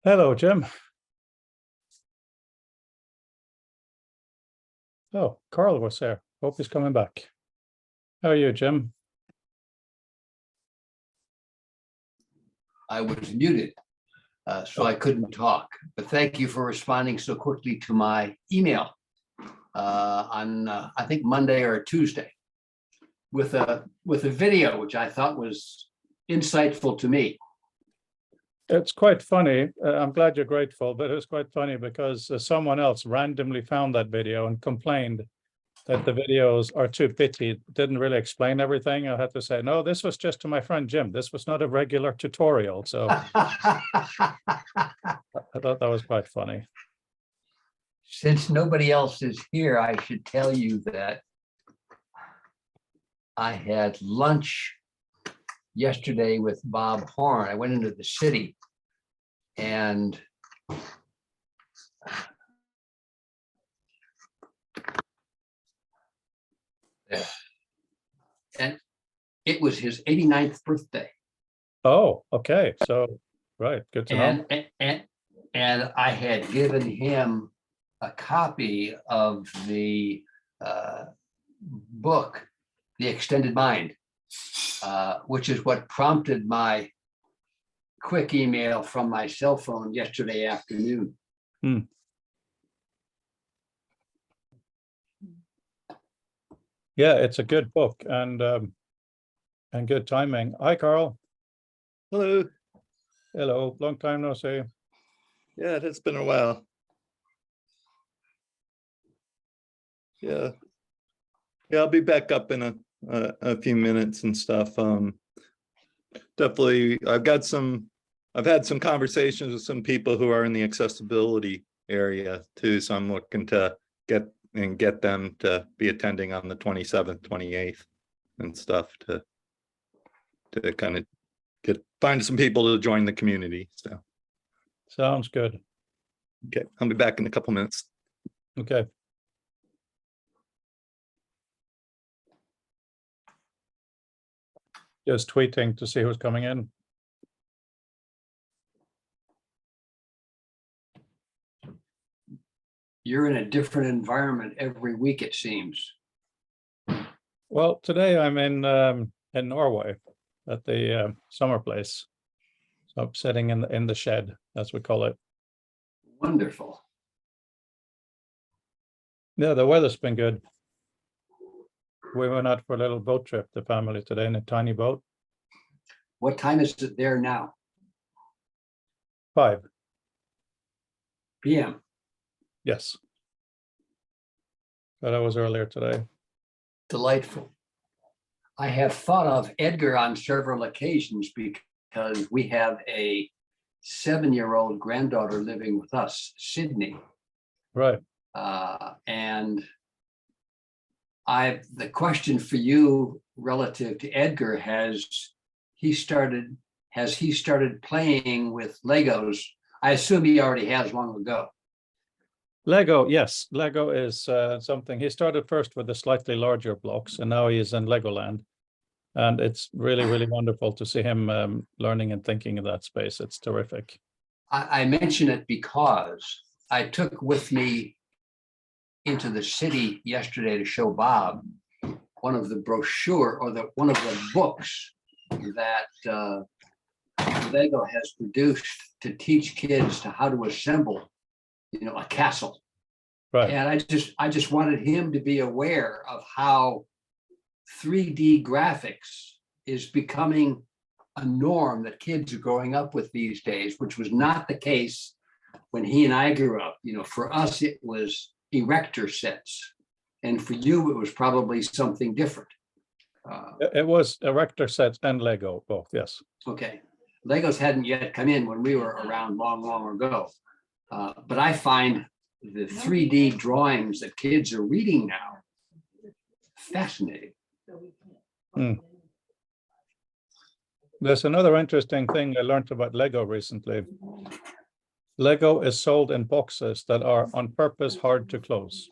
Hello, Jim. Oh, Carl was there. Hope he's coming back. How are you, Jim? I was muted, so I couldn't talk. But thank you for responding so quickly to my email on I think Monday or Tuesday with a video, which I thought was insightful to me. It's quite funny. I'm glad you're grateful, but it was quite funny because someone else randomly found that video and complained that the videos are too bitty. It didn't really explain everything. I had to say, no, this was just to my friend Jim. This was not a regular tutorial. So I thought that was quite funny. Since nobody else is here, I should tell you that I had lunch yesterday with Bob Horn. I went into the city and it was his 89th birthday. Oh, okay. So, right. Good to know. And I had given him a copy of the book, The Extended Mind, which is what prompted my quick email from my cell phone yesterday afternoon. Yeah, it's a good book and good timing. Hi, Carl. Hello. Hello. Long time no see. Yeah, it has been a while. Yeah. Yeah, I'll be back up in a few minutes and stuff. Definitely, I've had some conversations with some people who are in the accessibility area too. So I'm looking to get them to be attending on the 27th, 28th and stuff to kind of find some people to join the community. So Sounds good. okay, I'll be back in a couple minutes. Okay. Just tweeting to see who's coming in. You're in a different environment every week, it seems. Well, today I'm in Norway at the summer place. So I'm sitting in the shed, as we call it. Wonderful. Yeah, the weather's been good. We went out for a little boat trip, the family, today in a tiny boat. What time is it there now? 5 p.m. Yes. But I was earlier today. Delightful. I have thought of Edgar on several occasions because we have a 7-year-old granddaughter living with us, Sydney. Right. And the question for you relative to Edgar, has he started playing with Legos? I assume he already has long ago. Lego, yes. Lego is something. He started first with the slightly larger blocks, and now he is in Legoland. And it's really, really wonderful to see him learning and thinking in that space. It's terrific. I mention it because I took with me into the city yesterday to show Bob one of the brochure or one of the books that Lego has produced to teach kids to how to assemble, a castle. Right. And I just wanted him to be aware of how 3D graphics is becoming a norm that kids are growing up with these days, which was not the case when he and I grew up. For us, it was erector sets. And for you, it was probably something different. It was erector sets and Lego, both, yes. Okay. Legos hadn't yet come in when we were around long, long ago. But I find the 3D drawings that kids are reading now fascinating. There's another interesting thing I learned about Lego recently. Lego is sold in boxes that are on purpose hard to close.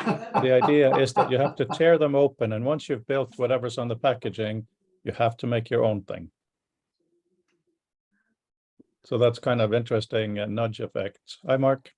The idea is that you have to tear them open, and once you've built whatever's on the packaging, you have to make your own thing. So that's kind of interesting nudge effect. Hi, Mark.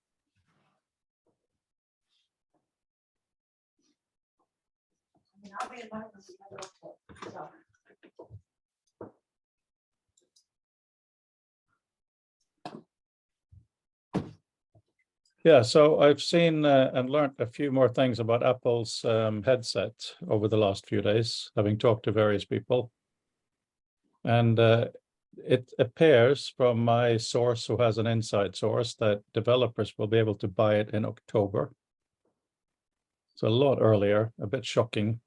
Yeah, so I've seen and learned a few more things about Apple's headset over the last few days, having talked to various people. And it appears from my source, who has an inside source, that developers will be able to buy it in October. So a lot earlier, a bit shocking.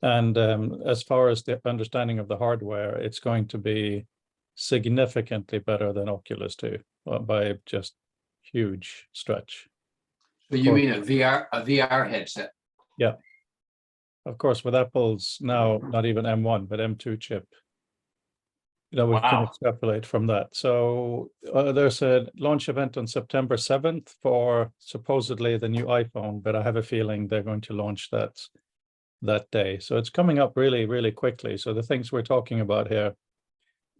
And as far as the understanding of the hardware, it's going to be significantly better than Oculus 2 by just huge stretch. So you mean a VR headset? Yeah. Of course, with Apple's now not even M1, but M2 chip, we can Wow. extrapolate from that. So there's a launch event on September 7th for supposedly the new iPhone, but I have a feeling they're going to launch that day. So it's coming up really, really quickly. So the things we're talking about here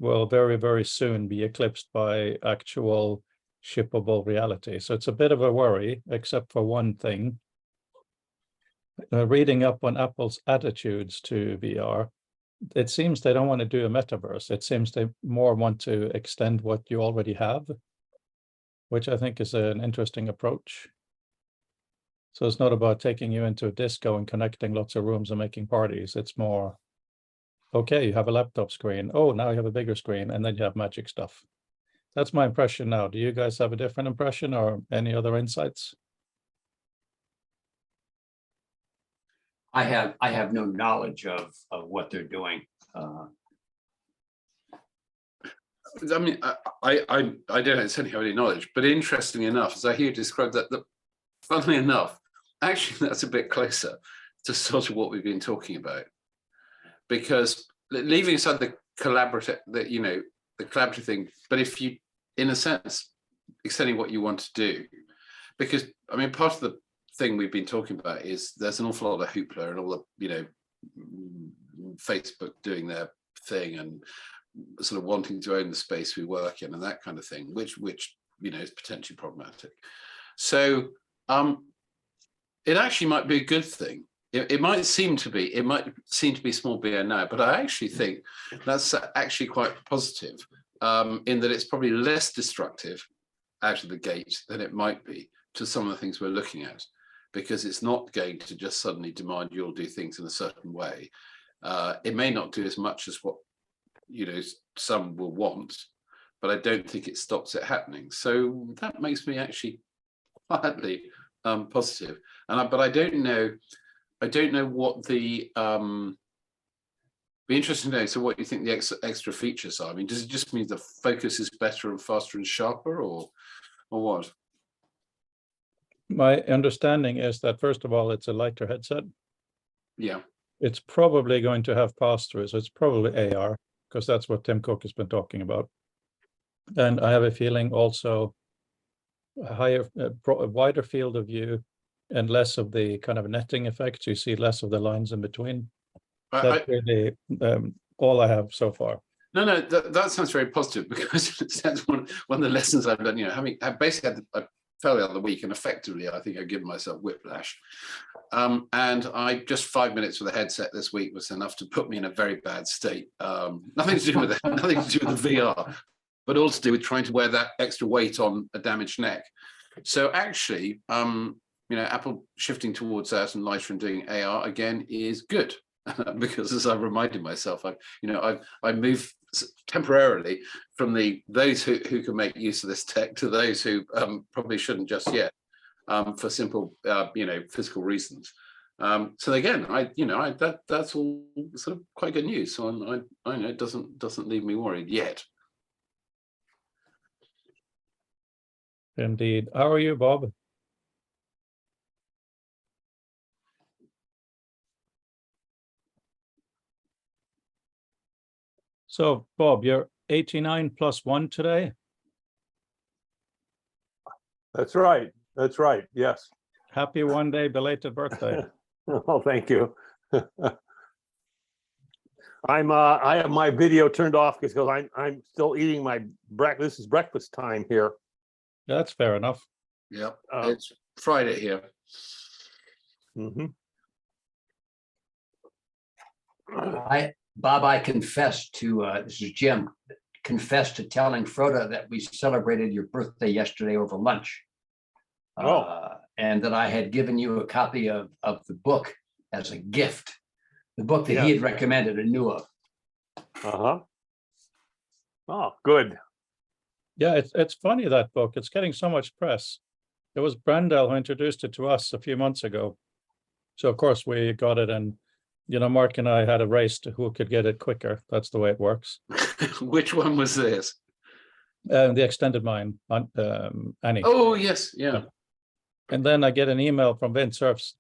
will very, very soon be eclipsed by actual shippable reality. So it's a bit of a worry, except for one thing. Reading up on Apple's attitudes to VR, it seems they don't want to do a metaverse. It seems they more want to extend what you already have, which I think is an interesting approach. So it's not about taking you into a disco and connecting lots of rooms and making parties. It's more, okay, you have a laptop screen. Oh, now you have a bigger screen, and then you have magic stuff. That's my impression now. Do you guys have a different impression or any other insights? I have no knowledge of what they're doing. I mean, I don't necessarily have any knowledge, but interestingly enough, as I hear you describe that, funnily enough, actually that's a bit closer to sort of what we've been talking about. Because leaving aside the collaborative, the collaborative thing, but if you, in a sense, extending what you want to do, because I mean, part of the thing we've been talking about is there's an awful lot of hoopla and all the, Facebook doing their thing and sort of wanting to own the space we work in and that kind of thing, which is potentially problematic. So it actually might be a good thing. It might seem to be small beer now, but I actually think that's actually quite positive in that it's probably less destructive out of the gate than it might be to some of the things we're looking at, because it's not going to just suddenly demand you'll do things in a certain way. It may not do as much as what some will want, but I don't think it stops it happening. So that makes me actually quietly positive. But I don't know what the be interesting to know. So what you think the extra features are? I mean, does it just mean the focus is better and faster and sharper, or what? My understanding is that, first of all, it's a lighter headset. Yeah. It's probably going to have pass-through, so it's probably AR, because that's what Tim Cook has been talking about. And I have a feeling also a wider field of view and less of the kind of netting effect. You see less of the lines in between. That's really all I have so far. No, that sounds very positive, because that's one of the lessons I've learned. I basically had I fell the other week, and effectively, I think I've given myself whiplash. And I just 5 minutes with a headset this week was enough to put me in a very bad state. Nothing to do with it, nothing to do with the VR, but all to do with trying to wear that extra weight on a damaged neck. So actually, Apple shifting towards that and lighter and doing AR again is good. Because as I reminded myself, I moved temporarily from those who can make use of this tech to those who probably shouldn't just yet, for simple physical reasons. So again, that's all sort of quite good news. So I know it doesn't leave me worried yet. Indeed. How are you, Bob? So, Bob, you're 89 plus 1 today. That's right. That's right. Yes. Happy 1 day belated birthday. Oh, thank you. I have my video turned off because I'm still eating my breakfast. This is breakfast time here. That's fair enough. Yep, Oh. it's Friday here. Mhm. Bob, I confessed to, this is Jim, confessed to telling Froda that we celebrated your birthday yesterday over lunch. And that I had given you a copy of the book as a gift, the book that he Yes. had recommended and knew of. Uh-huh. Oh, good. Yeah, it's funny, that book. It's getting so much press. It was Brandel who introduced it to us a few months ago. So of course we got it, and Mark and I had a race to who could get it quicker. That's the way it works. Which one was this? The extended mine, Annie. Oh, yes, yeah. And then I get an email from Vince Cerfs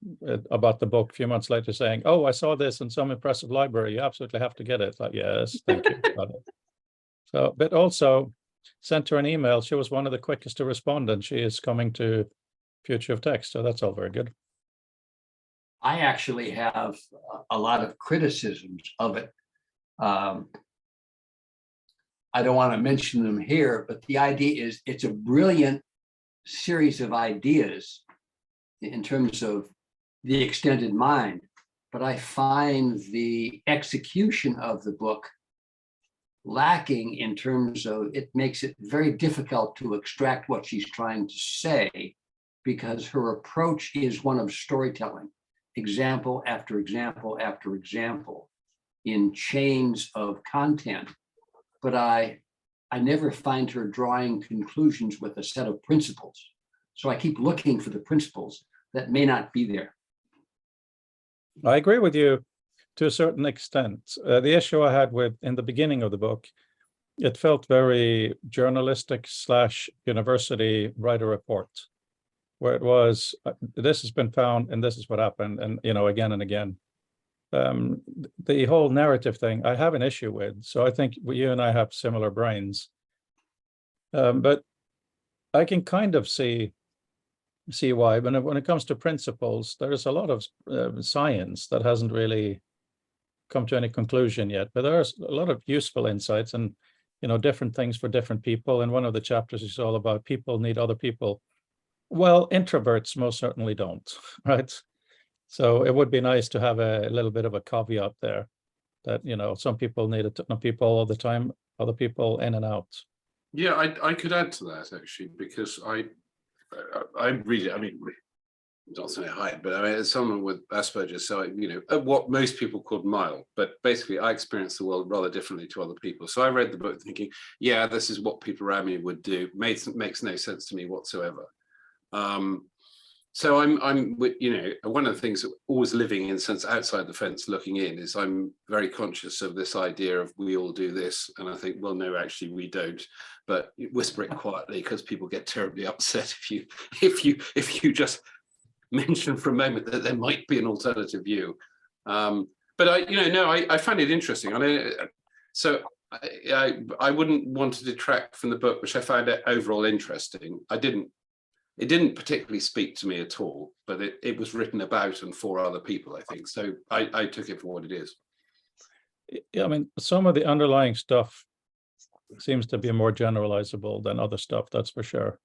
about the book a few months later saying, "Oh, I saw this in some impressive library. You absolutely have to get it." Like, yes, thank you. Got it. So, but also sent her an email. She was one of the quickest to respond, and she is coming to Future of Text. So that's all very good. I actually have a lot of criticisms of it. I don't want to mention them here, but the idea is it's a brilliant series of ideas in terms of the extended mind, but I find the execution of the book lacking in terms of, it makes it very difficult to extract what she's trying to say, because her approach is one of storytelling, example after example after example in chains of content. But I never find her drawing conclusions with a set of principles. So I keep looking for the principles that may not be there. I agree with you to a certain extent. The issue I had with in the beginning of the book, it felt very journalistic / university write a report, where it was, this has been found and this is what happened, and again and again. The whole narrative thing I have an issue with. So I think you and I have similar brains. But I can kind of see why. When it comes to principles, there's a lot of science that hasn't really come to any conclusion yet. But there's a lot of useful insights, and different things for different people. And one of the chapters is all about people need other people. Well, introverts most certainly don't, right? So it would be nice to have a little bit of a caveat there that, some people need people all the time, other people in and out. Yeah, I could add to that actually, because I read it. I mean, not saying I hide, but I mean, as someone with Asperger's, so what most people call mild, but basically I experience the world rather differently to other people. So I read the book thinking, yeah, this is what people around me would do. Makes no sense to me whatsoever. So I'm one of the things that always living in sense outside the fence looking in is I'm very conscious of this idea of we all do this, and I think, well, no, actually we don't, but whisper it quietly because people get terribly upset if you just mention for a moment that there might be an alternative view. But I find it interesting. I wouldn't want to detract from the book, which I found it overall interesting. It didn't particularly speak to me at all, but it was written about and for other people, I think. So I took it for what it is. Yeah, I mean, some of the underlying stuff seems to be more generalizable than other stuff, that's for sure.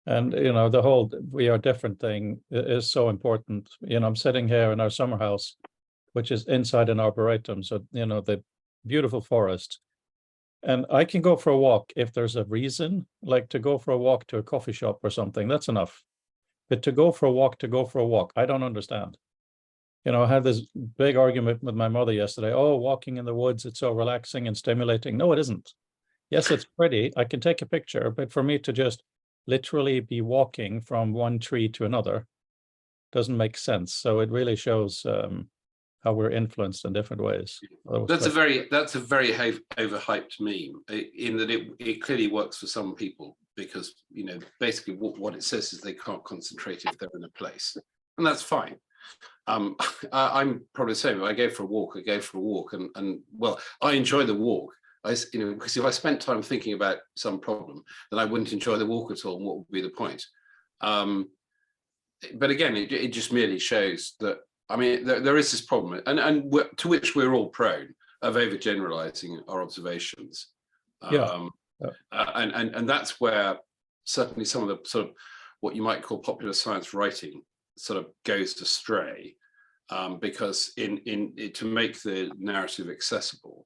And, the whole we are different thing is so important. I'm sitting here in our summer house, which is inside an arboretum. So, the beautiful forest. And I can go for a walk if there's a reason, like to go for a walk to a coffee shop or something, that's enough. But to go for a walk, I don't understand. I had this big argument with my mother yesterday. Oh, walking in the woods, it's so relaxing and stimulating. No, it isn't. Yes, it's pretty. I can take a picture, but for me to just literally be walking from one tree to another doesn't make sense. So it really shows how we're influenced in different ways. That's a very overhyped meme in that it clearly works for some people because basically what it says is they can't concentrate if they're in a place, and that's fine. I'm probably the same. I go for a walk, and well, I enjoy the walk. Because if I spent time thinking about some problem, then I wouldn't enjoy the walk at all. And what would be the point? But again, it just merely shows that. I mean, there is this problem, and to which we're all prone overgeneralizing our observations. Yeah. And that's where certainly some of the sort of what you might call popular science writing sort of goes astray, because to make the narrative accessible,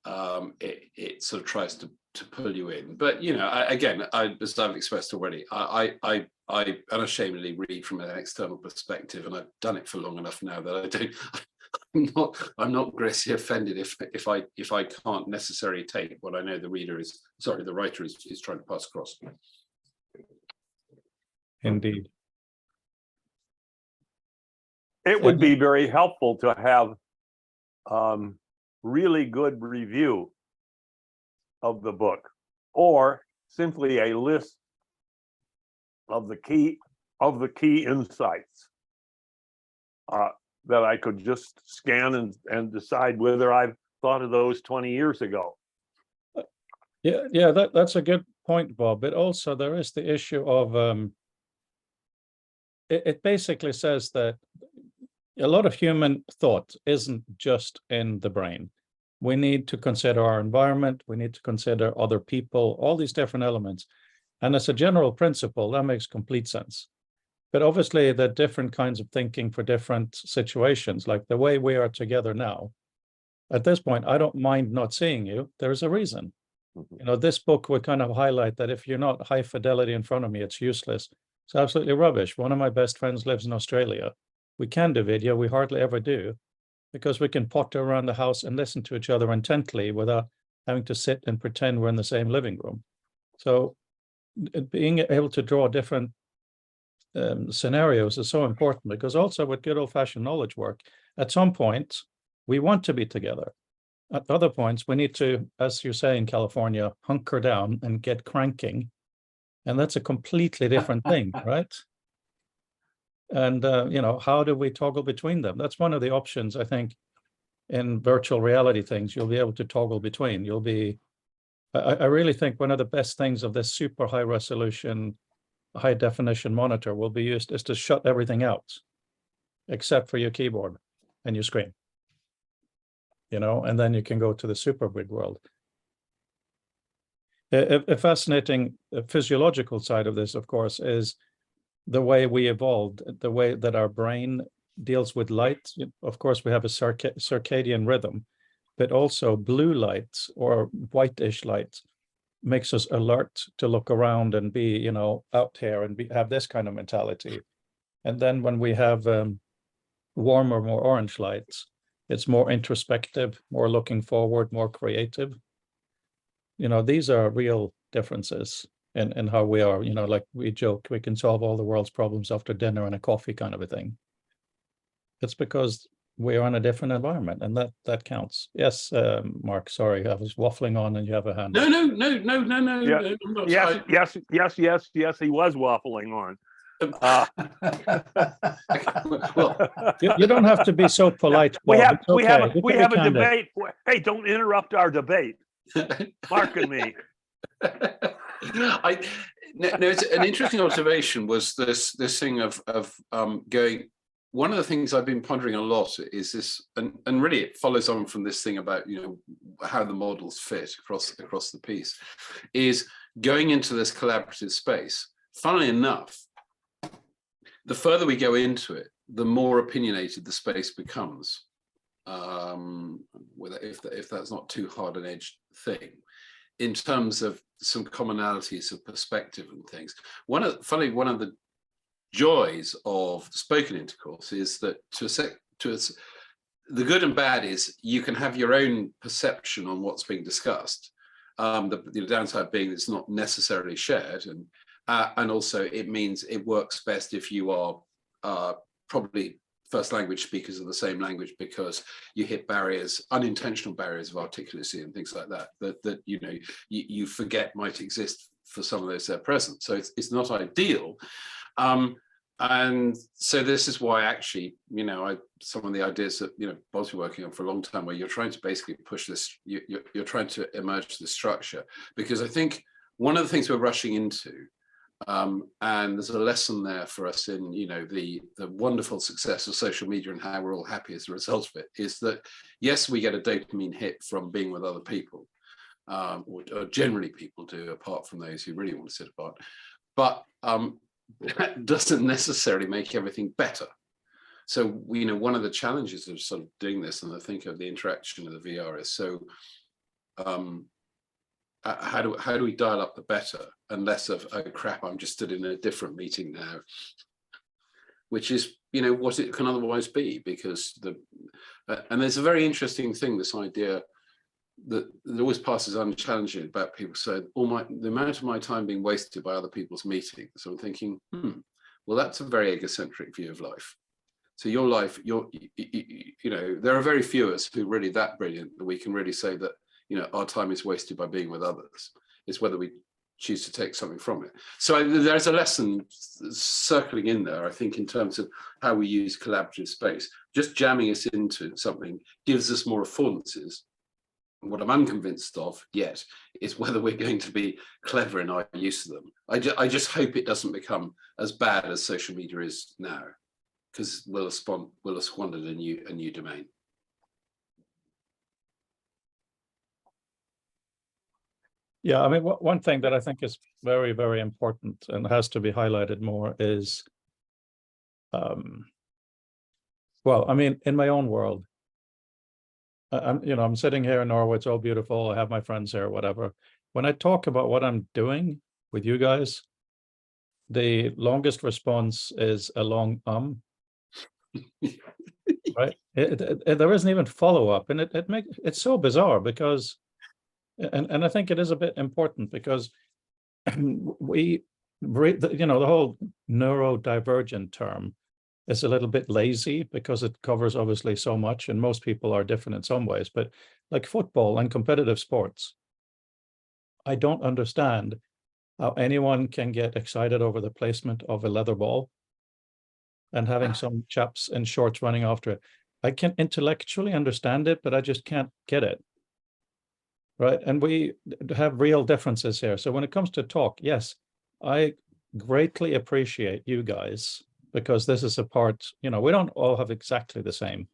it sort of tries to pull you in. But you know, as I've expressed already, I unashamedly read from an external perspective, and I've done it for long enough now that I don't. I'm not grossly offended if I can't necessarily take what I know the writer is trying to pass across. Indeed. It would be very helpful to have really good review of the book, or simply a list of the key insights that I could just scan and decide whether I've thought of those 20 years ago. Yeah, that's a good point, Bob. But also there is the issue of it basically says that a lot of human thought isn't just in the brain. We need to consider our environment. We need to consider other people, all these different elements. And as a general principle, that makes complete sense. But obviously, there are different kinds of thinking for different situations, like the way we are together now. At this point, I don't mind not seeing you. There's a reason. You know, this book would kind of highlight that if you're not high fidelity in front of me, it's useless. It's absolutely rubbish. One of my best friends lives in Australia. We can do video. We hardly ever do, because we can potter around the house and listen to each other intently without having to sit and pretend we're in the same living room. So being able to draw different scenarios is so important, because also with good old-fashioned knowledge work, at some point, we want to be together. At other points, we need to, as you say in California, hunker down and get cranking. And that's a completely different thing, right? And, you know, how do we toggle between them? That's one of the options, I think, in virtual reality things, you'll be able to toggle between. I really think one of the best things of this super high resolution, high definition monitor will be used is to shut everything out, except for your keyboard and your screen. You know, and then you can go to the super big world. A fascinating physiological side of this, of course, is the way we evolved, the way that our brain deals with light. Of course, we have a circadian rhythm, but also blue light or whitish light makes us alert to look around and be, you know, out here and have this kind of mentality. And then when we have warmer, more orange lights, it's more introspective, more looking forward, more creative. You know, these are real differences in how we are. You know, like we joke, we can solve all the world's problems after dinner and a coffee kind of a thing. It's because we're in a different environment, and that counts. Yes, Mark, sorry, I was waffling on and you have a hand. No. Yeah. No, Yes, he was waffling on. Well, You don't have to be so polite, Bob. we have It's okay. we can have be a candid. debate. Hey, don't interrupt our debate. Mark and me. It's an interesting observation was this thing of going. One of the things I've been pondering a lot is this, and really it follows on from this thing about, you know, how the models fit across the piece, is going into this collaborative space. Funnily enough, the further we go into it, the more opinionated the space becomes. If that's not too hard an edged thing, in terms of some commonalities of perspective and things. One of the joys of spoken intercourse is that the good and bad is you can have your own perception on what's being discussed. The downside being it's not necessarily shared, and also it means it works best if you are probably first language speakers of the same language, because you hit barriers, unintentional barriers of articulacy and things like that you know you forget might exist for some of those that are present. So it's not ideal. And so this is why actually, you know, some of the ideas that, you know, Bob's been working on for a long time, where you're trying to basically push this, you're trying to emerge the structure, because I think one of the things we're rushing into And there's a lesson there for us in, you know, the wonderful success of social media and how we're all happy as a result of it, is that, yes, we get a dopamine hit from being with other people, or generally people do, apart from those who really want to sit apart. But that doesn't necessarily make everything better. So, you know, one of the challenges of sort of doing this, and I think of the interaction of the VR, is so how do we dial up the better and less of, oh crap, I'm just stood in a different meeting now, which is, you know, what it can otherwise be, because and there's a very interesting thing, this idea that always passes unchallenged about people saying, the amount of my time being wasted by other people's meetings. So I'm thinking, well, that's a very egocentric view of life. So your life, you know, there are very few of us who are really that brilliant that we can really say that, you know, our time is wasted by being with others. It's whether we choose to take something from it. So there's a lesson circling in there, I think, in terms of how we use collaborative space. Just jamming us into something gives us more affordances. What I'm unconvinced of yet is whether we're going to be clever in our use of them. I just hope it doesn't become as bad as social media is now, because we'll have squandered a new domain. Yeah, I mean, one thing that I think is very, very important and has to be highlighted more is, well, I mean, in my own world, I'm sitting here in Norway, it's all beautiful, I have my friends here, whatever. When I talk about what I'm doing with you guys, the longest response is a long right? There isn't even follow-up, and it's so bizarre because, and I think it is a bit important because the whole neurodivergent term is a little bit lazy because it covers obviously so much, and most people are different in some ways. But like football and competitive sports, I don't understand how anyone can get excited over the placement of a leather ball and having some chaps in shorts running after it. I can intellectually understand it, but I just can't get it. Right. And we have real differences here. So when it comes to talk, yes, I greatly appreciate you guys, because this is a part, we don't all have exactly the same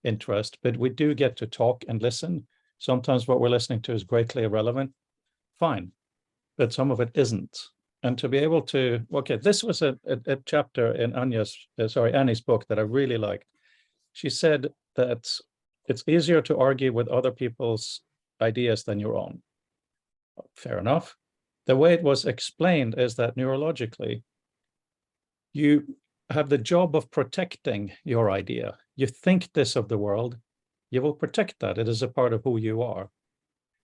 interest, but we do get to talk and listen. Sometimes what we're listening to is greatly irrelevant. Fine. But some of it isn't. And to be able to, okay, this was a chapter in Annie's book that I really liked. She said that it's easier to argue with other people's ideas than your own. Fair enough. The way it was explained is that neurologically, you have the job of protecting your idea. You think this of the world, you will protect that. It is a part of who you are.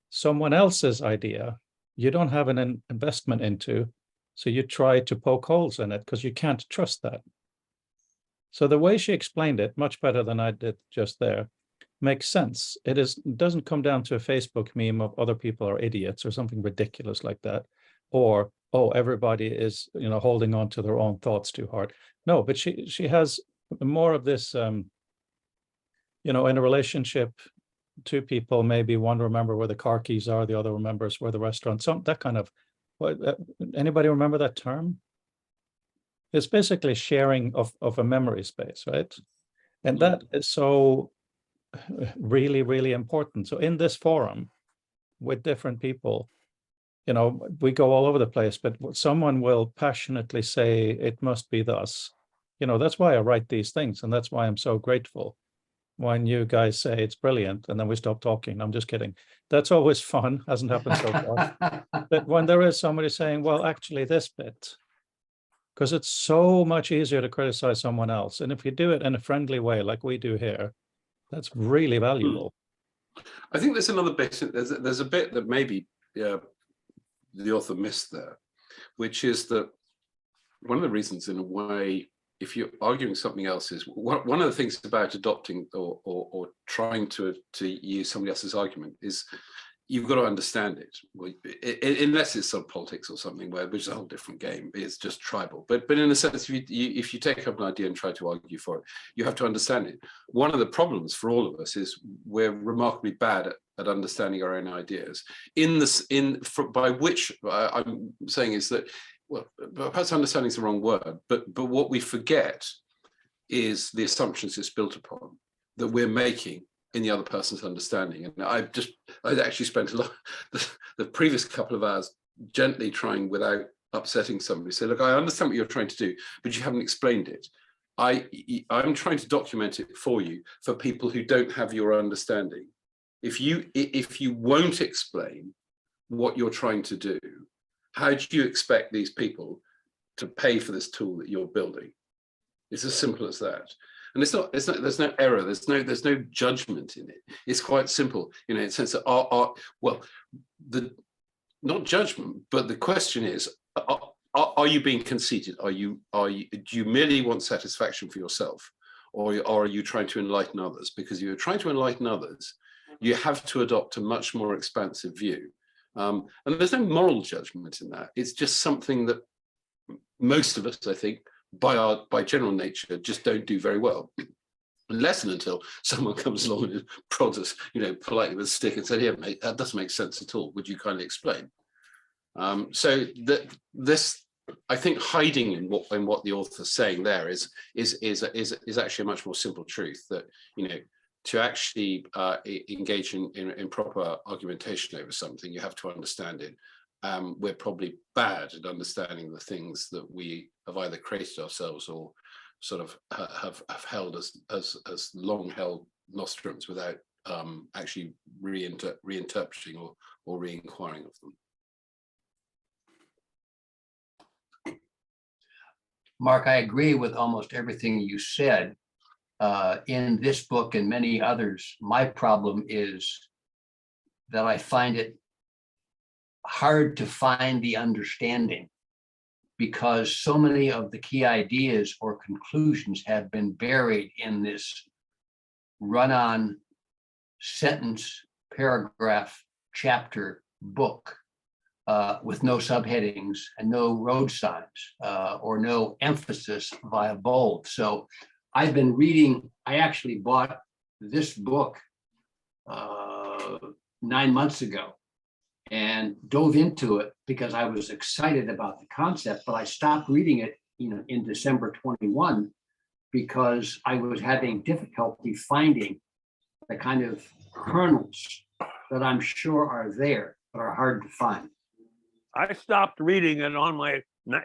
Someone else's idea, you don't have an investment into, so you try to poke holes in it because you can't trust that. So the way she explained it, much better than I did just there, makes sense. It doesn't come down to a Facebook meme of other people are idiots or something ridiculous like that, or oh, everybody is holding on to their own thoughts too hard. No, but she has more of this. In a relationship, two people, maybe one remember where the car keys are, the other remembers where the restaurant. That kind of. Anybody remember that term? It's basically sharing of a memory space, right? And that is so really, really important. So in this forum with different people, we go all over the place, but someone will passionately say it must be thus. That's why I write these things, and that's why I'm so grateful when you guys say it's brilliant and then we stop talking. I'm just kidding. That's always fun. Hasn't happened so far. But when there is somebody saying, well, actually this bit, because it's so much easier to criticize someone else. And if you do it in a friendly way, like we do here, that's really valuable. I think there's another bit. There's a bit that maybe the author missed there, which is that one of the reasons, in a way, if you're arguing something else, is one of the things about adopting or trying to use somebody else's argument is you've got to understand it, unless it's sort of politics or something, which is a whole different game. It's just tribal. But in a sense, if you take up an idea and try to argue for it, you have to understand it. One of the problems for all of us is we're remarkably bad at understanding our own ideas. By which I'm saying is that well, perhaps understanding is the wrong word, but what we forget is the assumptions it's built upon that we're making in the other person's understanding. And I'd actually spent a lot, the previous couple of hours gently trying, without upsetting somebody, say, look, I understand what you're trying to do, but you haven't explained it. I'm trying to document it for you, for people who don't have your understanding. If you won't explain what you're trying to do, how do you expect these people to pay for this tool that you're building? It's as simple as that. And there's no error, there's no judgment in it. It's quite simple, in a sense that not judgment, but the question is, are you being conceited? Do you merely want satisfaction for yourself, or are you trying to enlighten others? Because if you're trying to enlighten others, you have to adopt a much more expansive view. And there's no moral judgment in that. It's just something that most of us, I think, by general nature, just don't do very well. Unless and until someone comes along and prods us, politely with a stick and says, "Yeah, mate, that doesn't make sense at all. Would you kindly explain?" So this, I think, hiding in what the author's saying there is actually a much more simple truth, that to actually engage in proper argumentation over something, you have to understand it. We're probably bad at understanding the things that we have either created ourselves or sort of have held as long held nostrums without actually reinterpreting or re-inquiring of them. Mark, I agree with almost everything you said. In this book and many others, my problem is that I find it hard to find the understanding, because so many of the key ideas or conclusions have been buried in this run-on sentence, paragraph, chapter book with no subheadings and no road signs or no emphasis via bold. So I've been reading, I actually bought this book 9 months ago and dove into it because I was excited about the concept, but I stopped reading it, in December 21, because I was having difficulty finding the kind of kernels that I'm sure are there, but are hard to find. I stopped reading it on my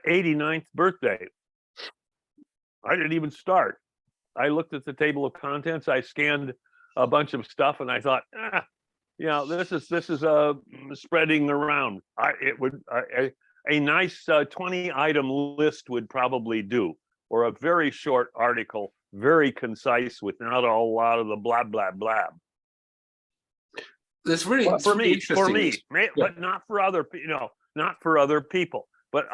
89th birthday. I didn't even start. I looked at the table of contents, I scanned a bunch of stuff, and I thought, this is spreading around. A nice 20-item list would probably do, or a very short article, very concise, with not a lot of the blah blah blah. That's really For me, yeah. but not for other not for other people. But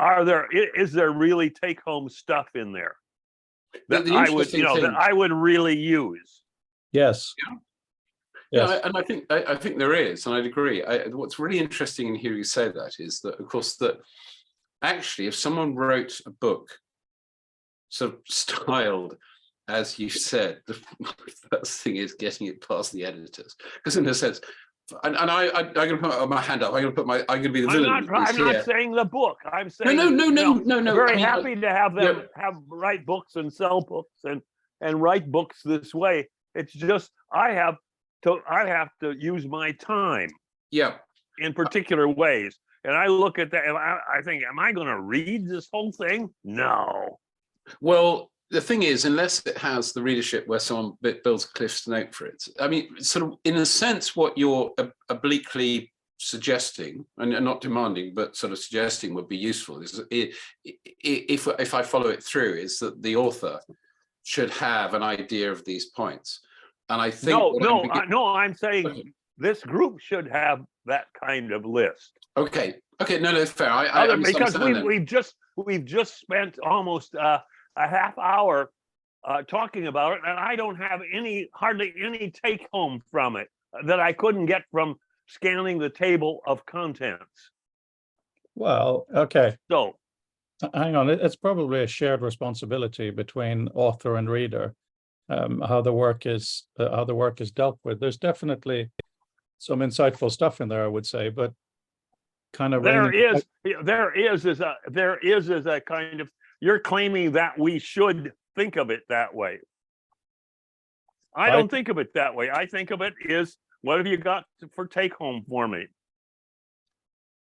is there really take-home stuff in there that I would really use? Yes. Yeah. Yes. Yeah, and I think there is, and I'd agree. What's really interesting in hearing you say that is that, of course, that actually, if someone wrote a book sort of styled, as you said, the first thing is getting it past the editors, because in a sense, and I'm going to put my hand up. I'm going to be the villain. I'm not saying the book. I'm saying no. Very happy to have them write books and sell books and write books this way. It's just I have to use my time. Yeah. In particular ways, and I look at that and I think, am I going to read this whole thing? No. Well, the thing is, unless it has the readership where someone builds Cliff's note for it, I mean, sort of in a sense, what you're obliquely suggesting, and not demanding, but sort of suggesting would be useful, is if I follow it through, is that the author should have an idea of these points. And I think I'm saying this group should have that kind of list. Okay, no, that's fair. Because we've just spent almost a half hour talking about it, and I don't have hardly any take home from it that I couldn't get from scanning the table of contents. Well, okay. So hang on, it's probably a shared responsibility between author and reader, how the work is dealt with. There's definitely some insightful stuff in there, I would say, but kind of There reigning. is a kind of, you're claiming that we should think of it that way. I I- don't think of it that way. I think of it is, what have you got for take home for me?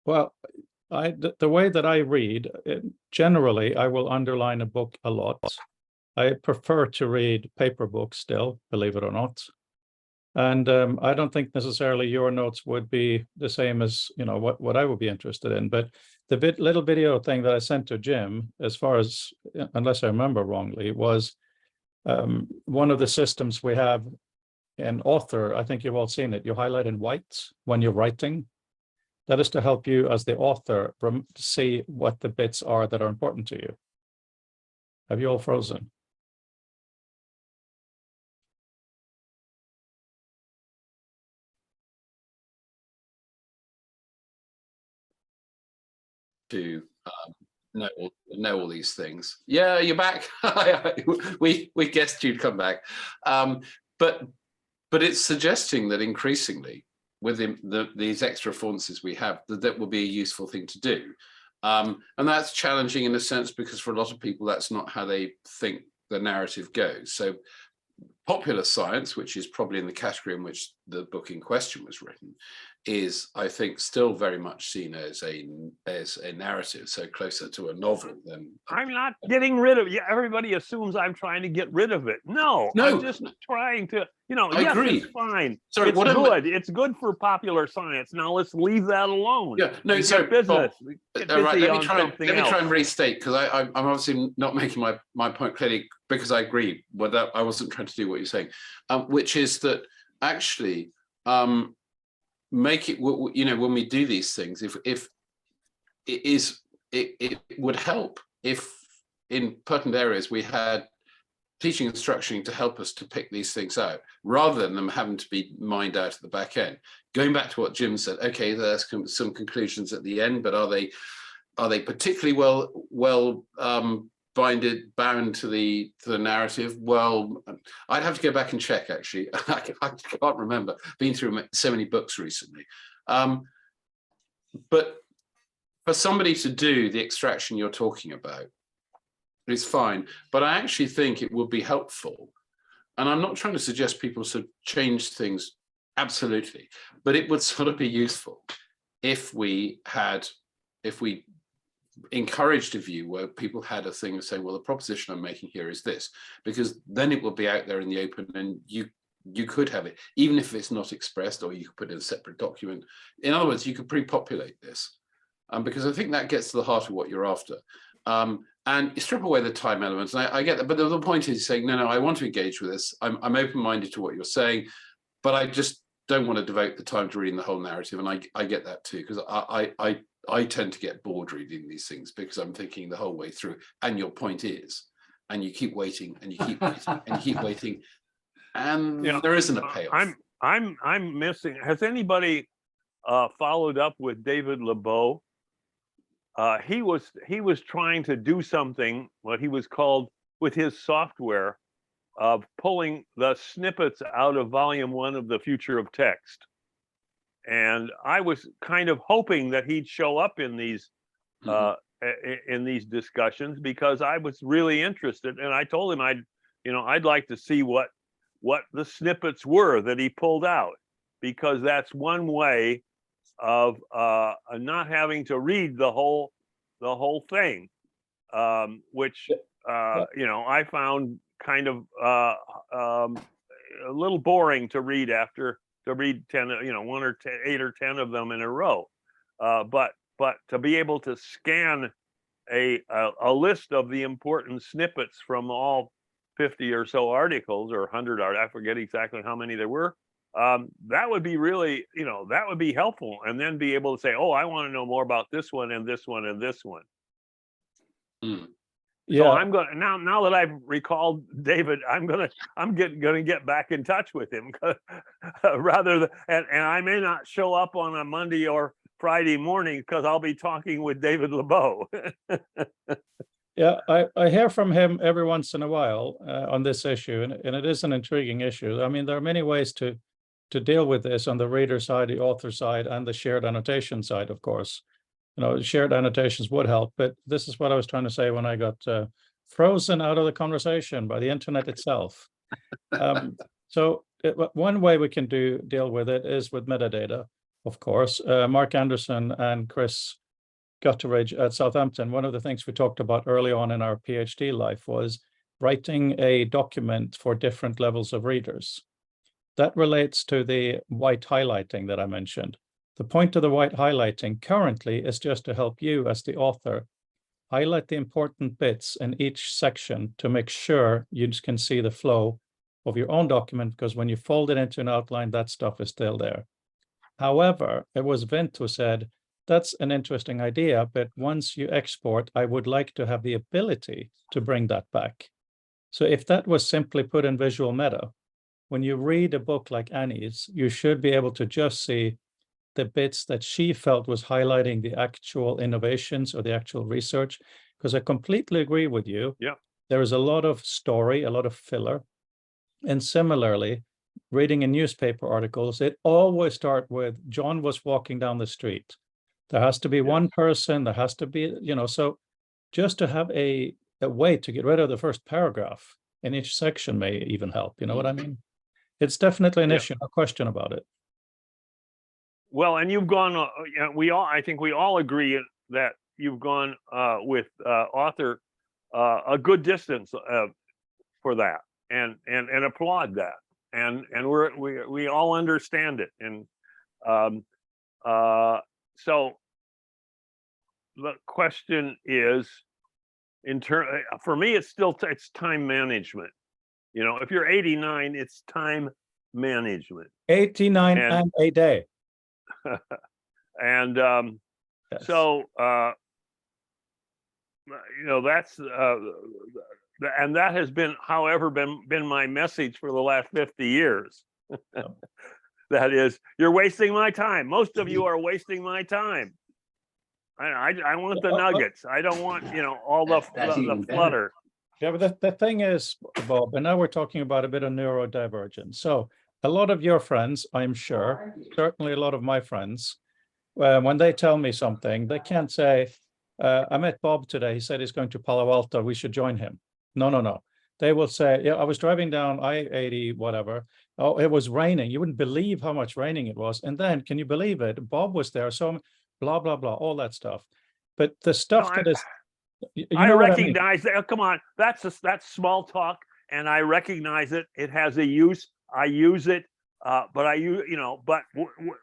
Well, the way that I read, generally, I will underline a book a lot. I prefer to read paper books still, believe it or not. And I don't think necessarily your notes would be the same as, you know, what I would be interested in. But the little video thing that I sent to Jim, as far as, unless I remember wrongly, was one of the systems we have in Author. I think you've all seen it. You highlight in white when you're writing. That is to help you as the author see what the bits are that are important to you. Have you all frozen? To know all these things. Yeah, you're back. we guessed you'd come back, but it's suggesting that increasingly with these extra affordances we have, that will be a useful thing to do, and that's challenging in a sense because for a lot of people that's not how they think the narrative goes. So popular science, which is probably in the category in which the book in question was written, is, I think, still very much seen as a narrative, so closer to a novel than. I'm not getting rid of it. Everybody assumes I'm trying to get rid of it. No, No. I'm just trying to, I yes, agree. it's fine. Sorry, It's what good. It's good for popular science. Now let's leave that alone. Yeah, no, And sorry, get business. Bob, Get all right, busy let on me try something and else. restate, because I'm obviously not making my point clearly, because I agree with that. I wasn't trying to do what you're saying, which is that actually make it, when we do these things, if it would help if in pertinent areas we had teaching and structuring to help us to pick these things out, rather than them having to be mined out at the back end. Going back to what Jim said, okay, there's some conclusions at the end, but are they particularly well bound to the narrative? Well, I'd have to go back and check, actually. I can't remember, been through so many books recently. But for somebody to do the extraction you're talking about, it's fine, but I actually think it would be helpful. And I'm not trying to suggest people should change things absolutely, but it would sort of be useful if we encouraged a view where people had a thing of saying, well, the proposition I'm making here is this, because then it will be out there in the open, and you could have it, even if it's not expressed, or you could put it in a separate document. In other words, you could pre-populate this, because I think that gets to the heart of what you're after. And you strip away the time elements, and I get that, but the point is saying, no, I want to engage with this. I'm open-minded to what you're saying, but I just don't want to devote the time to reading the whole narrative. And I get that too, because I tend to get bored reading these things because I'm thinking the whole way through. And your point is, and you keep waiting, and you keep waiting, and you keep waiting, and there isn't a payoff. I'm missing. Has anybody followed up with David LeBeau? He was trying to do something, what he was called with his software, of pulling the snippets out of volume 1 of The Future of Text. And I was kind of hoping that he'd show up in these discussions, because I was really interested. And I told him I'd like to see what the snippets were that he pulled out, because that's one way of not having to read the whole thing, which I found kind of a little boring to read after to read 10, 1 or 10, 8 or 10 of them in a row. But to be able to scan a list of the important snippets from all 50 or so articles, or 100, I forget exactly how many there were, that would be really, that would be helpful. And then be able to say, oh, I want to know more about this one and this one and this one. Yeah. So I'm going to, now that I've recalled David, I'm going to get back in touch with him rather than, and I may not show up on a Monday or Friday morning, because I'll be talking with David LeBeau. Yeah, I hear from him every once in a while on this issue, and it is an intriguing issue. I mean, there are many ways to to deal with this on the reader side, the author side, and the shared annotation side, of course. Shared annotations would help, but this is what I was trying to say when I got frozen out of the conversation by the internet itself. So one way we can deal with it is with metadata, of course. Mark Anderson and Chris Gutteridge at Southampton, one of the things we talked about early on in our PhD life was writing a document for different levels of readers. That relates to the white highlighting that I mentioned. The point of the white highlighting currently is just to help you as the author highlight the important bits in each section to make sure you can see the flow of your own document, because when you fold it into an outline, that stuff is still there. However, it was Vint who said, that's an interesting idea, but once you export, I would like to have the ability to bring that back. So if that was simply put in visual meta, when you read a book like Annie's, you should be able to just see the bits that she felt was highlighting the actual innovations or the actual research, because I completely agree with you. Yeah. There is a lot of story, a lot of filler. And similarly, reading in newspaper articles, it always starts with John was walking down the street. There has to be one person, there has to be, so just to have a way to get rid of the first paragraph in each section may even help. You know what I mean? It's definitely an issue, no question about it. Well, and you've gone, I think we all agree that you've gone with author a good distance for that, and applaud that, and we all understand it, and so the question is, for me, it's still it's time management. If you're 89, it's time management. 89 and a day. And Yes. so that's and that has been, however, been my message for the last 50 years. That is, you're wasting my time. Most of you are wasting my time. I want the nuggets. I don't want all the flutter. Yeah, but the thing is, Bob, and now we're talking about a bit of neurodivergence. So a lot of your friends, I'm sure, certainly a lot of my friends, when they tell me something, they can't say, I met Bob today. He said he's going to Palo Alto. We should join him. No. They will say, yeah, I was driving down I-80, whatever. Oh, it was raining. You wouldn't believe how much raining it was. And then, can you believe it? Bob was there. So blah, blah, blah, all that stuff. But the stuff that is... I recognize that. Come on, that's small talk, and I recognize it. It has a use. I use it, but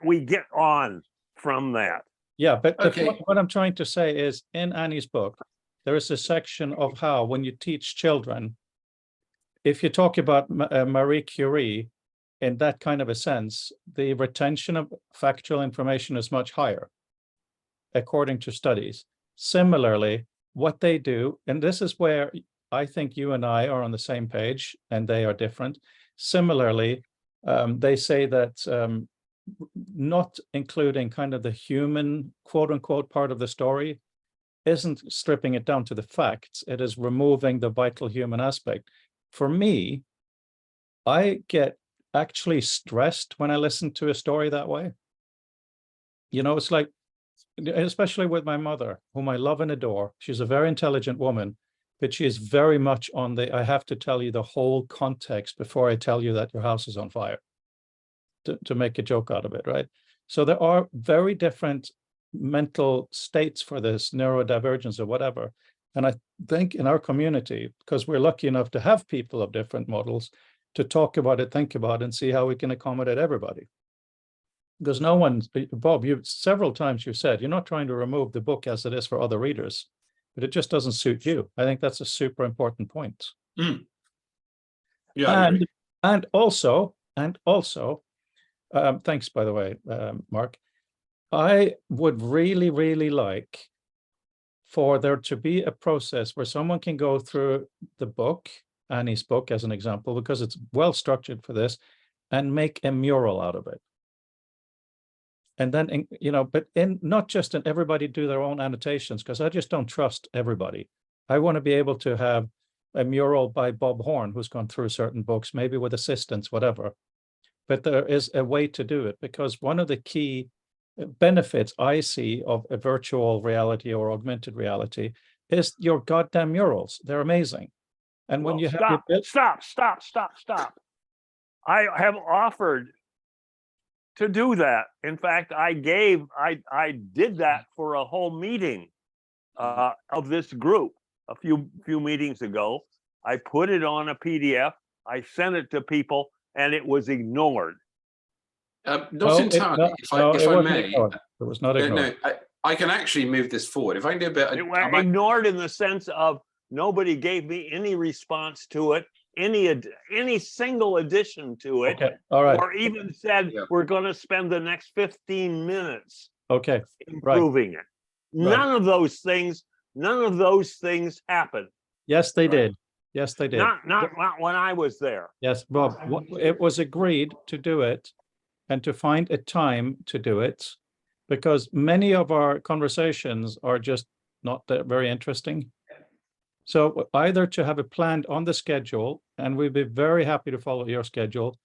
we get on from that. Yeah, but Okay. what I'm trying to say is, in Annie's book, there is a section of how, when you teach children, if you talk about Marie Curie in that kind of a sense, the retention of factual information is much higher, according to studies. Similarly, what they do, and this is where I think you and I are on the same page, and they are different. Similarly, they say that not including kind of the human, quote unquote, part of the story isn't stripping it down to the facts. It is removing the vital human aspect. For me, I get actually stressed when I listen to a story that way. It's like, especially with my mother, whom I love and adore. She's a very intelligent woman, but she is very much on the, I have to tell you the whole context before I tell you that your house is on fire, to make a joke out of it, right? So there are very different mental states for this neurodivergence or whatever. And I think in our community, because we're lucky enough to have people of different models, to talk about it, think about it, and see how we can accommodate everybody. Because no one, Bob, several times you've said, you're not trying to remove the book as it is for other readers, but it just doesn't suit you. I think that's a super important point. Mm. Yeah, and also, thanks, by the way, Mark, I would really, really like for there to be a process where someone can go through the book, Annie's book as an example, because it's well structured for this, and make a mural out of it. And then, but not just in everybody do their own annotations, because I just don't trust everybody. I want to be able to have a mural by Bob Horn, who's gone through certain books, maybe with assistants, whatever. but there is a way to do it, because one of the key benefits I see of a virtual reality or augmented reality is your goddamn murals. They're amazing. And when Well, you have your stop. I have offered to do that. In fact, I did that for a whole meeting of this group a few meetings ago. I put it on a PDF. I sent it to people, and it was ignored. Not No, entirely, if I wasn't may. ignored. It was not ignored. No, I can actually move this forward. If I can do a bit, It was ignored in the sense of nobody gave me any response to it, any single addition to it, Okay, all right. or even said Yeah. we're going to spend the next 15 minutes Okay, improving it. None of those things happened. yes, they Right. did. Yes, they did. Not when I was there. Yes, Bob, it was agreed to do it and to find a time to do it, because many of our conversations are just not that very interesting. So either to have it planned on the schedule, and we'd be very happy to follow your schedule,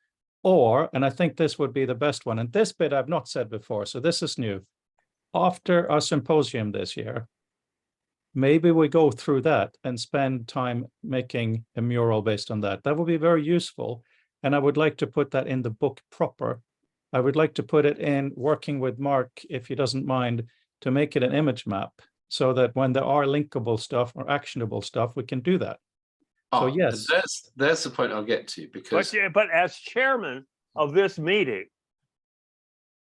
or, and I think this would be the best one, and this bit I've not said before, so this is new. After our symposium this year, maybe we go through that and spend time making a mural based on that. That would be very useful. And I would like to put that in the book proper. I would like to put it in working with Mark, if he doesn't mind, to make it an image map, so that when there are linkable stuff or actionable stuff, we can do that. So yes. There's the point I'll get to, because But as chairman of this meeting,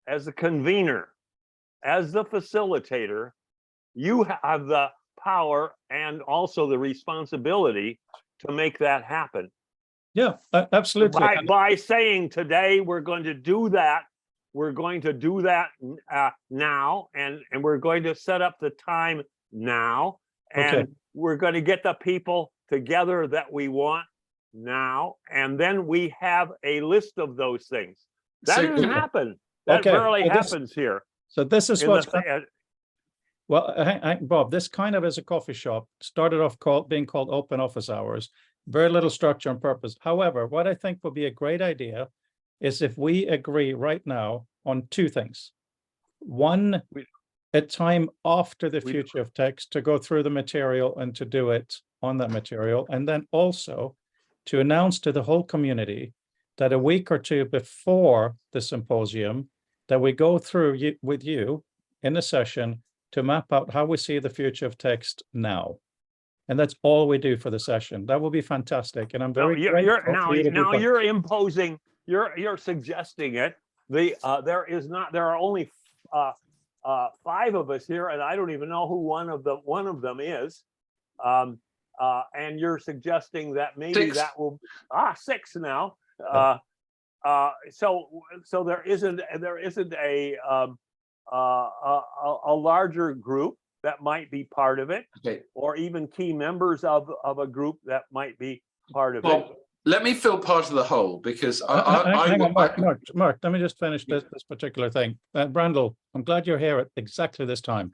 as the convener, as the facilitator, you have the power and also the responsibility to make that happen. Yeah, absolutely. By saying today we're going to do that, now, and we're going to set up the time now, and Okay. we're going to get the people together that we want now, and then we have a list of those things. That So- didn't happen. That Okay, rarely so this- happens here. So this is in what's the- well, Bob, this kind of is a coffee shop, started off being called open office hours, very little structure and purpose. However, what I think would be a great idea is if we agree right now on two things. One, a time after the future of text to go through the material and to do it on that material. And then also to announce to the whole community that a week or two before the symposium, that we go through with you in a session to map out how we see the future of text now. And that's all we do for the session. That will be fantastic. And I'm very grateful for you to do that. You're imposing, you're suggesting it. There are only 5 of us here, and I don't even know who one of them is. And you're suggesting that maybe 6. that will 6 now. So there isn't a larger group that might be part of it, okay. or even key members of a group that might be part of it. Well, let me fill part of the whole, because Hang on, Mark, let me just finish this particular thing. Brandel, I'm glad you're here at exactly this time.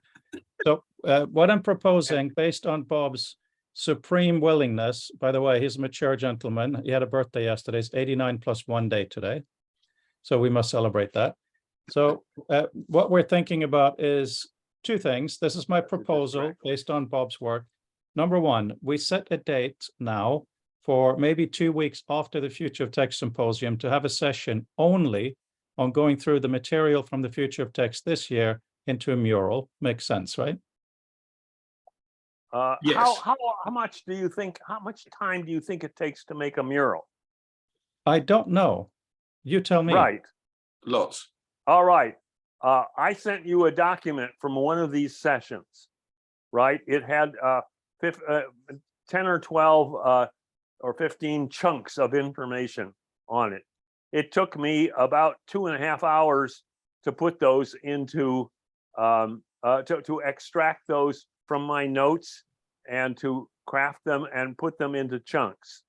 So what I'm proposing, based on Bob's supreme willingness, by the way, he's a mature gentleman. He had a birthday yesterday. It's 89 plus 1 day today. So we must celebrate that. So what we're thinking about is two things. This is my proposal based on Bob's work. Number one, we set a date now for maybe 2 weeks after the Future of Text Symposium to have a session only on going through the material from the Future of Text this year into a mural. Makes sense, right? Yes. How much do you think? How much time do you think it takes to make a mural? I don't know. You tell me. Right. Lots. All right. I sent you a document from one of these sessions, right? It had 10 or 12 or 15 chunks of information on it. It took me about 2.5 hours to put those into, to extract those from my notes and to craft them and put them into chunks.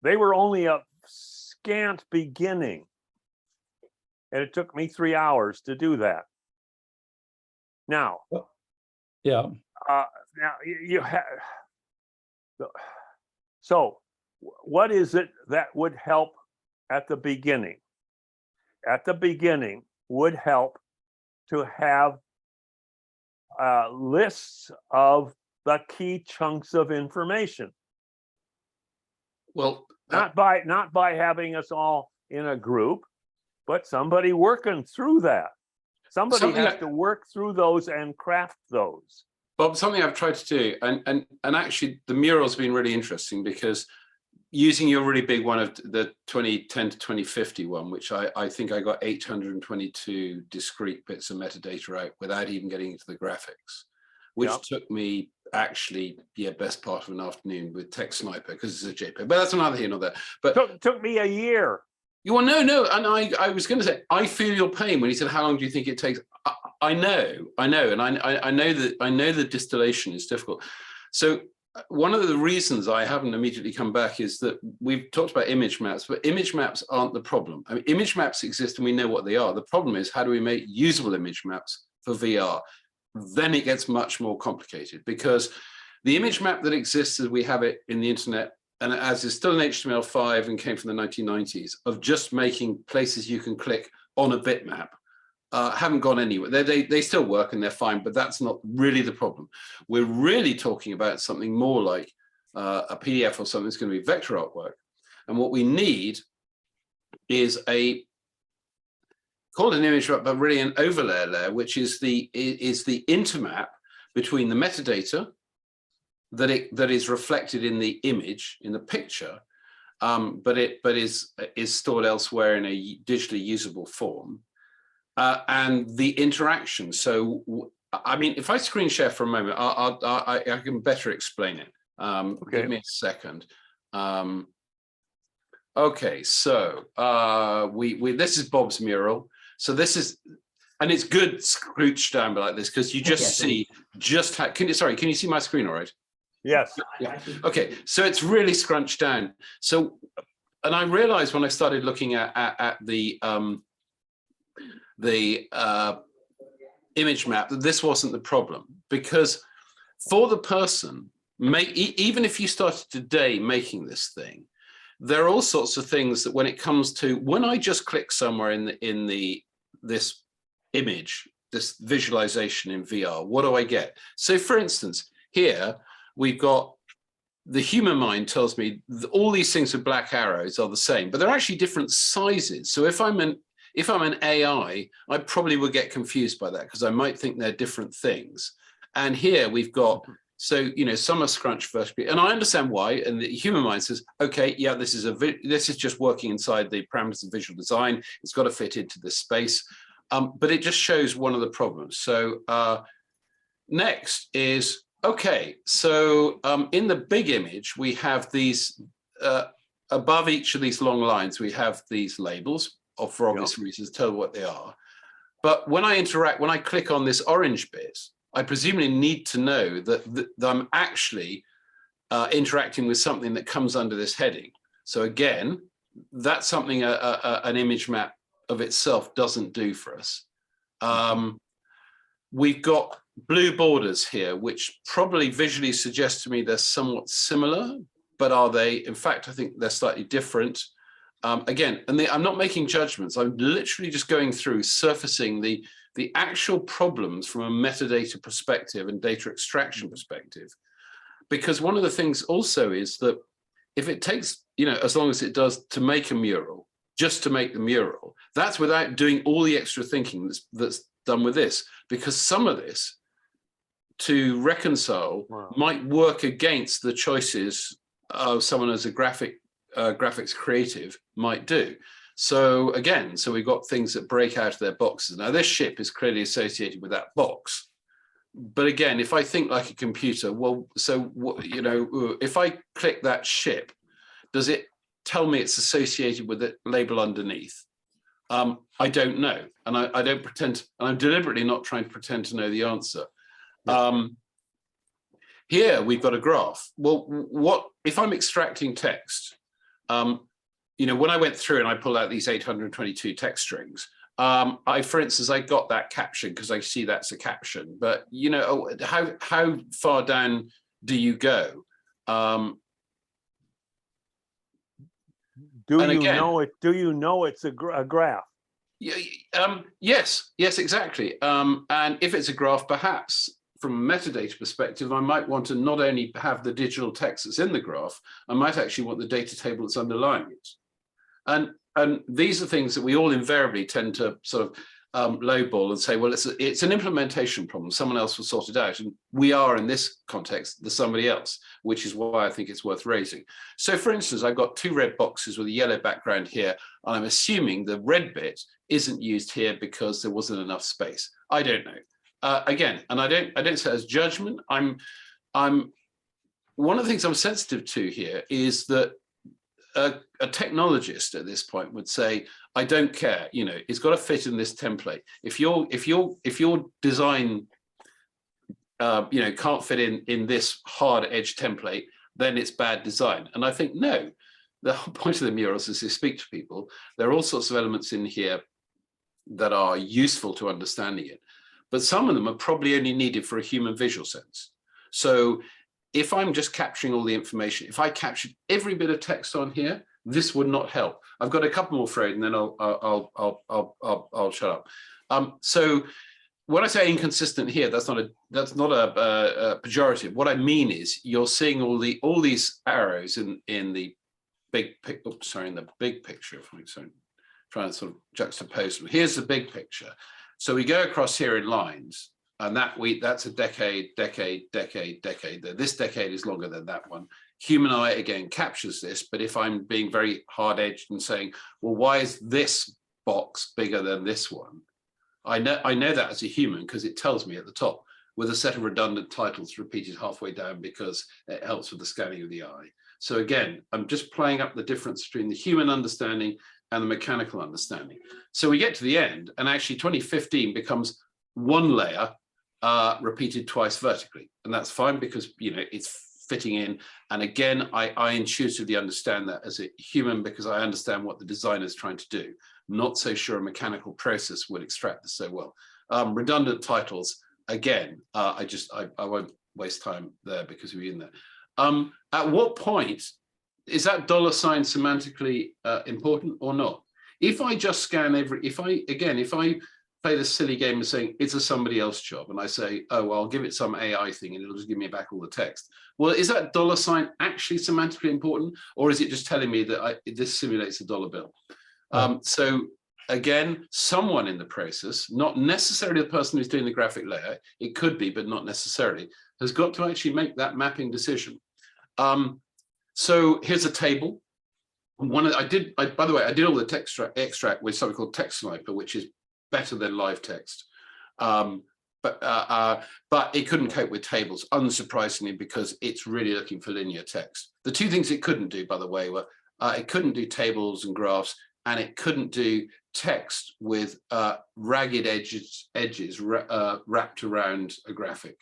They were only a scant beginning. And it took me 3 hours to do that. Now, Yeah. now you have. So, what is it that would help at the beginning? at the beginning would help to have lists of the key chunks of information, Well, not by having us all in a group, but somebody working through that. Somebody Something has I- to work through those and craft those. Bob, something I've tried to do, and actually the mural's been really interesting because using your really big one of the 2010 to 2050 one, which I think I got 822 discrete bits of metadata out without even getting into the graphics, which Yep. took me actually, best part of an afternoon with Text Sniper because it's a JPEG, but that's another here, not there. But Took me a year. well, no, and I was going to say, I feel your pain when he said, "How long do you think it takes?" I know, and I know the distillation is difficult. So one of the reasons I haven't immediately come back is that we've talked about image maps, but image maps aren't the problem. I mean, image maps exist and we know what they are. The problem is, how do we make usable image maps for VR? Then it gets much more complicated because the image map that exists as we have it in the internet, and as is still in HTML5 and came from the 1990s, of just making places you can click on a bitmap, haven't gone anywhere. They still work and they're fine, but that's not really the problem. We're really talking about something more like a PDF or something that's going to be vector artwork. And what we need is call it an image map, but really an overlay layer, which is the intermap between the metadata that is reflected in the image, in the picture, but is stored elsewhere in a digitally usable form. And the interaction. So, I mean, if I screen share for a moment, I can better explain it. Okay. Give me a second. Okay, so this is Bob's mural. So this is, and it's good scrooched down like this because you just see just how. Can you see my screen all right? Yes. Yeah. Okay, so it's really scrunched down. So, and I realized when I started looking at the image map that this wasn't the problem, because for the person, even if you started today making this thing, there are all sorts of things that when it comes to, when I just click somewhere in this image, this visualization in VR, what do I get? So for instance, here we've got the human mind tells me all these things with black arrows are the same, but they're actually different sizes. So if I'm an AI, I probably would get confused by that because I might think they're different things. And here we've got, so, some are scrunched vertically, and I understand why. And the human mind says, okay, yeah, this is just working inside the parameters of visual design. It's got to fit into this space. But it just shows one of the problems. So next is, okay, so in the big image, we have these, above each of these long lines, we have these labels, for obvious reasons, tell what they are. But when I click on this orange bit, I presumably need to know that I'm actually interacting with something that comes under this heading. So again, that's something an image map of itself doesn't do for us. We've got blue borders here, which probably visually suggest to me they're somewhat similar, but are they? In fact, I think they're slightly different. Again, and I'm not making judgments. I'm literally just going through, surfacing the actual problems from a metadata perspective and data extraction perspective. Because one of the things also is that if it takes, as long as it does to make a mural, just to make the mural, that's without doing all the extra thinking that's done with this. Because some of this, to reconcile, might work against the choices of someone as a graphics creative might do. So again, we've got things that break out of their boxes. Now this ship is clearly associated with that box. But again, if I think like a computer, well, so if I click that ship, does it tell me it's associated with a label underneath? I don't know. And I don't pretend, and I'm deliberately not trying to pretend to know the answer. Here we've got a graph. Well, what if I'm extracting text? When I went through and I pulled out these 822 text strings, for instance, I got that caption because I see that's a caption. But how far down do you go? Do you know it's a graph? Yeah, yes, exactly. And if it's a graph, perhaps from a metadata perspective, I might want to not only have the digital text that's in the graph, I might actually want the data table that's underlying it. And these are things that we all invariably tend to sort of lowball and say, well, it's an implementation problem. Someone else will sort it out. And we are, in this context, the somebody else, which is why I think it's worth raising. So for instance, I've got two red boxes with a yellow background here, and I'm assuming the red bit isn't used here because there wasn't enough space. I don't know. Again, and I don't say as judgment. I'm one of the things I'm sensitive to here is that a technologist at this point would say, I don't care, you know, it's got to fit in this template. If your design you know, can't fit in this hard edge template, then it's bad design. And I think no, the whole point of the murals is to speak to people. There are all sorts of elements in here that are useful to understanding it, but some of them are probably only needed for a human visual sense. So if I'm just capturing all the information, if I captured every bit of text on here, this would not help. I've got a couple more, Fred, and then I'll shut up. So when I say inconsistent here, that's not a pejorative. What I mean is you're seeing all these arrows in the big in the big picture. If I'm trying to sort of juxtapose them. Here's the big picture. So we go across here in lines. And that's a decade. This decade is longer than that one. Human eye, again, captures this. But if I'm being very hard-edged and saying, well, why is this box bigger than this one? I know that as a human because it tells me at the top with a set of redundant titles repeated halfway down because it helps with the scanning of the eye. So again, I'm just playing up the difference between the human understanding and the mechanical understanding. So we get to the end, and actually 2015 becomes one layer repeated twice vertically, and that's fine because, you know, it's fitting in. And again, I intuitively understand that as a human because I understand what the designer is trying to do. I'm not so sure a mechanical process would extract this so well. Redundant titles, again, I won't waste time there because we're in there. At what point is that $ sign semantically important or not? If I just scan if I play this silly game of saying it's a somebody else job, and I say, oh, well, I'll give it some AI thing and it'll just give me back all the text. Well, is that $ sign actually semantically important, or is it just telling me that this simulates a dollar bill? So again, someone in the process, not necessarily the person who's doing the graphic layout, it could be, but not necessarily, has got to actually make that mapping decision. So here's a table. By the way, I did all the text extract with something called Text Sniper, which is better than live text, but it couldn't cope with tables, unsurprisingly, because it's really looking for linear text. The two things it couldn't do, by the way, were it couldn't do tables and graphs, and it couldn't do text with ragged edges wrapped around a graphic.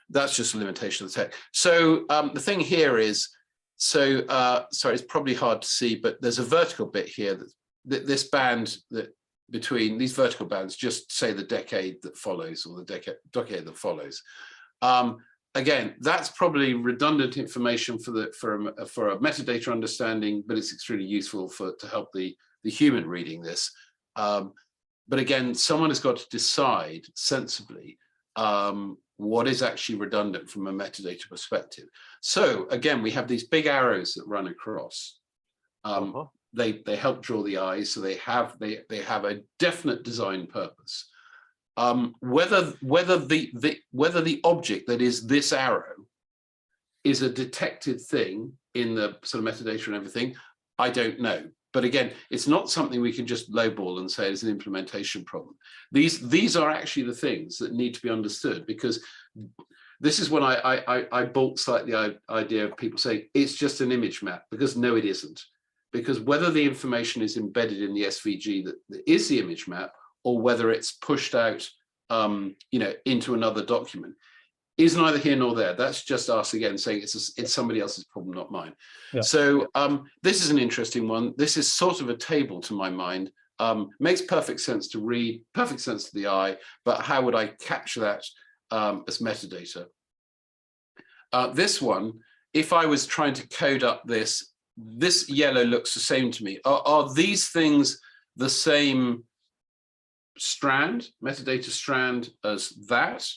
That's just a limitation of the text. So the thing here is, sorry, it's probably hard to see, but there's a vertical bit here that this band that between these vertical bands just say the decade that follows, or the decade that follows. Again, that's probably redundant information for a metadata understanding, but it's extremely useful to help the human reading this. But again, someone has got to decide sensibly what is actually redundant from a metadata perspective. So again, we have these big arrows that run across. They help draw the eyes, so they have a definite design purpose. Whether the object that is this arrow is a detected thing in the sort of metadata and everything, I don't know. But again, it's not something we can just lowball and say it's an implementation problem. These are actually the things that need to be understood, because this is when I balk slightly the idea of people saying it's just an image map, because no, it isn't. Because whether the information is embedded in the SVG that is the image map, or whether it's pushed out into another document, is neither here nor there. That's just us again saying it's somebody else's problem, not mine. Yeah. So this is an interesting one. This is sort of a table to my mind. Makes perfect sense to read, perfect sense to the eye, but how would I capture that as metadata? This one, if I was trying to code up this yellow looks the same to me. Are these things the same metadata strand as that?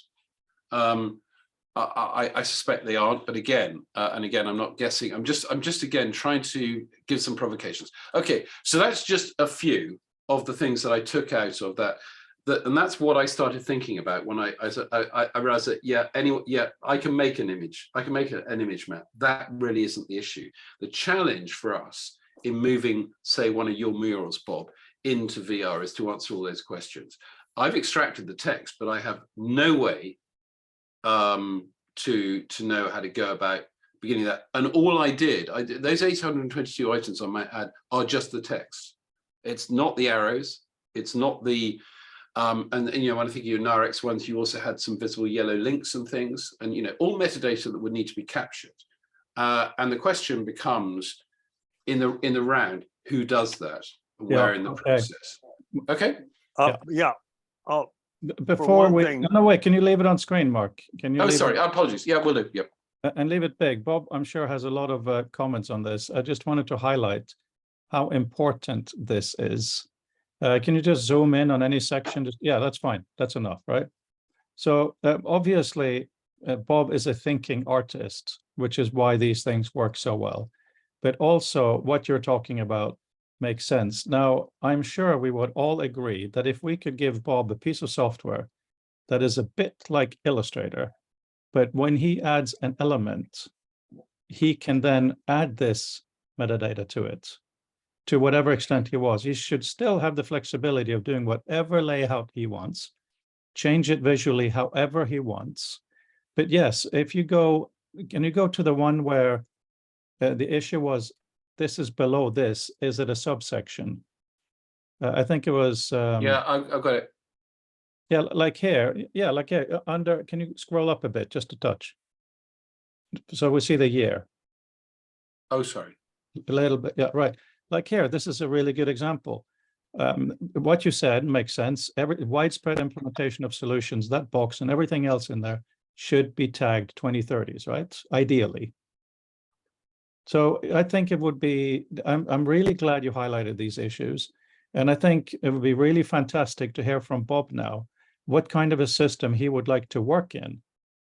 I suspect they aren't, but again, and again, I'm not guessing. I'm just again trying to give some provocations. Okay, so that's just a few of the things that I took out of that. And that's what I started thinking about when I realized that I can make an image. I can make an image map. That really isn't the issue. The challenge for us in moving, say, one of your murals, Bob, into VR is to answer all those questions. I've extracted the text, but I have no way to know how to go about beginning that. And all I did those 822 items I might add are just the text. It's not the arrows. It's not the and you know, when I think of your Narex ones, you also had some visible yellow links and things, and you know, all metadata that would need to be captured. And the question becomes in the round, who does that? Where in the process? Okay. Yeah. Before one we, thing- no, wait, can you leave it on screen, Mark? Can you? Oh, leave sorry. it, Apologies. Yeah, we'll do. Yep. and leave it big. Bob, I'm sure, has a lot of comments on this. I just wanted to highlight how important this is. Can you just zoom in on any section? Yeah, that's fine. That's enough, right? So obviously, Bob is a thinking artist, which is why these things work so well. But also what you're talking about makes sense. Now, I'm sure we would all agree that if we could give Bob a piece of software that is a bit like Illustrator, but when he adds an element, he can then add this metadata to it, to whatever extent he was. He should still have the flexibility of doing whatever layout he wants, change it visually however he wants. But yes, if you go, can you go to the one where the issue was, this is below this, is it a subsection? I think it was. Yeah, I've got it. Yeah, like here. Yeah, like here. Under, can you scroll up a bit, just a touch? So we see the year. Oh, sorry. A little bit, yeah, right. Like here, this is a really good example. What you said makes sense. Every widespread implementation of solutions, that box and everything else in there should be tagged 2030s, right? Ideally. So I think it would be, I'm really glad you highlighted these issues. And I think it would be really fantastic to hear from Bob now, what kind of a system he would like to work in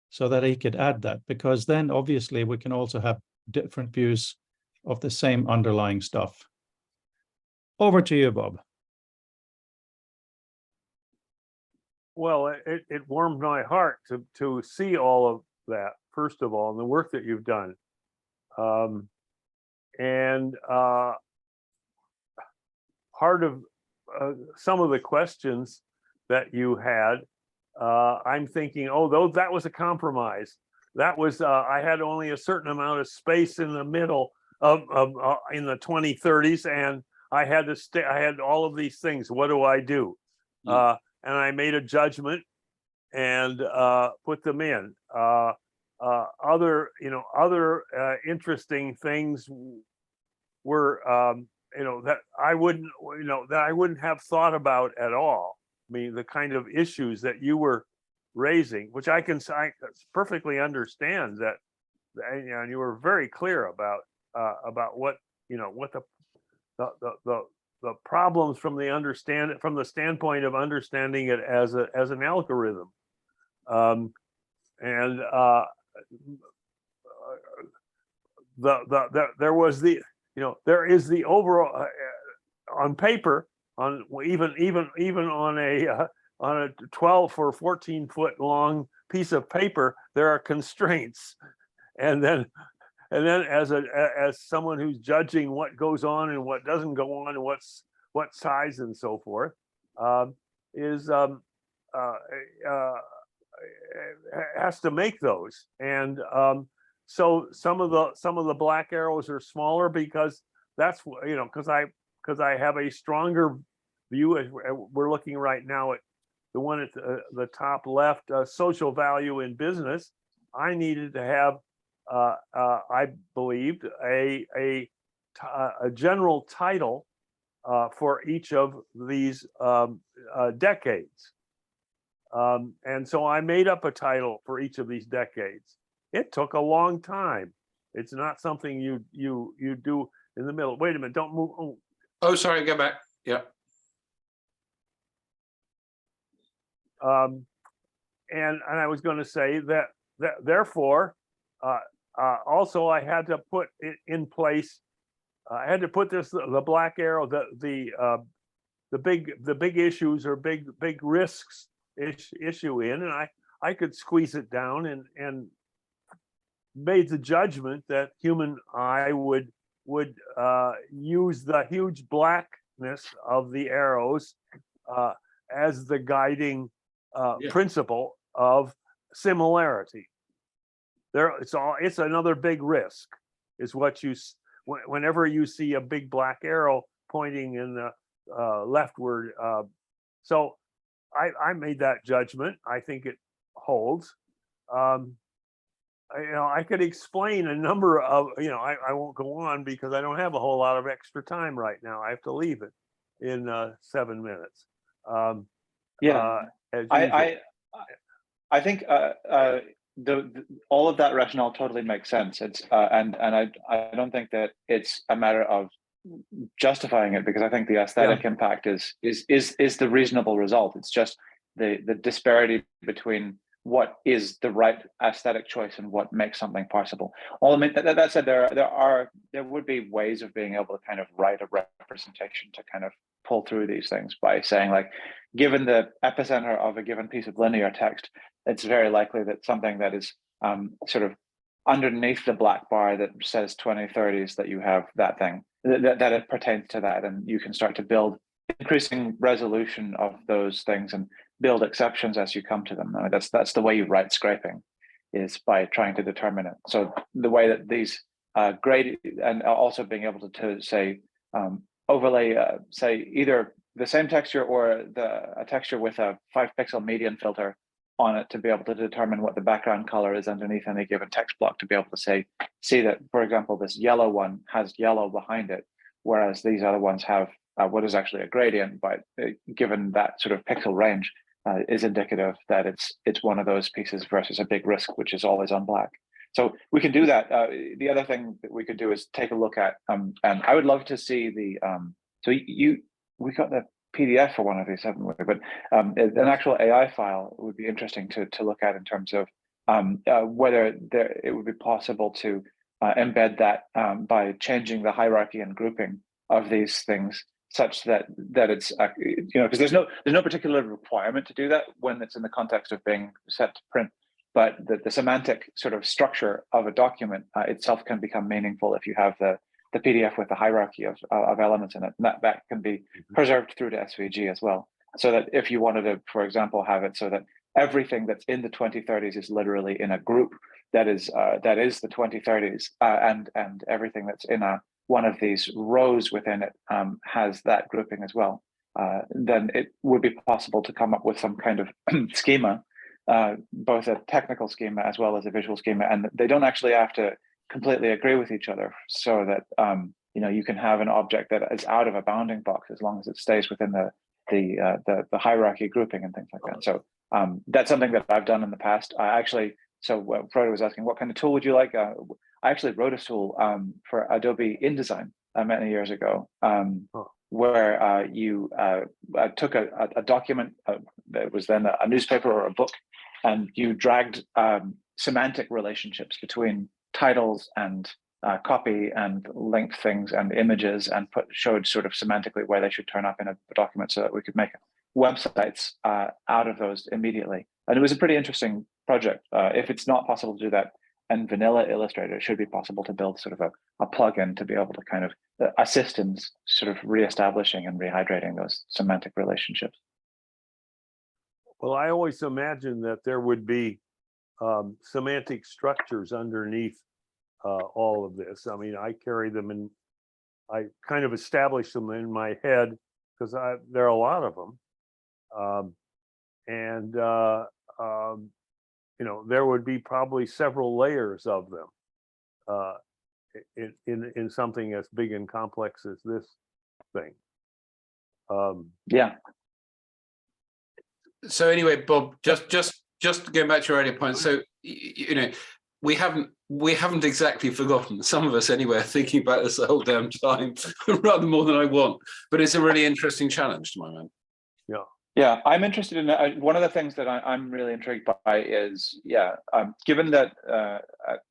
so that he could add that, because then obviously we can also have different views of the same underlying stuff. Over to you, Bob. Well, it warmed my heart to see all of that, first of all, and the work that you've done. And part of some of the questions that you had, I'm thinking, oh, that was a compromise. That was, I had only a certain amount of space in the middle of in the 2030s, and I had to stay, I had all of these things. What do I do? And I made a judgment and put them in. Other interesting things were, that I wouldn't have thought about at all. I mean, the kind of issues that you were raising, which I perfectly understand that, and you were very clear about what the problems from the standpoint of understanding it as an algorithm, and there was there is the overall on paper, on even on a 12 or 14 foot long piece of paper, there are constraints, and then as someone who's judging what goes on and what doesn't go on and what size and so forth, has to make those. And so some of the black arrows are smaller because that's because I have a stronger view. As we're looking right now at the one at the top left, social value in business. I needed to have I believed a general title for each of these decades, and so I made up a title for each of these decades. It took a long time. It's not something you do in the middle. Wait a minute! Don't move. Oh, sorry. Go back. Yeah. and I was going to say that therefore, also I had to put it in place. I had to put the black arrow, the big issues or big risks issue in, and I could squeeze it down and made the judgment that human eye would use the huge blackness of the arrows as the guiding principle of similarity. It's another big risk, is what whenever you see a big black arrow pointing in the leftward. So I made that judgment. I think it holds. I could explain a number of, I won't go on because I don't have a whole lot of extra time right now. I have to leave it in 7 minutes. As I think all of that rationale totally makes sense. It's and I don't think that it's a matter of justifying it, because I think the aesthetic impact is the reasonable result. It's just the disparity between what is the right aesthetic choice and what makes something possible. Well, I mean, that said, there would be ways of being able to kind of write a representation to kind of pull through these things by saying, like, given the epicenter of a given piece of linear text, it's very likely that something that is sort of underneath the black bar that says 2030s, that you have that thing that it pertains to that, and you can start to build increasing resolution of those things and build exceptions as you come to them. I mean, that's the way you write scraping, is by trying to determine it. So the way that these grade, and also being able to say overlay, say either the same texture or a texture with a 5-pixel median filter on it to be able to determine what the background color is underneath any given text block, to be able to see that, for example, this yellow one has yellow behind it, whereas these other ones have what is actually a gradient, but given that sort of pixel range, is indicative that it's one of those pieces versus a big risk, which is always on black. So we can do that. The other thing that we could do is take a look at, and I would love to see the, we got the PDF for one of these, haven't we? But an actual AI file would be interesting to look at in terms of whether it would be possible to embed that by changing the hierarchy and grouping of these things, such that it's because there's no particular requirement to do that when it's in the context of being set to print, but the semantic sort of structure of a document itself can become meaningful if you have the PDF with the hierarchy of elements in it, and that can be preserved through to SVG as well. So that if you wanted to, for example, have it so that everything that's in the 2030s is literally in a group that is the 2030s, and everything that's in one of these rows within it has that grouping as well, then it would be possible to come up with some kind of schema, both a technical schema as well as a visual schema, and they don't actually have to completely agree with each other, so that you can have an object that is out of a bounding box as long as it stays within the hierarchy grouping and things like that. So that's something that I've done in the past. So Frodo was asking, what kind of tool would you like? I actually wrote a tool for Adobe InDesign many years ago, where you took a document that was then a newspaper or a book, and you dragged semantic relationships between titles and copy and linked things and images, and showed sort of semantically where they should turn up in a document, so that we could make websites out of those immediately. And it was a pretty interesting project. If it's not possible to do that in vanilla Illustrator, it should be possible to build sort of a plugin to be able to kind of assist in sort of reestablishing and rehydrating those semantic relationships. Well, I always imagined that there would be semantic structures underneath all of this. I mean, I carry them in, I kind of establish them in my head, because there are a lot of them. There would be probably several layers of them in something as big and complex as this thing. Yeah. So anyway, Bob, just going back to your earlier point. So we haven't exactly forgotten. Some of us anyway are thinking about this the whole damn time, rather more than I want. But it's a really interesting challenge, to my mind. Yeah. Yeah, I'm interested in one of the things that I'm really intrigued by is, given that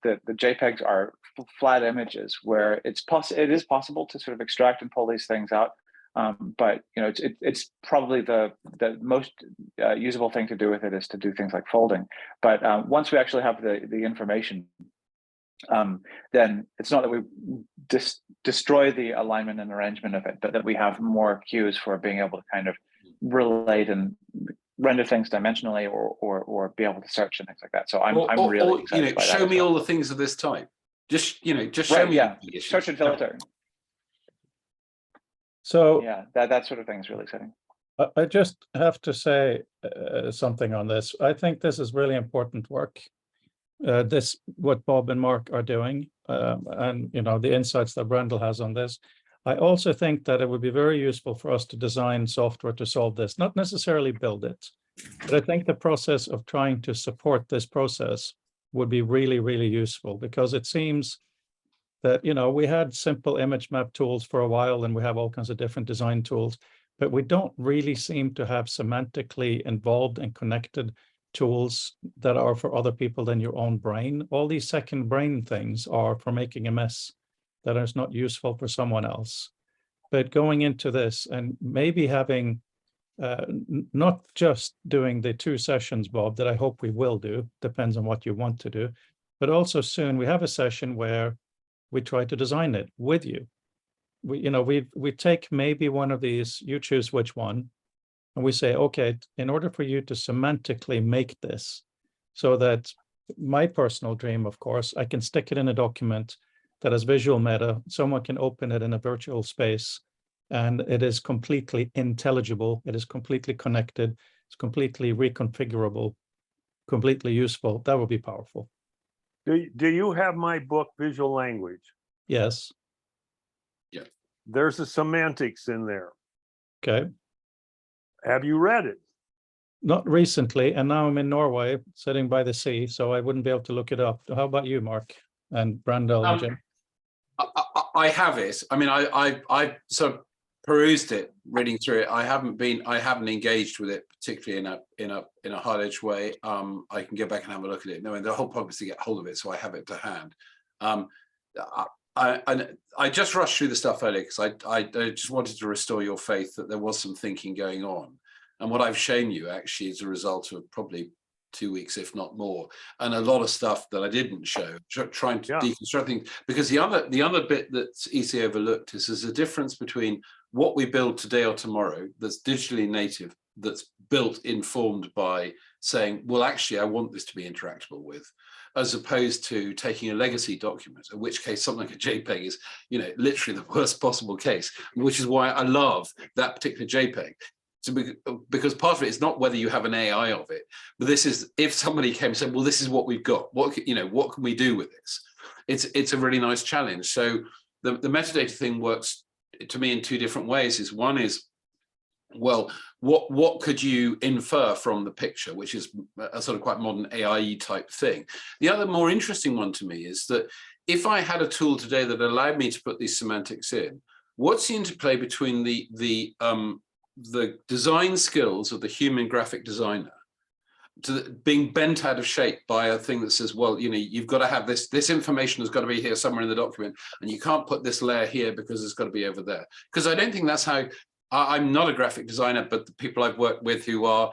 the JPEGs are flat images where it is possible to sort of extract and pull these things out, but you know it's probably the most usable thing to do with it is to do things like folding. But once we actually have the information, then it's not that we destroy the alignment and arrangement of it, but that we have more cues for being able to kind of relate and render things dimensionally or be able to search and things like that. So I'm really excited by that. Show me all the things of this type. Just show right, me. yeah. Search and filter. So Yeah, that sort of thing is really exciting. I just have to say something on this. I think this is really important work. What Bob and Mark are doing, and the insights that Brendel has on this. I also think that it would be very useful for us to design software to solve this, not necessarily build it, but I think the process of trying to support this process would be really, really useful, because it seems that, we had simple image map tools for a while, and we have all kinds of different design tools, but we don't really seem to have semantically involved and connected tools that are for other people than your own brain. All these second brain things are for making a mess that is not useful for someone else. But going into this and maybe having not just doing the 2 sessions, Bob, that I hope we will do, depends on what you want to do, but also soon we have a session where we try to design it with you. We take maybe one of these, you choose which one, and we say, okay, in order for you to semantically make this, so that my personal dream, of course, I can stick it in a document that has visual meta, someone can open it in a virtual space, and it is completely intelligible, it is completely connected, it's completely reconfigurable, completely useful. That would be powerful. Do you have my book, Visual Language? Yes. Yeah. There's a semantics in there. Okay. Have you read it? Not recently, and now I'm in Norway, sitting by the sea, so I wouldn't be able to look it up. How about you, Mark and Brendel and Jim? I have it. I mean, I sort of perused it, reading through it. I haven't engaged with it particularly in a high-edge way. I can go back and have a look at it. No, and the whole point was to get hold of it, so I have it to hand. I just rushed through the stuff earlier because I just wanted to restore your faith that there was some thinking going on, and what I've shown you actually is a result of probably 2 weeks, if not more, and a lot of stuff that I didn't show, trying to deconstruct things. Because the other bit that's easily overlooked is there's a difference between what we build today or tomorrow that's digitally native, that's built informed by saying, well, actually, I want this to be interactable with, as opposed to taking a legacy document, in which case something like a JPEG is, literally the worst possible case, which is why I love that particular JPEG. Because part of it is not whether you have an AI of it, but this is if somebody came and said, well, this is what we've got. What can we do with this? It's a really nice challenge. So the metadata thing works to me in 2 different ways. One is, well, what could you infer from the picture, which is a sort of quite modern AI type thing. The other more interesting one to me is that if I had a tool today that allowed me to put these semantics in, what's the interplay between the design skills of the human graphic designer to being bent out of shape by a thing that says, well, you've got to have this information has got to be here somewhere in the document, and you can't put this layer here because it's got to be over there. Because I don't think that's how, I'm not a graphic designer, but the people I've worked with who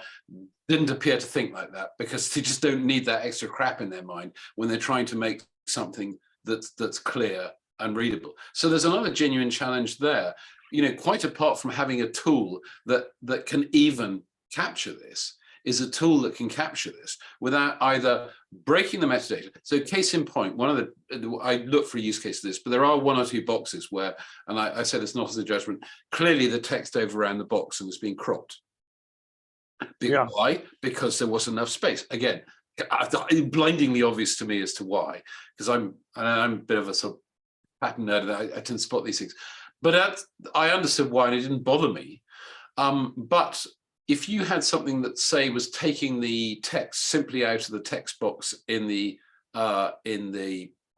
didn't appear to think like that, because they just don't need that extra crap in their mind when they're trying to make something that's clear and readable. So there's another genuine challenge there. Quite apart from having a tool that can even capture this, is a tool that can capture this without either breaking the metadata. So case in point, I look for a use case of this, but there are 1 or 2 boxes where, and I said it's not as a judgment, clearly the text overran the box and was being cropped. Why? Because there wasn't enough space. Again, blindingly obvious to me as to why, because I'm a bit of a sort of pattern nerd, I tend to spot these things. But I understood why, and it didn't bother me. But if you had something that, say, was taking the text simply out of the text box in the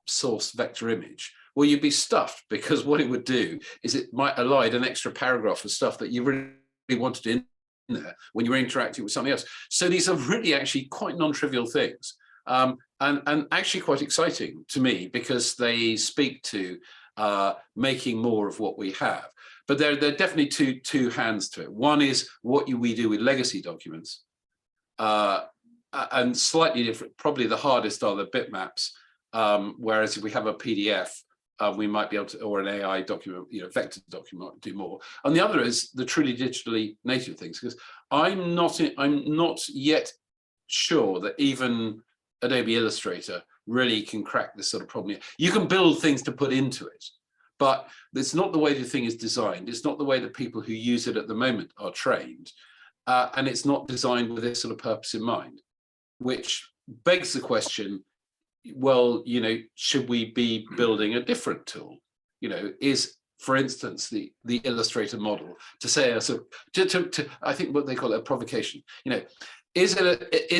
source vector image, well, you'd be stuffed, because what it would do is it might elide an extra paragraph of stuff that you really wanted to there when you're interacting with something else. So these are really actually quite non-trivial things, and actually quite exciting to me, because they speak to making more of what we have. But there are definitely two hands to it. One is what we do with legacy documents, and slightly different. Probably the hardest are the bitmaps, whereas if we have a PDF, we might be able to, or an AI document, vector document, do more. And the other is the truly digitally native things, because I'm not yet sure that even Adobe Illustrator really can crack this sort of problem. You can build things to put into it, but it's not the way the thing is designed. It's not the way that people who use it at the moment are trained, and it's not designed with this sort of purpose in mind, which begs the question, well, should we be building a different tool? Is, for instance, the Illustrator model, to say, I think what they call it a provocation, is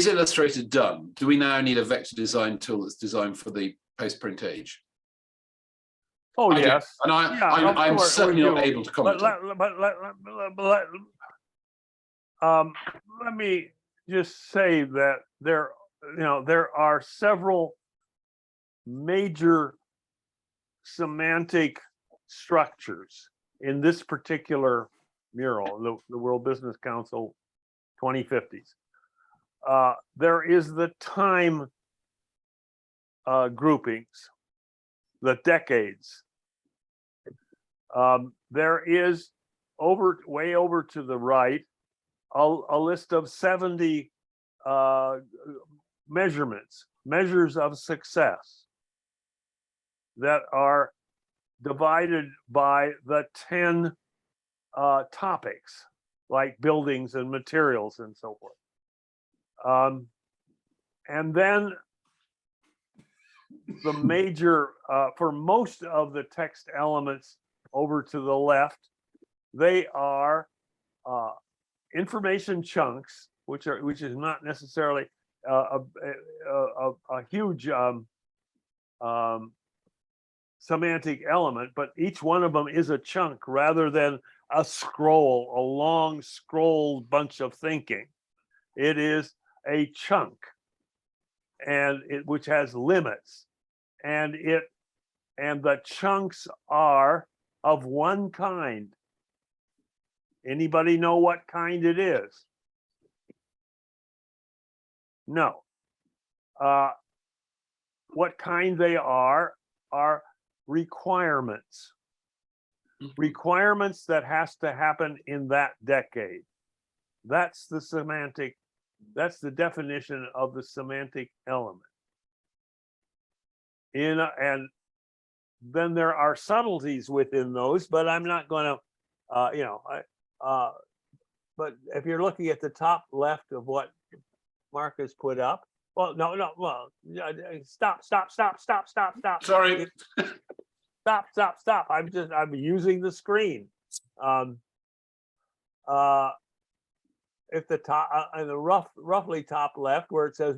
Illustrator done? Do we now need a vector design tool that's designed for the post-print age? Oh, I do. yes. And Of I'm course, certainly we not do. able to comment. Let me just say that there are several major semantic structures in this particular mural, the World Business Council 2050s. There is the time groupings, the decades. There is way over to the right, a list of 70 measures of success that are divided by the 10 topics, like buildings and materials and so forth. And then the major, for most of the text elements over to the left, they are information chunks, which is not necessarily a huge semantic element, but each one of them is a chunk rather than a scroll, a long scroll bunch of thinking. It is a chunk, and which has limits, and the chunks are of one kind. Anybody know what kind it is? No. What kind they are requirements. Requirements that has to happen in that decade. That's the semantic, that's the definition of the semantic element. And then there are subtleties within those, but I'm not going to, but if you're looking at the top left of what Mark has put up, well, stop. Sorry. Stop. I'm using the screen. If the top, and the roughly top left, where it says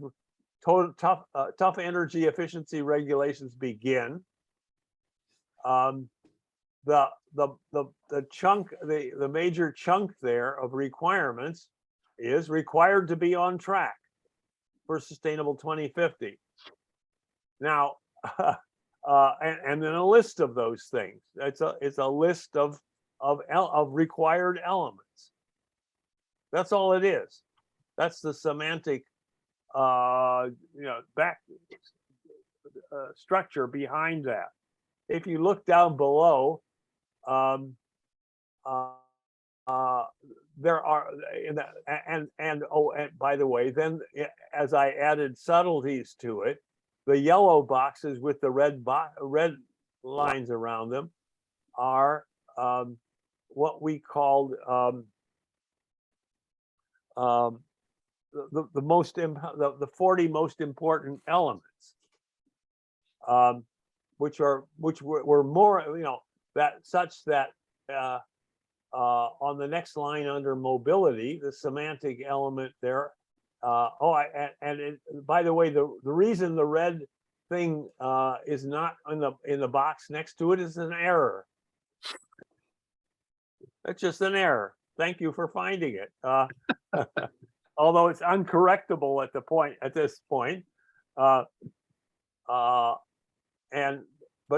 tough energy efficiency regulations begin. The chunk, the major chunk there of requirements is required to be on track for Sustainable 2050. Now, and then a list of those things. It's a list of required elements. That's all it is. That's the semantic, back structure behind that. If you look down below, there are, and by the way, then as I added subtleties to it, the yellow boxes with the red lines around them are what we called the 40 most important elements, which were more, that such that on the next line under mobility, the semantic element there. By the way, the reason the red thing is not in the box next to it is an error. That's just an error. thank you for finding it. Although it's uncorrectable at this point. But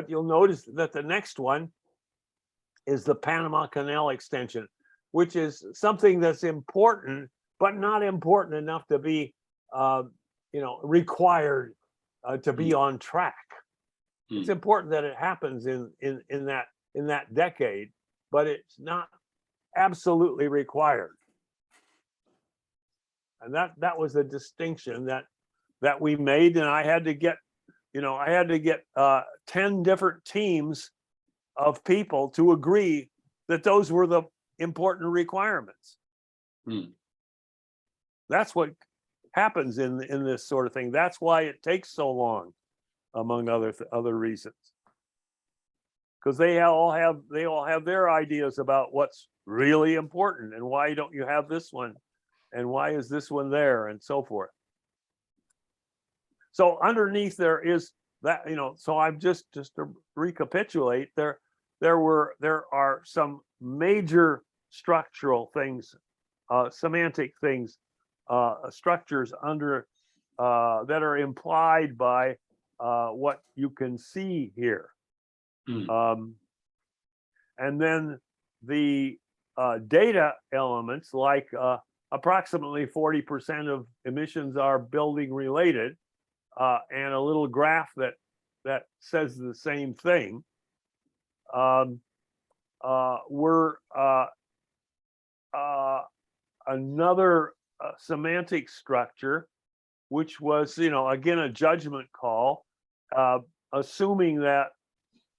you'll notice that the next one is the Panama Canal extension, which is something that's important, but not important enough to be, required to be on track. It's important that it happens in that decade, but it's not absolutely required. And that was a distinction that we made, and I had to get 10 different teams of people to agree that those were the important requirements. That's what happens in this sort of thing. That's why it takes so long, among other reasons, because they all have their ideas about what's really important and why don't you have this one and why is this one there and so forth. So underneath there is that, so I'm just to recapitulate, there are some major structural things, semantic things, structures under that are implied by what you can see here. And then the data elements, like approximately 40% of emissions are building related, and a little graph that says the same thing. Were another semantic structure, which was, again, a judgment call, assuming that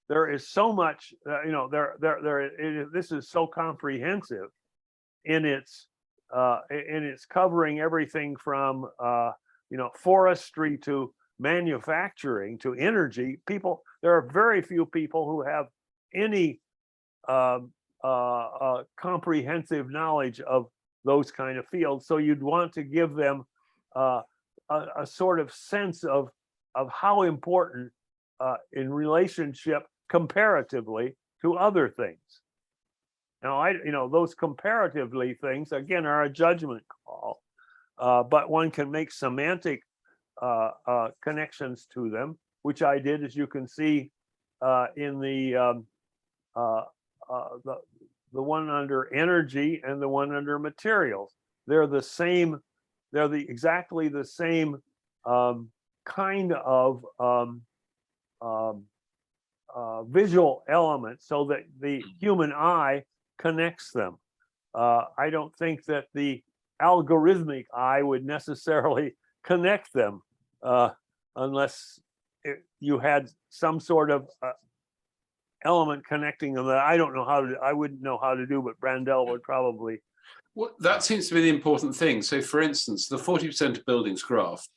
there is so much, this is so comprehensive in its covering everything from forestry to manufacturing to energy. There are very few people who have any comprehensive knowledge of those kind of fields. So you'd want to give them a sort of sense of how important in relationship comparatively to other things. Now, those comparatively things, again, are a judgment call, but one can make semantic connections to them, which I did, as you can see, in the one under energy and the one under materials. They're the same. They're exactly the same kind of visual element, so that the human eye connects them. I don't think that the algorithmic eye would necessarily connect them unless you had some sort of element connecting them that I wouldn't know how to do, but Brandel would probably. Well, that seems to be the important thing. So for instance, the 40% of buildings graph,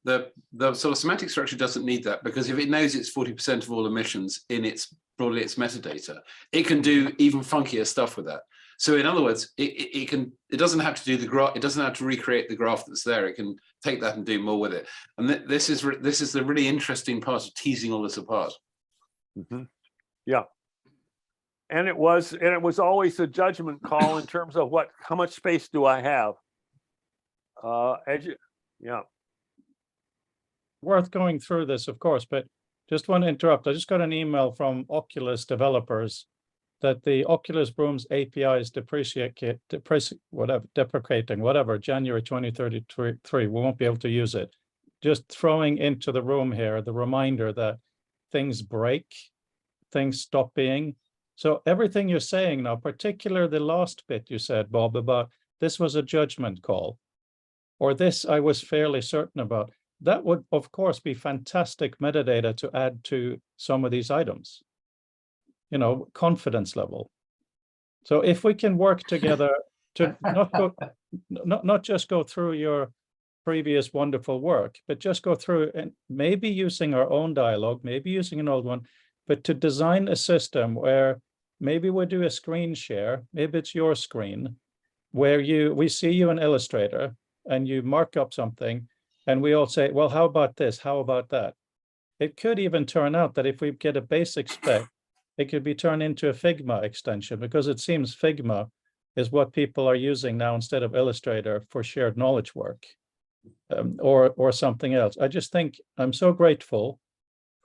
the sort of semantic structure doesn't need that, because if it knows it's 40% of all emissions in broadly its metadata, it can do even funkier stuff with that. So in other words, it doesn't have to do the graph, it doesn't have to recreate the graph that's there. It can take that and do more with it. And this is the really interesting part of teasing all this apart. Yeah. And it was always a judgment call in terms of how much space do I have? Yeah. Worth going through this, of course, but just want to interrupt. I just got an email from Oculus developers that the Oculus Brooms API is deprecating, January 2033. We won't be able to use it. Just throwing into the room here the reminder that things break, things stop being. So everything you're saying now, particularly the last bit you said, Bob, about this was a judgment call, or this I was fairly certain about, that would, of course, be fantastic metadata to add to some of these items. Confidence level. So if we can work together to not just go through your previous wonderful work, but just go through and maybe using our own dialogue, maybe using an old one, but to design a system where maybe we'll do a screen share, maybe it's your screen, where we see you in Illustrator and you mark up something and we all say, well, how about this? How about that? It could even turn out that if we get a basic spec, it could be turned into a Figma extension, because it seems Figma is what people are using now instead of Illustrator for shared knowledge work, or something else. I just think I'm so grateful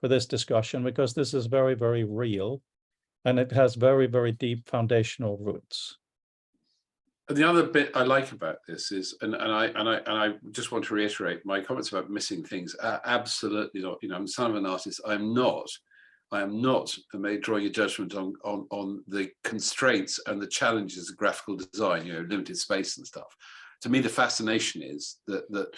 for this discussion because this is very, very real, and it has very, very deep foundational roots. The other bit I like about this is, and I just want to reiterate my comments about missing things. Absolutely not. You know, I'm the son of an artist. I am not drawing a judgment on the constraints and the challenges of graphical design. You know, limited space and stuff. To me, the fascination is that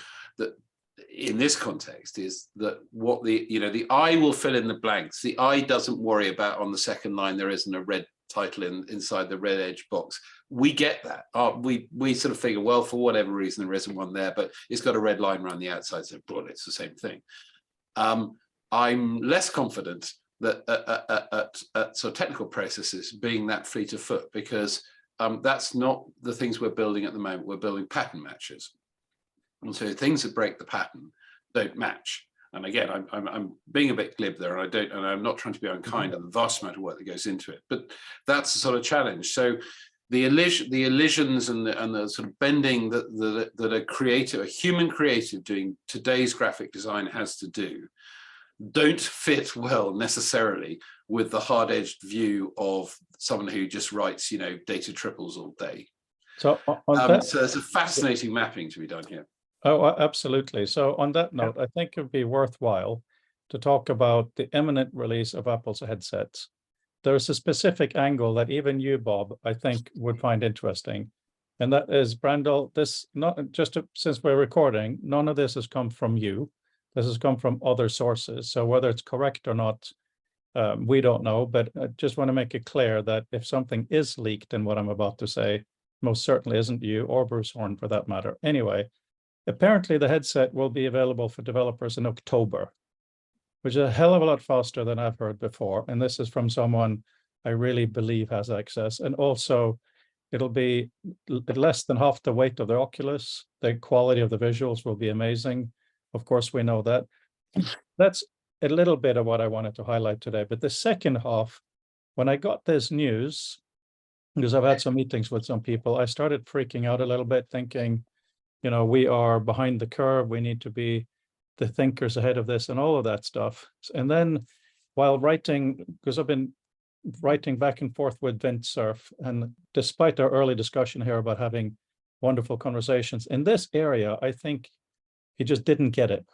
in this context is that what the eye will fill in the blanks. The eye doesn't worry about on the second line there isn't a red title inside the red edge box. We get that. We sort of figure, well, for whatever reason there isn't one there, but it's got a red line around the outside, so broadly it's the same thing. I'm less confident that at sort of technical processes being that fleet of foot, because that's not the things we're building at the moment. We're building pattern matches. And so things that break the pattern don't match. And again, I'm being a bit glib there, and I'm not trying to be unkind of the vast amount of work that goes into it, but that's the sort of challenge. So the elisions and the sort of bending that a creative, a human creative doing today's graphic design has to do, don't fit well necessarily with the hard-edged view of someone who just writes, you know, data triples all day. So so there's a fascinating mapping to be done here. Oh, absolutely. So on that note, I think it'd be worthwhile to talk about the imminent release of Apple's headsets. There's a specific angle that even you, Bob, I think would find interesting. And that is, Brandel, this, not just since we're recording, none of this has come from you. This has come from other sources. So whether it's correct or not, we don't know. But I just want to make it clear that if something is leaked in what I'm about to say, most certainly isn't you or Bruce Horn for that matter. Anyway, apparently the headset will be available for developers in October, which is a hell of a lot faster than I've heard before. And this is from someone I really believe has access. And also, it'll be less than half the weight of the Oculus. The quality of the visuals will be amazing. Of course, we know that. That's a little bit of what I wanted to highlight today. But the second half, when I got this news, because I've had some meetings with some people, I started freaking out a little bit, thinking, you know, we are behind the curve. We need to be the thinkers ahead of this and all of that stuff. And then while writing, because I've been writing back and forth with Vint Cerf, and despite our early discussion here about having wonderful conversations, in this area, I think he just didn't get it,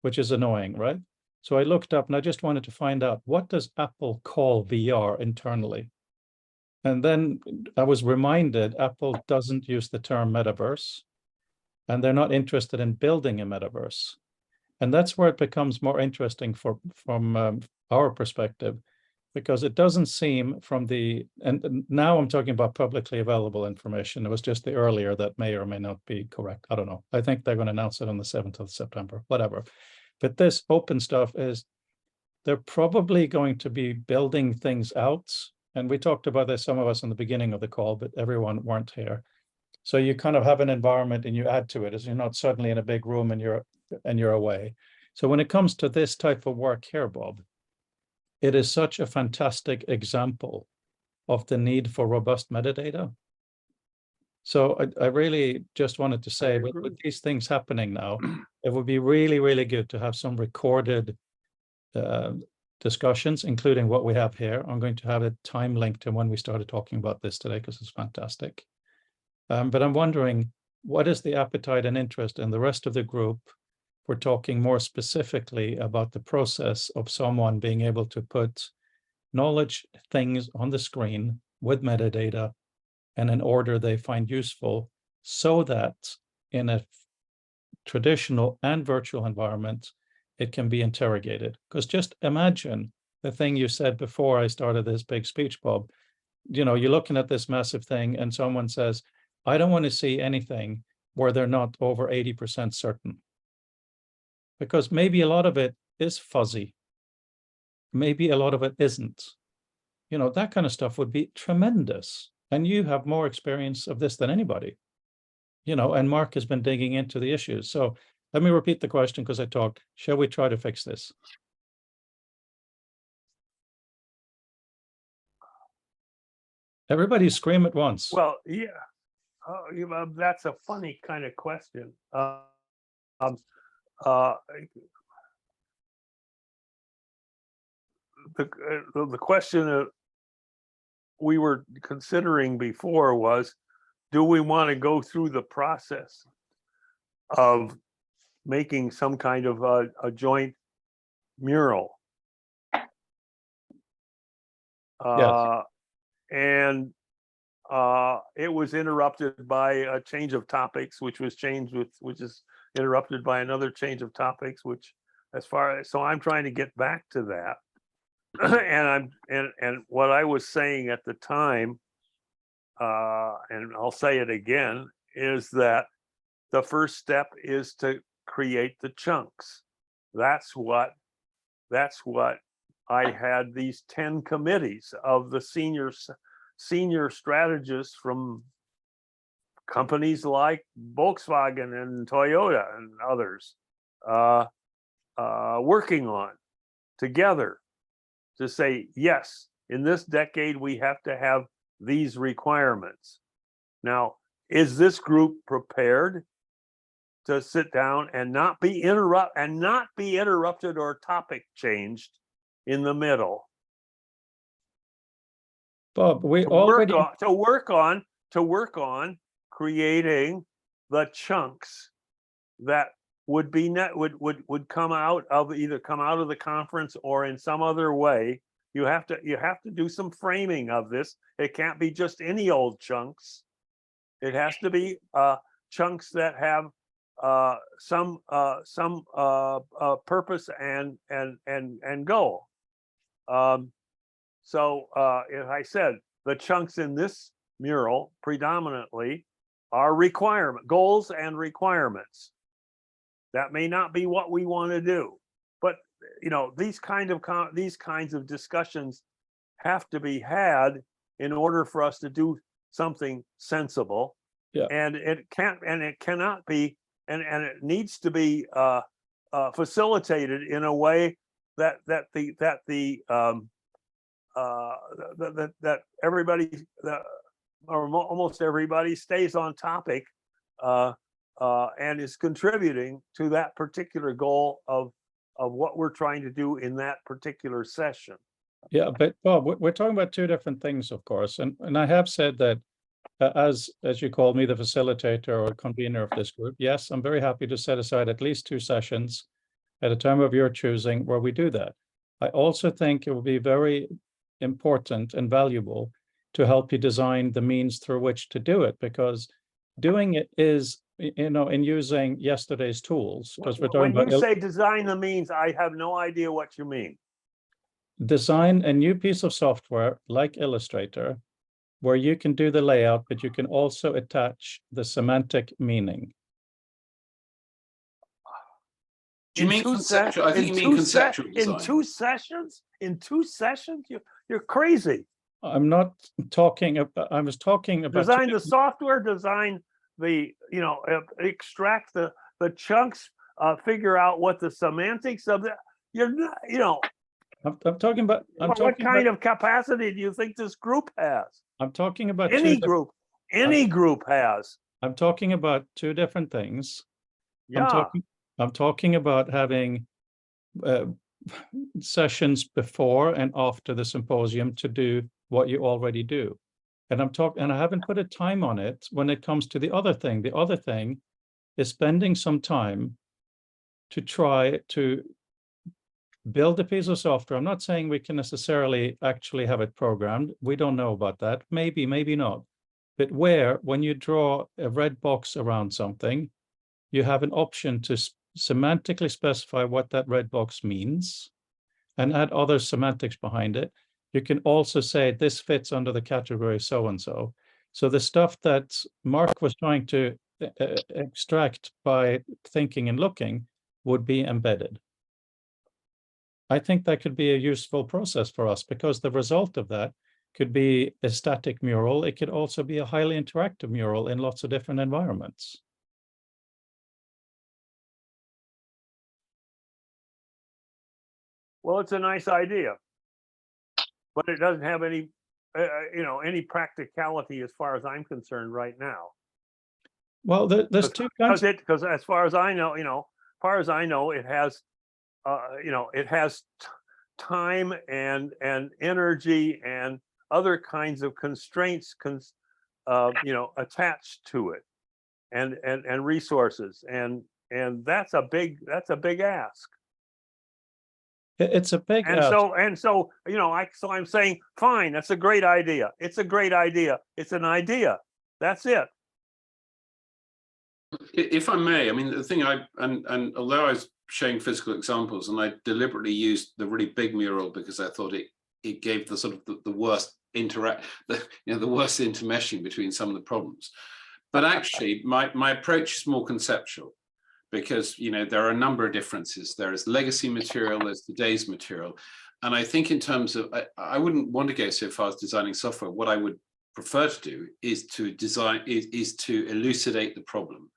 which is annoying, right? So I looked up and I just wanted to find out, what does Apple call VR internally? And then I was reminded Apple doesn't use the term metaverse, and they're not interested in building a metaverse. And that's where it becomes more interesting from our perspective, because it doesn't seem from and now I'm talking about publicly available information. It was just the earlier that may or may not be correct. I don't know. I think they're going to announce it on the 7th of September, whatever. But this open stuff is, they're probably going to be building things out. And we talked about this, some of us in the beginning of the call, but everyone weren't here. So you kind of have an environment and you add to it, as you're not suddenly in a big room and you're away. So when it comes to this type of work here, Bob, it is such a fantastic example of the need for robust metadata. So I really just wanted to say, with these things happening now, it would be really, really good to have some recorded discussions, including what we have here. I'm going to have a time link to when we started talking about this today, because it's fantastic. But I'm wondering, what is the appetite and interest in the rest of the group? We're talking more specifically about the process of someone being able to put knowledge things on the screen with metadata and in order they find useful, so that in a traditional and virtual environment, it can be interrogated. Because just imagine the thing you said before I started this big speech, Bob. You know, you're looking at this massive thing and someone says, I don't want to see anything where they're not over 80% certain. Because maybe a lot of it is fuzzy. Maybe a lot of it isn't. You know, that kind of stuff would be tremendous. And you have more experience of this than anybody. You know, and Mark has been digging into the issues. So let me repeat the question, because I talked. Shall we try to fix this? Everybody scream at once. Well, yeah, that's a funny kind of question. Um, uh, the question that we were considering before was, do we want to go through the process of making some kind of a joint mural? And it was interrupted by a change of topics, which is interrupted by another change of topics, which so I'm trying to get back to that. and what I was saying at the time, and I'll say it again, is that the first step is to create the chunks. That's what I had these 10 committees of the senior strategists from companies like Volkswagen and Toyota and others working on together to say, yes, in this decade, we have to have these requirements. Now, is this group prepared to sit down and not be interrupted or topic changed in the middle? Bob, we To already work on creating the chunks that would be would come out of the conference or in some other way. You have to do some framing of this. It can't be just any old chunks. It has to be chunks that have some purpose and goal. So as I said, the chunks in this mural predominantly are goals and requirements. That may not be what we want to do, but these kinds of discussions have to be had in order for us to do something sensible. Yeah. And it cannot be, and it needs to be facilitated in a way that everybody, or almost everybody, stays on topic and is contributing to that particular goal of what we're trying to do in that particular session. Yeah, but Bob, we're talking about two different things, of course, and I have said that as you called me, the facilitator or convener of this group, yes, I'm very happy to set aside at least 2 sessions at a time of your choosing where we do that. I also think it will be very important and valuable to help you design the means through which to do it, because doing it is, in using yesterday's tools, because we're talking When about you say design the means, I have no idea what you mean. design a new piece of software like Illustrator, where you can do the layout, but you can also attach the semantic meaning. Do you mean conceptual? I think you mean conceptual design. In 2 sessions? In 2 sessions? You're crazy. I'm not talking about, I was talking about Design the software, design the, extract the chunks, figure out what the semantics of that, I'm talking about, what kind of capacity do you think this group has? I'm talking about Any group has. I'm talking about 2 different things. Yeah. I'm talking about having sessions before and after the symposium to do what you already do. And I haven't put a time on it when it comes to the other thing. The other thing is spending some time to try to build a piece of software. I'm not saying we can necessarily actually have it programmed. We don't know about that. Maybe, maybe not. But when you draw a red box around something, you have an option to semantically specify what that red box means and add other semantics behind it. You can also say this fits under the category so-and-so. So the stuff that Mark was trying to extract by thinking and looking would be embedded. I think that could be a useful process for us, because the result of that could be a static mural. It could also be a highly interactive mural in lots of different environments. Well, it's a nice idea, but it doesn't have any any practicality as far as I'm concerned right now. Well, there's two kinds. Because as far as I know, it has, it has time and energy and other kinds of constraints, attached to it, and resources, and that's a big ask. It's a big And so, I'm saying, fine, that's a great idea. It's a great idea. It's an idea. That's it. If I may, I mean, the thing and although I was showing physical examples, and I deliberately used the really big mural because I thought it gave the sort of the worst the worst intermeshing between some of the problems. But actually, my approach is more conceptual, because there are a number of differences. There is legacy material, there's today's material, and I think in terms of, I wouldn't want to go so far as designing software. What I would prefer to do is to design is to elucidate the problem,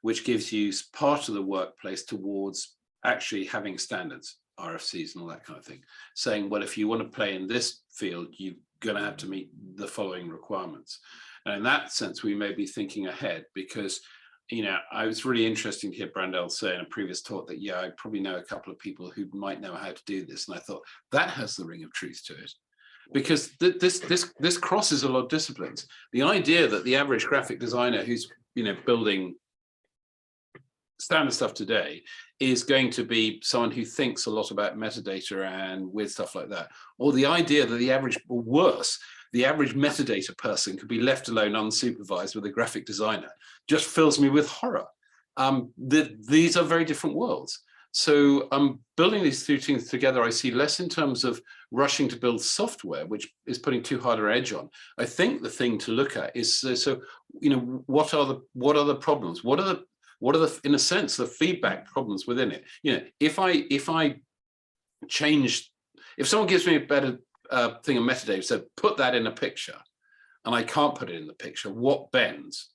which gives you part of the workplace towards actually having standards, RFCs and all that kind of thing, saying, well, if you want to play in this field, you're going to have to meet the following requirements. And in that sense, we may be thinking ahead, because I was really interesting to hear Brandel say in a previous talk that, I probably know a couple of people who might know how to do this. And I thought that has the ring of truth to it, because this crosses a lot of disciplines. The idea that the average graphic designer who's building standard stuff today is going to be someone who thinks a lot about metadata and weird stuff like that, or the idea that the average metadata person could be left alone unsupervised with a graphic designer, just fills me with horror. These are very different worlds. So building these two things together, I see less in terms of rushing to build software, which is putting too hard an edge on. I think the thing to look at is, what are the problems? What are the, in a sense, the feedback problems within it? If someone gives me a better thing of metadata, said put that in a picture, and I can't put it in the picture, what bends?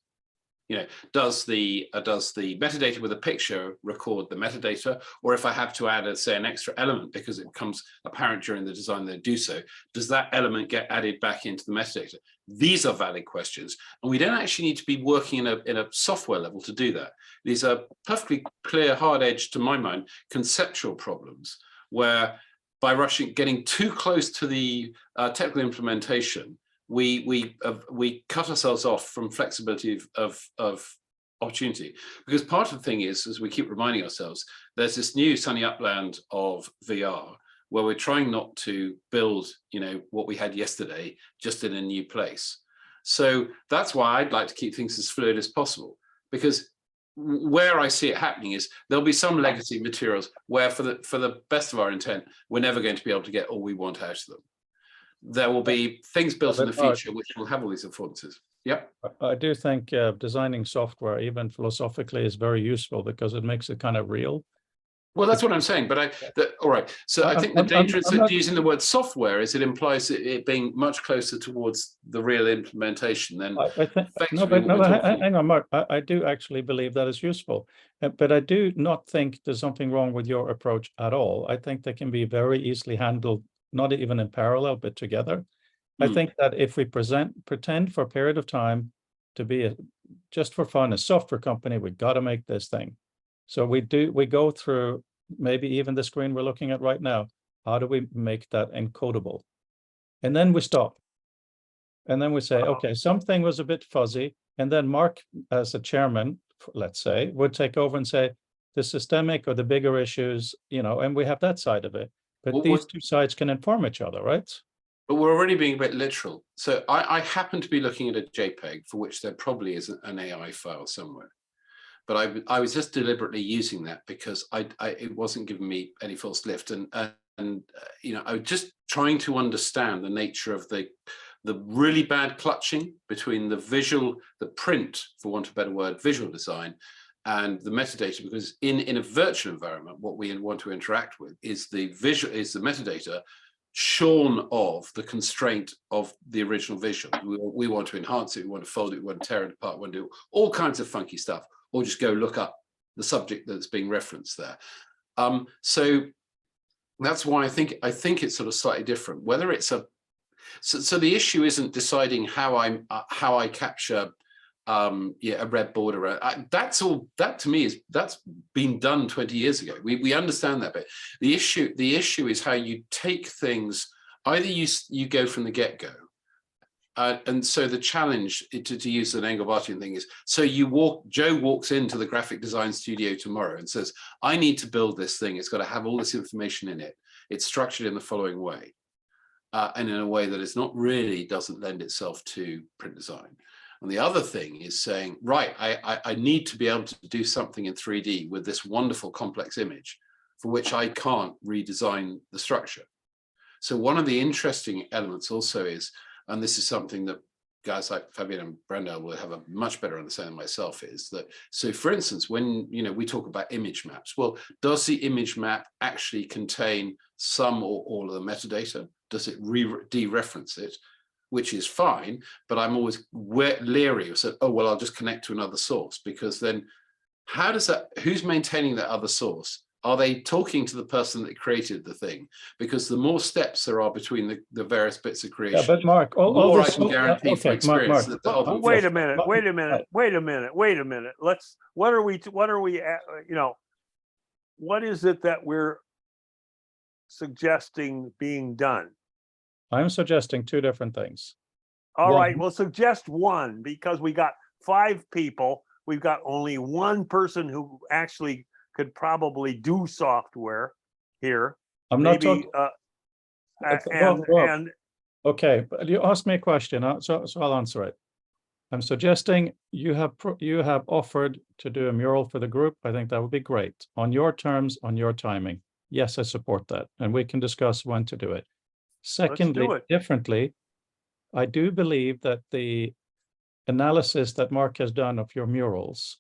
Does the metadata with a picture record the metadata, or if I have to add say an extra element because it becomes apparent during the design they do so, does that element get added back into the metadata? These are valid questions, and we don't actually need to be working in a software level to do that. These are perfectly clear, hard edge, to my mind, conceptual problems, where by getting too close to the technical implementation, we cut ourselves off from flexibility of opportunity. Because part of the thing is, as we keep reminding ourselves, there's this new sunny upland of VR where we're trying not to build, what we had yesterday just in a new place. So that's why I'd like to keep things as fluid as possible, because where I see it happening is there'll be some legacy materials where, for the best of our intent, we're never going to be able to get all we want out of them. There will be things built in the future which will have all these affordances. Yep. I do think designing software, even philosophically, is very useful because it makes it kind of real. Well, that's what I'm saying. But all right. So I think the danger is using the word software is it implies it being much closer towards the real implementation than. I think hang on, Mark. I do actually believe that is useful, but I do not think there's something wrong with your approach at all. I think they can be very easily handled, not even in parallel, but together. I think that if we pretend for a period of time to be just for fun, a software company, we've got to make this thing. So we go through maybe even the screen we're looking at right now. How do we make that encodable? And then we stop. And then we say, okay, something was a bit fuzzy. And then Mark, as a chairman, let's say, would take over and say, the systemic or the bigger issues, and we have that side of it. But these two sides can inform each other, right? But we're already being a bit literal. So I happen to be looking at a JPEG for which there probably is an AI file somewhere. But I was just deliberately using that because it wasn't giving me any false lift. And I was just trying to understand the nature of the really bad clutching between the print, for want of a better word, visual design, and the metadata, because in a virtual environment, what we want to interact with is the metadata shorn of the constraint of the original visual. We want to enhance it, we want to fold it, we want to tear it apart, we want to do all kinds of funky stuff, or just go look up the subject that's being referenced there. So that's why I think it's sort of slightly different. Whether it's So the issue isn't deciding how I capture a red border. That to me that's been done 20 years ago. We understand that bit. The issue is how you take things. Either you go from the get-go. And so the challenge, to use an Engelbartian thing, is so Joe walks into the graphic design studio tomorrow and says, I need to build this thing. It's got to have all this information in it. It's structured in the following way. And in a way that is not really doesn't lend itself to print design. And the other thing is saying, right, I need to be able to do something in 3D with this wonderful complex image for which I can't redesign the structure. So one of the interesting elements also is, and this is something that guys like Fabian and Brandel will have a much better understanding than myself, is that, so for instance, when we talk about image maps, well, does the image map actually contain some or all of the metadata? Does it dereference it? Which is fine, but I'm always leery of saying, oh, well, I'll just connect to another source, because then how does that, who's maintaining that other source? Are they talking to the person that created the thing? Because the more steps there are between the various bits of creation, Yeah, but Mark, the all more I this, can guarantee from okay, experience Mark, that the whole Wait yes, a minute, Mark, wait a minute, wait a minute, wait a minute. What are we, what is it that we're suggesting being done? I'm suggesting two different things. All right, One- well, suggest one, because we got 5 people. We've got only one person who actually could probably do software here. I'm not Maybe, talking. and Okay, but you asked me a question, so I'll answer it. I'm suggesting you have offered to do a mural for the group. I think that would be great, on your terms, on your timing. Yes, I support that, and we can discuss when to do it. Secondly, it. differently, I do believe that the analysis that Mark has done of your murals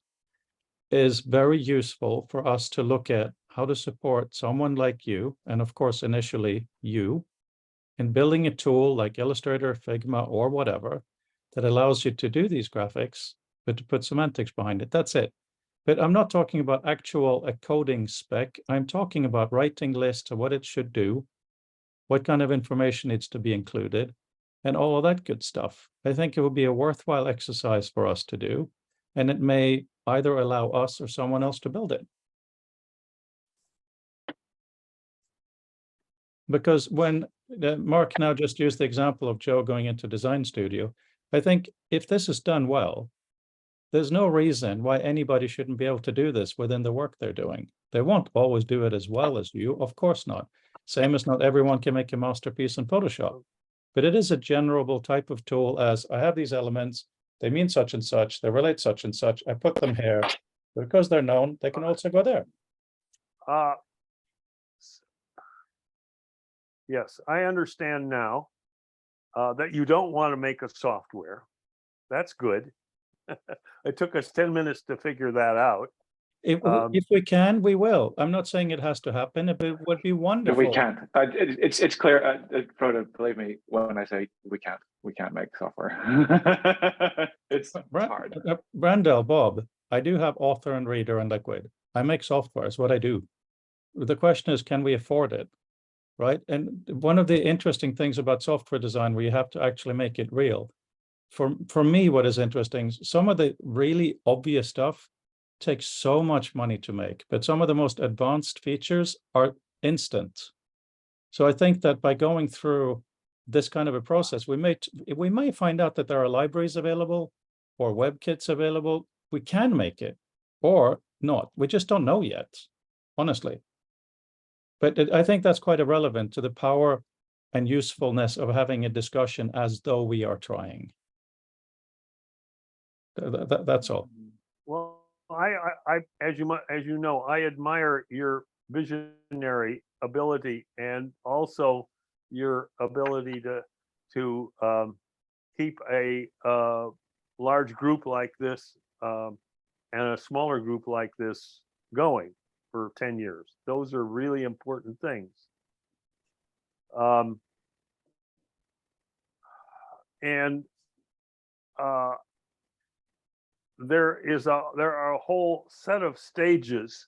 is very useful for us to look at how to support someone like you, and of course, initially you, in building a tool like Illustrator, Figma, or whatever, that allows you to do these graphics, but to put semantics behind it. That's it. But I'm not talking about actual a coding spec. I'm talking about writing lists of what it should do, what kind of information needs to be included, and all of that good stuff. I think it would be a worthwhile exercise for us to do, and it may either allow us or someone else to build it. Because when Mark now just used the example of Joe going into design studio, I think if this is done well, there's no reason why anybody shouldn't be able to do this within the work they're doing. They won't always do it as well as you, of course not. Same as not everyone can make a masterpiece in Photoshop, but it is a generable type of tool. As I have these elements, they mean such and such, they relate such and such, I put them here, because they're known, they can also go there. Yes, I understand now that you don't want to make a software. That's good. It took us 10 minutes to figure that out. If we can, we will. I'm not saying it has to happen, but it would be wonderful. We can't. It's clear, Frodo, believe me when I say we can't make software. It's hard. Brandel, Bob, I do have Author and Reader and Liquid. I make software, it's what I do. The question is, can we afford it? Right? And one of the interesting things about software design, where you have to actually make it real. For me, what is interesting, some of the really obvious stuff takes so much money to make, but some of the most advanced features are instant. So I think that by going through this kind of a process, we may find out that there are libraries available or WebKits available. We can make it or not. We just don't know yet, honestly. But I think that's quite irrelevant to the power and usefulness of having a discussion as though we are trying. That's all. Well, I as you know, I admire your visionary ability and also your ability to keep a large group like this and a smaller group like this going for 10 years. Those are really important things. There are a whole set of stages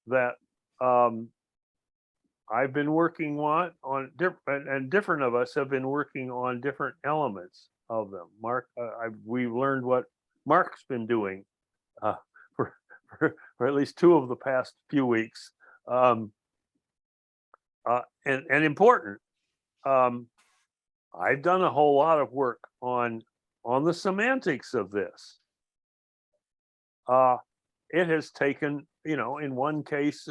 that I've been working on different, and different of us have been working on different elements of them. Mark, we've learned what Mark's been doing uh, for, for at least 2 of the past few weeks, and important. I've done a whole lot of work on the semantics of this. It has taken, in one case,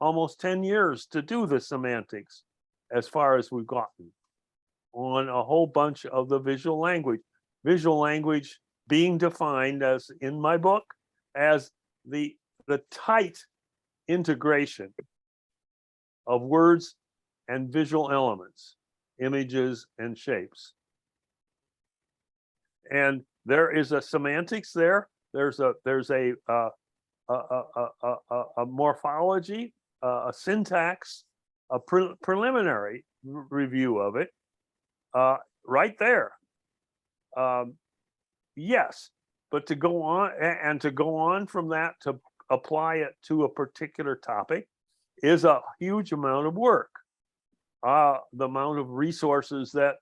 almost 10 years to do the semantics, as far as we've gotten on a whole bunch of the visual language. Visual language being defined as, in my book, as the tight integration of words and visual elements, images and shapes. And there is a semantics there. There's a morphology, a syntax, a preliminary review of it, right there. Yes, but to go on from that to apply it to a particular topic is a huge amount of work. The amount of resources that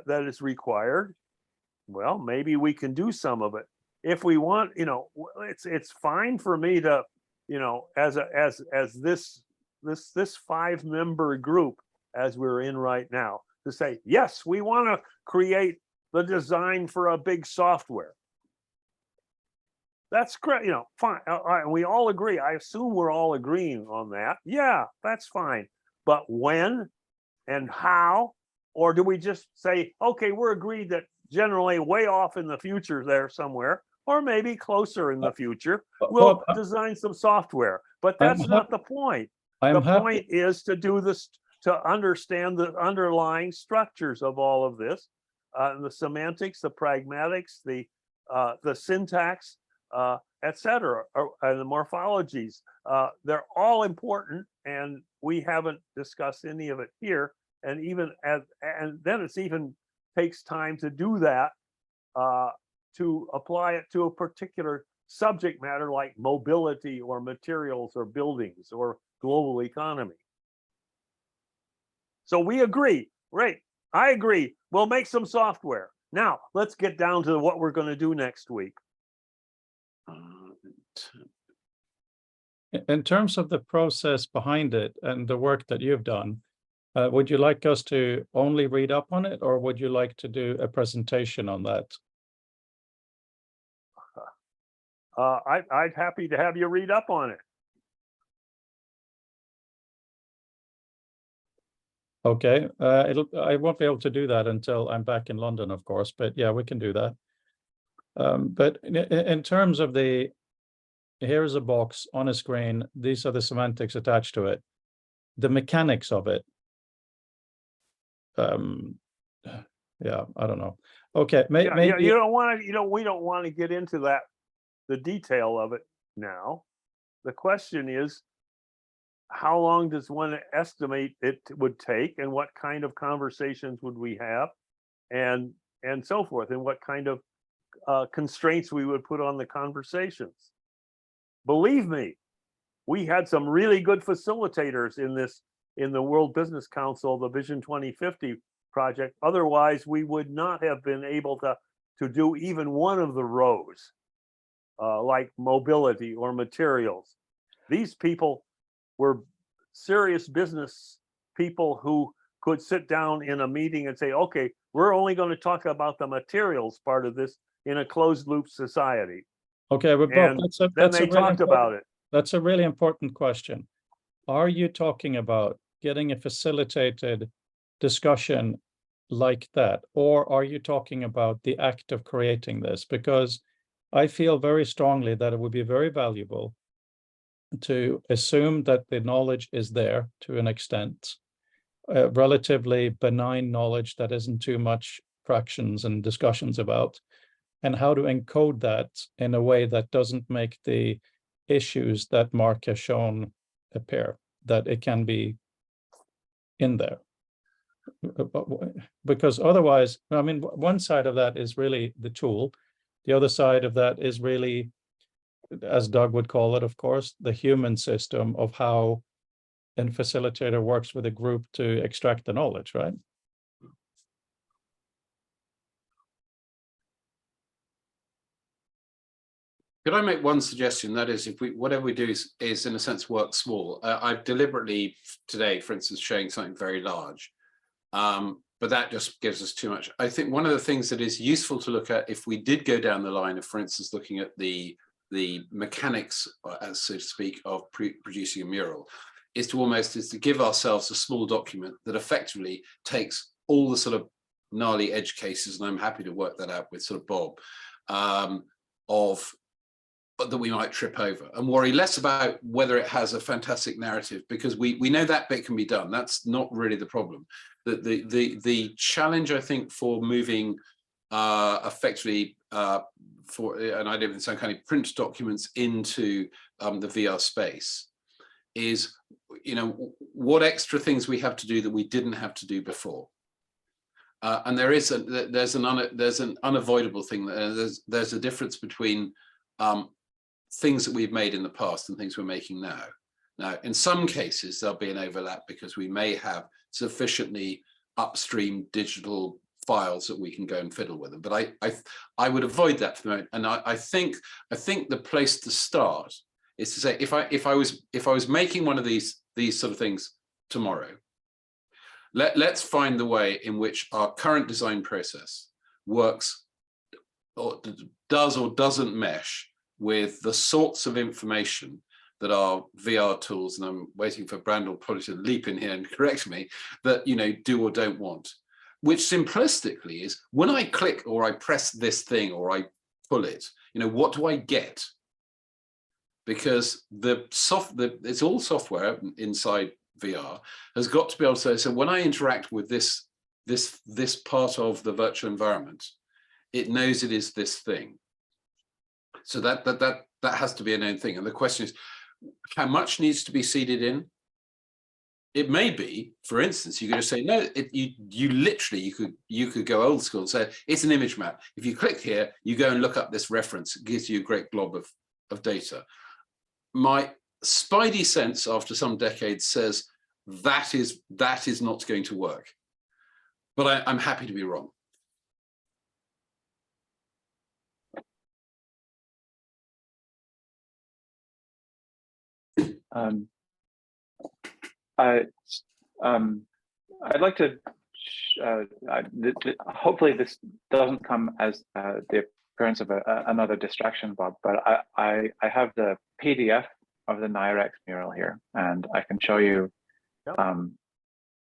is required. Well, maybe we can do some of it if we want. It's fine for me to, as this 5-member group as we're in right now, to say, yes, we want to create the design for a big software. That's great, fine. We all agree. I assume we're all agreeing on that. Yeah, that's fine. But when and how? Or do we just say, okay, we're agreed that generally way off in the future there somewhere, or maybe closer in the future, we'll design some software. But that's not the point. The point is to do this, to understand the underlying structures of all of this, the semantics, the pragmatics, the syntax, etc., and the morphologies. They're all important, and we haven't discussed any of it here. And then it's even takes time to do that, to apply it to a particular subject matter like mobility or materials or buildings or global economy. So we agree, right? I agree. We'll make some software. Now let's get down to what we're going to do next week. In terms of the process behind it and the work that you've done, would you like us to only read up on it, or would you like to do a presentation on that? I'd happy to have you read up on it. Okay, I won't be able to do that until I'm back in London, of course, but yeah, we can do that. But in terms of here's a box on a screen, these are the semantics attached to it, the mechanics of it. Yeah, I don't know. Okay, maybe you don't want to, we don't want to get into that, the detail of it now. The question is, how long does one estimate it would take, and what kind of conversations would we have, and so forth, and what kind of constraints we would put on the conversations. Believe me, we had some really good facilitators in the World Business Council, the Vision 2050 project. Otherwise, we would not have been able to do even one of the rows, like mobility or materials. These people were serious business people who could sit down in a meeting and say, okay, we're only going to talk about the materials part of this in a closed loop society. Okay, but Bob, then they talked about it. That's a really important question. Are you talking about getting a facilitated discussion like that, or are you talking about the act of creating this? Because I feel very strongly that it would be very valuable to assume that the knowledge is there to an extent, relatively benign knowledge that isn't too much fractions and discussions about, and how to encode that in a way that doesn't make the issues that Mark has shown appear, that it can be in there. Because otherwise, I mean, one side of that is really the tool. The other side of that is really, as Doug would call it, of course, the human system of how and facilitator works with a group to extract the knowledge, right? Could I make one suggestion? That is, if we whatever we do is in a sense work small. I've deliberately today, for instance, showing something very large, but that just gives us too much. I think one of the things that is useful to look at, if we did go down the line of, for instance, looking at the mechanics, as so to speak, of producing a mural, is to give ourselves a small document that effectively takes all the sort of gnarly edge cases, and I'm happy to work that out with sort of Bob, that we might trip over, and worry less about whether it has a fantastic narrative, because we know that bit can be done. That's not really the problem. The challenge, I think, for moving effectively and I don't even sound kind of print documents into the VR space is, you know, what extra things we have to do that we didn't have to do before. And there's an unavoidable thing. There's a difference between things that we've made in the past and things we're making now. Now, in some cases, there'll be an overlap because we may have sufficiently upstream digital files that we can go and fiddle with them. But I would avoid that for the moment. And I think the place to start is to say, if I was making one of these sort of things tomorrow, let's find the way in which our current design process works or does or doesn't mesh with the sorts of information that our VR tools, and I'm waiting for Brandel probably to leap in here and correct me, that, you know, do or don't want, which simplistically is when I click or I press this thing or I pull it, you know, what do I get? Because it's all software inside VR has got to be able to say, so when I interact with this part of the virtual environment, it knows it is this thing. So that has to be a known thing. And the question is, how much needs to be seeded in? It may be, for instance, you could just say, no, you could go old school and say, it's an image map. If you click here, you go and look up this reference, it gives you a great glob of data. My spidey sense after some decades says that is not going to work. But I'm happy to be wrong. I'd like to, hopefully this doesn't come as the appearance of another distraction, Bob, but I have the PDF of the Nyrex mural here, and I can show you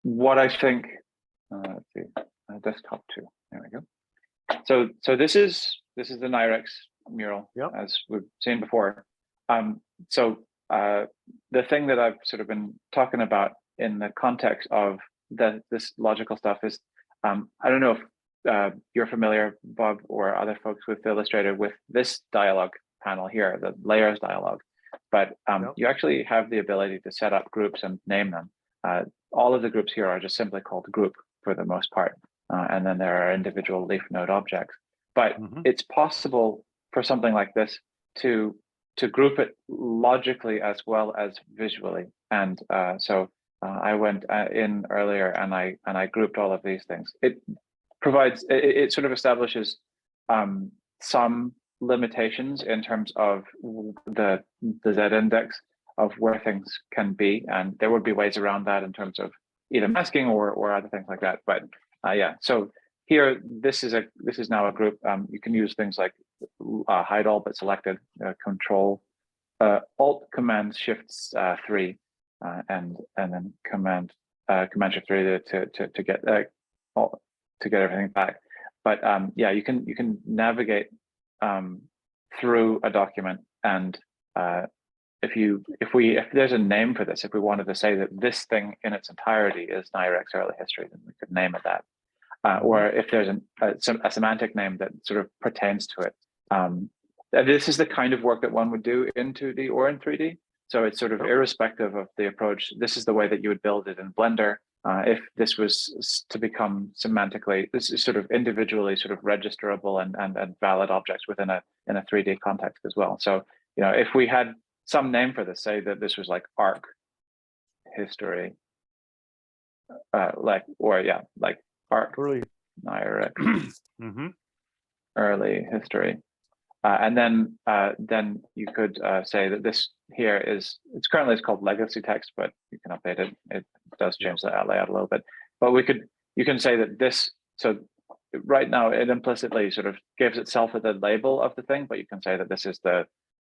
what I think, let's see, desktop 2, there we go. So this is the Nyrex mural, as we've seen before. The thing that I've sort of been talking about in the context of this logical stuff is, I don't know if you're familiar, Bob, or other folks with Illustrator, with this dialogue panel here, the layers dialogue, but you actually have the ability to set up groups and name them. All of the groups here are just simply called group for the most part, and then there are individual leaf node objects. But it's possible for something like this to group it logically as well as visually. And I went in earlier and I grouped all of these things. It provides, it sort of establishes some limitations in terms of the Z index of where things can be. And there would be ways around that in terms of either masking or other things like that. But yeah, so here, this is now a group. You can use things like hide all but selected, control, alt command shift 3, and then command shift 3 to get everything back. But yeah, you can navigate through a document, and if there's a name for this, if we wanted to say that this thing in its entirety is Nyrex early history, then we could name it that. Or if there's a semantic name that sort of pertains to it. This is the kind of work that one would do in 2D or in 3D. So it's sort of irrespective of the approach. This is the way that you would build it in Blender. If this was to become semantically, this is sort of individually sort of registerable and valid objects within a 3D context as well. So, you know, if we had some name for this, say that this was like arc history, like art, Early. IRIC, Mhm. early history. And then you could say that this here it's called legacy text, but you can update it. It does change the layout a little bit. But you can say that this, so right now it implicitly sort of gives itself the label of the thing, but you can say that this is the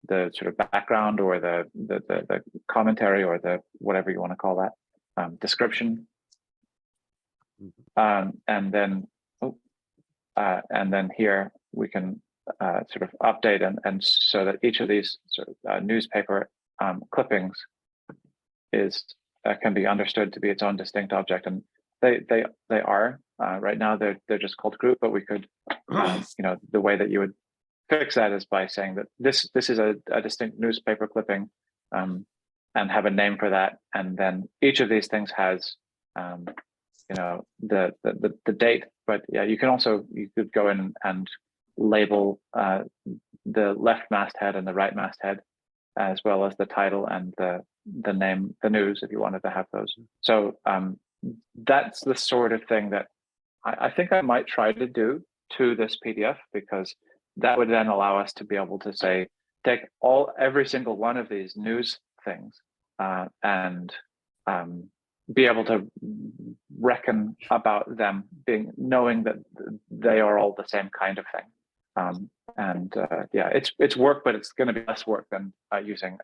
sort of background or the commentary or the whatever you want to call that, description. And then here we can sort of update and so that each of these sort of newspaper clippings is can be understood to be its own distinct object, and they are right now they're just called group, but we could the way that you would fix that is by saying that this is a distinct newspaper clipping, and have a name for that, and then each of these things has the date. But yeah, you could go in and label the left masthead and the right masthead, as well as the title and the name, the news, if you wanted to have those. So that's the sort of thing that I think I might try to do to this PDF, because that would then allow us to be able to say, take every single one of these news things and be able to reckon about them, knowing that they are all the same kind of thing. Yeah, it's work, but it's going to be less work than using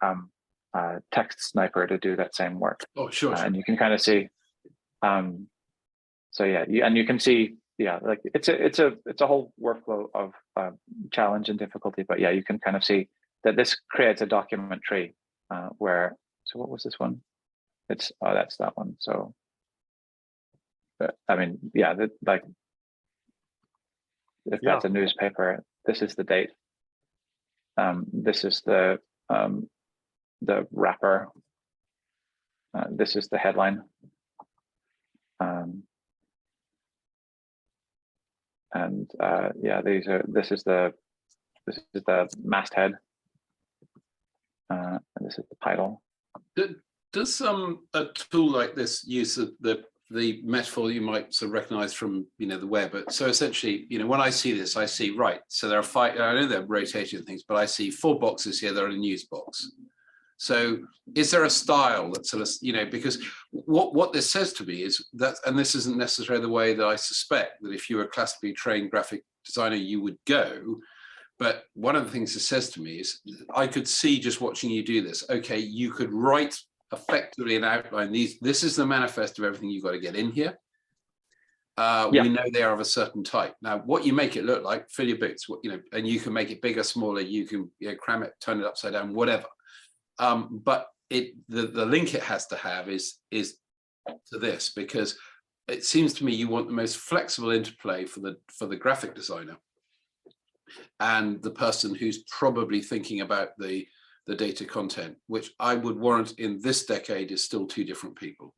Text Sniper to do that same work. Oh, sure. And you can kind of see. So yeah, you can see. Yeah, like it's a whole workflow of challenge and difficulty. But yeah, you can kind of see that this creates a document tree where. So what was this one? That's that one. So. I mean, yeah, like if that's a newspaper, this is the date. This is the wrapper. This is the headline. And yeah, this is the masthead. And this is the title. Does a tool like this use the metaphor you might sort of recognize from the web? But so essentially, when I see this, I see, right, so there are 5, I know they're rotating things, but I see 4 boxes here that are a news box. So is there a style that sort of, because what this says to me is that, and this isn't necessarily the way that I suspect that if you were a classically trained graphic designer, you would go. But one of the things it says to me is, I could see just watching you do this, okay, you could write effectively an outline. This is the manifest of everything you've got to get in here. We know they are of a certain type. Now, what you make it look like, fill your boots, and you can make it bigger, smaller, you can cram it, turn it upside down, whatever. But the link it has to have is to this, because it seems to me you want the most flexible interplay for the graphic designer and the person who's probably thinking about the data content, which I would warrant in this decade is still 2 different people,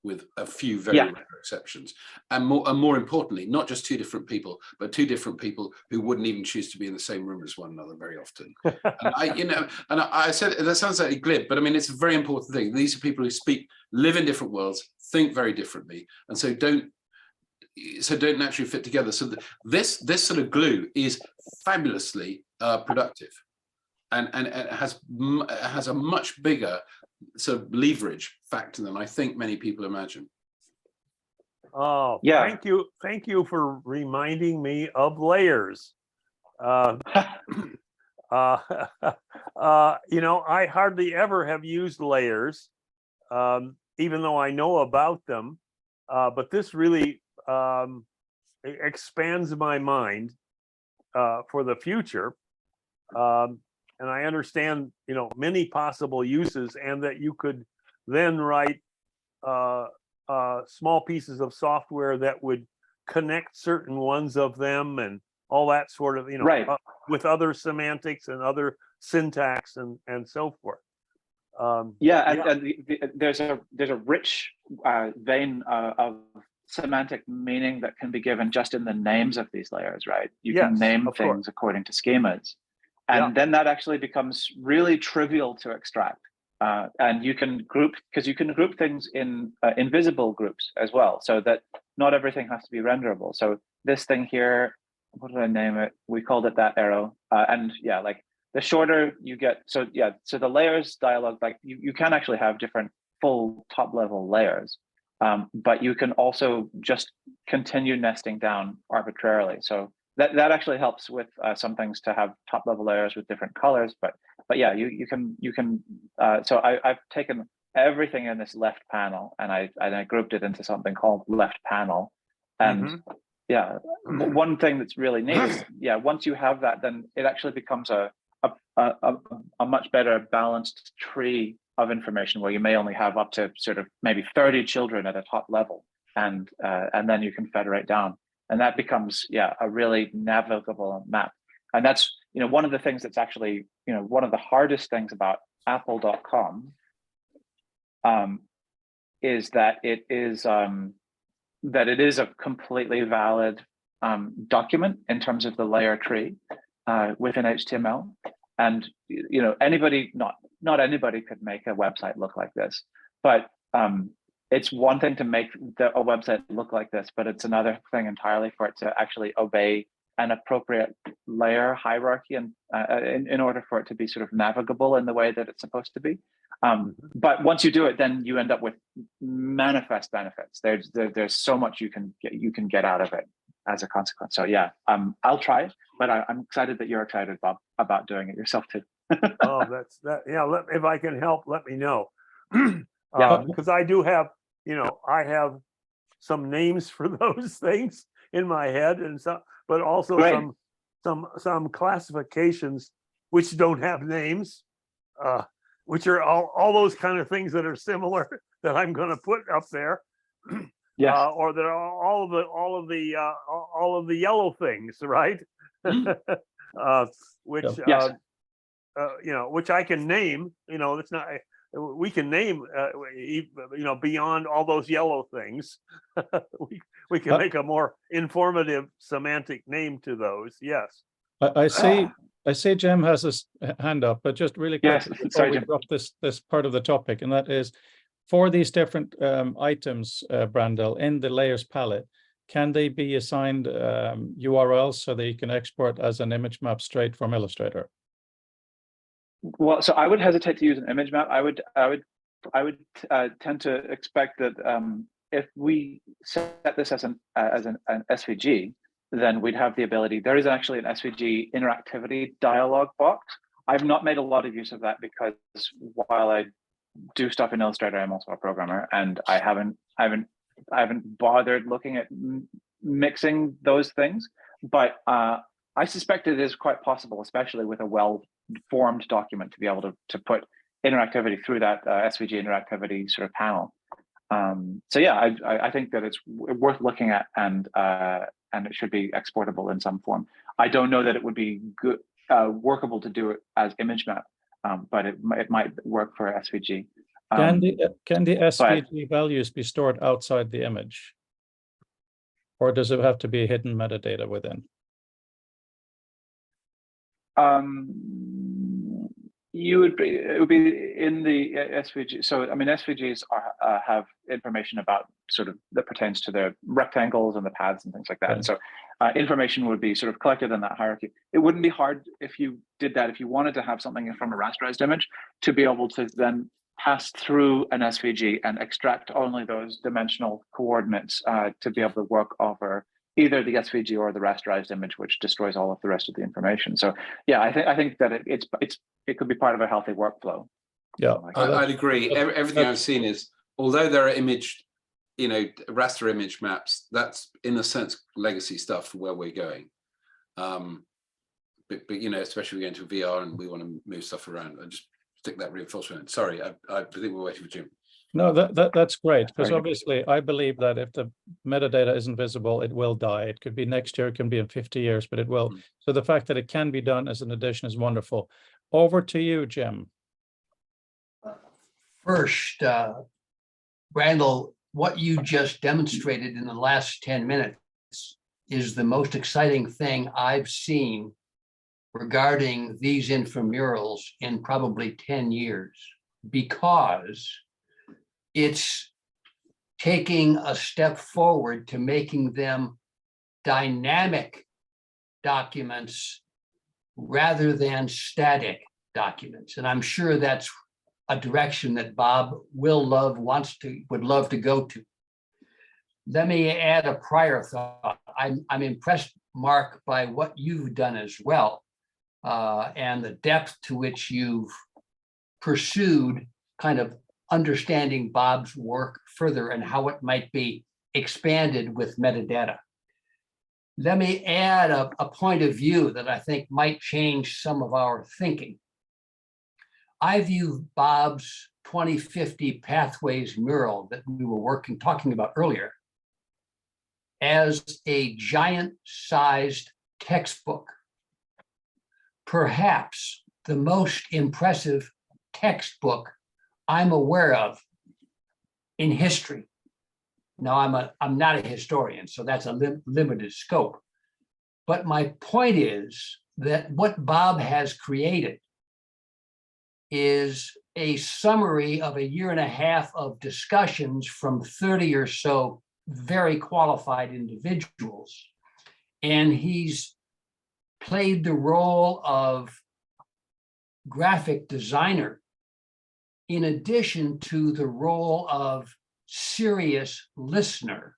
with a few very rare exceptions. And more importantly, not just 2 different people, but 2 different people who wouldn't even choose to be in the same room as one another very often. And I said, that sounds like glib, but I mean, it's a very important thing. These are people who live in different worlds, think very differently, and so don't naturally fit together. So this sort of glue is fabulously productive. And it has a much bigger sort of leverage factor than I think many people imagine. Oh, yeah. Thank you for reminding me of layers. I hardly ever have used layers, even though I know about them. But this really expands my mind for the future. And I understand, many possible uses, and that you could then write small pieces of software that would connect certain ones of them and all that sort of, with other semantics and other syntax and so forth. There's a rich vein of semantic meaning that can be given just in the names of these layers, right? You can name things according to schemas. And then that actually becomes really trivial to extract. And you can group, because you can group things in invisible groups as well, so that not everything has to be renderable. So this thing here, what did I name it? We called it that arrow. And yeah, like the shorter you get, so yeah, so the layers dialog, like you can actually have different full top level layers, but you can also just continue nesting down arbitrarily. So that actually helps with some things to have top level layers with different colors, but yeah, you can so I've taken everything in this left panel and I grouped it into something called left panel. And yeah, one thing that's really neat is, yeah, once you have that, then it actually becomes a much better balanced tree of information, where you may only have up to sort of maybe 30 children at a top level, and then you can federate down, and that becomes, yeah, a really navigable map. And that's, you know, one of the things that's actually, you know, one of the hardest things about apple.com is that it is a completely valid document in terms of the layer tree within HTML. And, you know, anybody, not anybody could make a website look like this, but it's one thing to make a website look like this, but it's another thing entirely for it to actually obey an appropriate layer hierarchy, and in order for it to be sort of navigable in the way that it's supposed to be. But once you do it, then you end up with manifest benefits. There's so much you can get out of it as a consequence. So yeah, I'll try it, but I'm excited that you're excited, Bob, about doing it yourself too. Oh, that's that. Yeah, if I can help, let me know. Yeah. Because I do have, you know, I have some names for those things in my head, and some, but also Great. some classifications which don't have names, which are all those kind of things that are similar that I'm going to put up there. Yeah. Or that are all of the yellow things, right? Which Yes. you know, which I can name. You know, it's not. We can name. You know, beyond all those yellow things, we can make a more informative semantic name to those. Yes. I see Jim has his hand up, but just really Yes, quickly before sorry, we Jim. drop this part of the topic, and that is, for these different items, Brandel, in the layers palette, can they be assigned URLs so that you can export as an image map straight from Illustrator? Well, so I would hesitate to use an image map. I would tend to expect that if we set this as an SVG, then we'd have the ability. There is actually an SVG interactivity dialog box. I've not made a lot of use of that because while I do stuff in Illustrator, I'm also a programmer, and I haven't bothered looking at mixing those things. But I suspect it is quite possible, especially with a well-formed document, to be able to put interactivity through that SVG interactivity sort of panel. So yeah, I think that it's worth looking at, and it should be exportable in some form. I don't know that it would be good workable to do it as image map, but it might work for SVG. Can the SVG values be stored outside the image, or does it have to be hidden metadata within? It would be in the SVG. So I mean, SVGs have information about sort of that pertains to the rectangles and the paths and things like that. Right. And so information would be sort of collected in that hierarchy. It wouldn't be hard if you did that, if you wanted to have something from a rasterized image, to be able to then pass through an SVG and extract only those dimensional coordinates to be able to work over either the SVG or the rasterized image, which destroys all of the rest of the information. So yeah, I think that it could be part of a healthy workflow. Yeah, I'd agree. Everything I've seen is, although there are image, you know, raster image maps, that's in a sense legacy stuff for where we're going. But you know, especially we go into VR and we want to move stuff around, I just stick that reinforcement. Sorry, I think we're waiting for Jim. no, that's great, because obviously I believe that if the metadata isn't visible, it will die. It could be next year, it can be in 50 years, but it will. So the fact that it can be done as an addition is wonderful. Over to you, Jim. First, Randall, what you just demonstrated in the last 10 minutes is the most exciting thing I've seen regarding these inframurals in probably 10 years. because it's taking a step forward to making them dynamic documents rather than static documents. And I'm sure that's a direction that Bob would love to go to. Let me add a prior thought. I'm impressed, Mark, by what you've done as well, and the depth to which you've pursued kind of understanding Bob's work further and how it might be expanded with metadata. Let me add a point of view that I think might change some of our thinking. I view Bob's 2050 Pathways mural that we were talking about earlier as a giant-sized textbook, perhaps the most impressive textbook I'm aware of in history. Now, I'm not a historian, so that's a limited scope. But my point is that what Bob has created is a summary of a year and a half of discussions from 30 or so very qualified individuals. And he's played the role of graphic designer in addition to the role of serious listener,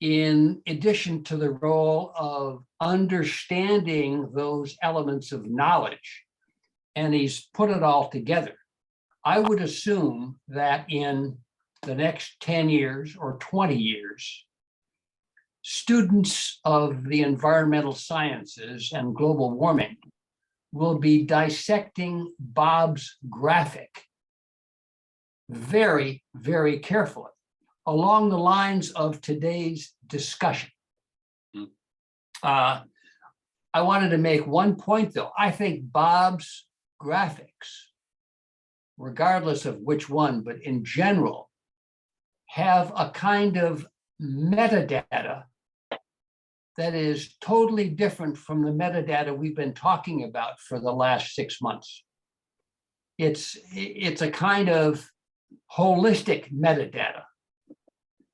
in addition to the role of understanding those elements of knowledge. And he's put it all together. I would assume that in the next 10 years or 20 years, students of the environmental sciences and global warming will be dissecting Bob's graphic very, very carefully along the lines of today's discussion. I wanted to make one point, though. I think Bob's graphics, regardless of which one, but in general, have a kind of metadata that is totally different from the metadata we've been talking about for the last 6 months. It's a kind of holistic metadata.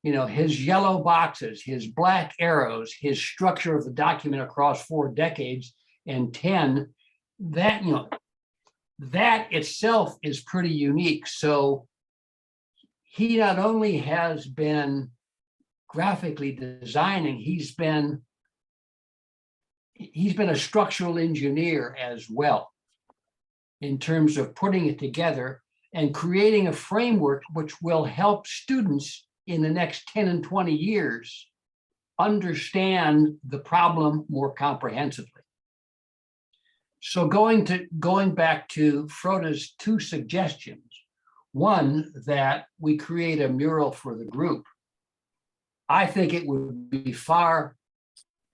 You know, his yellow boxes, his black arrows, his structure of the document across 4 decades and 10, that, you know, that itself is pretty unique. So he not only has been graphically designing, he's been a structural engineer as well in terms of putting it together and creating a framework which will help students in the next 10 and 20 years understand the problem more comprehensively. So going back to Froda's 2 suggestions, one, that we create a mural for the group. I think it would be far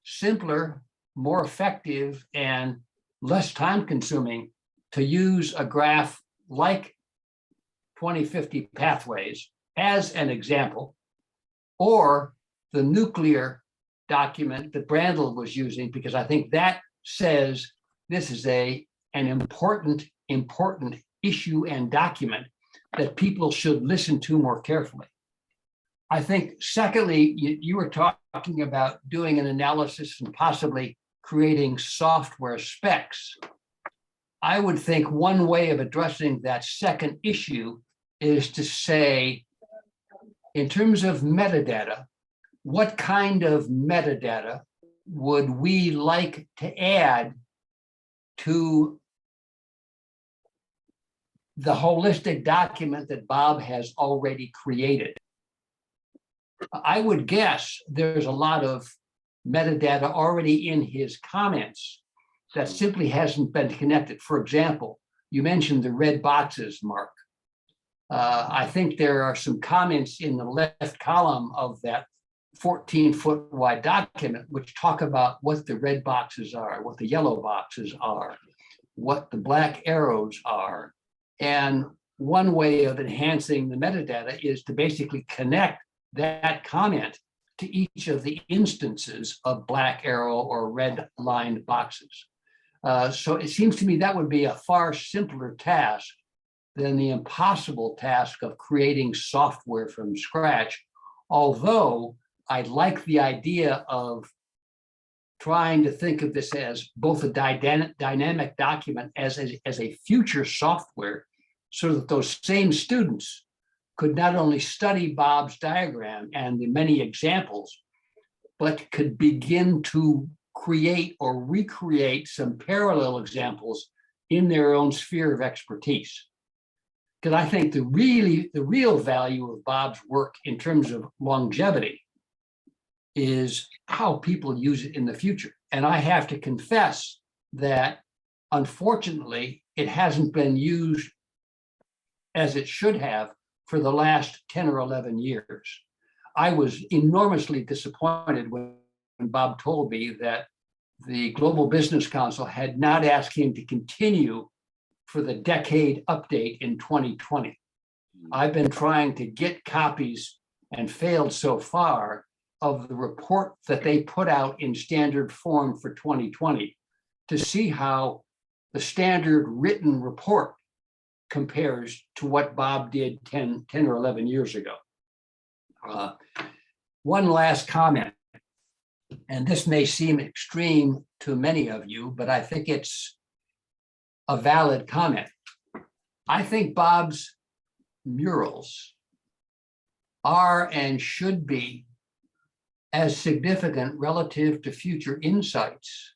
simpler, more effective, and less time consuming to use a graph like 2050 Pathways as an example, or the nuclear document that Brandl was using, because I think that says this is an important issue and document that people should listen to more carefully. I think, secondly, you were talking about doing an analysis and possibly creating software specs. I would think one way of addressing that second issue is to say, in terms of metadata, what kind of metadata would we like to add to the holistic document that Bob has already created? I would guess there's a lot of metadata already in his comments that simply hasn't been connected. For example, you mentioned the red boxes, Mark. I think there are some comments in the left column of that 14-foot wide document which talk about what the red boxes are, what the yellow boxes are, what the black arrows are. And one way of enhancing the metadata is to basically connect that comment to each of the instances of black arrow or red lined boxes. So it seems to me that would be a far simpler task than the impossible task of creating software from scratch. Although I like the idea of trying to think of this as both a dynamic document as a future software, so that those same students could not only study Bob's diagram and the many examples, but could begin to create or recreate some parallel examples in their own sphere of expertise. Because I think the real value of Bob's work in terms of longevity is how people use it in the future. And I have to confess that unfortunately, it hasn't been used as it should have for the last 10 or 11 years. I was enormously disappointed when Bob told me that the Global Business Council had not asked him to continue for the decade update in 2020. I've been trying to get copies and failed so far of the report that they put out in standard form for 2020 to see how the standard written report compares to what Bob did 10 or 11 years ago. One last comment, and this may seem extreme to many of you, but I think it's a valid comment. I think Bob's murals are and should be as significant relative to future insights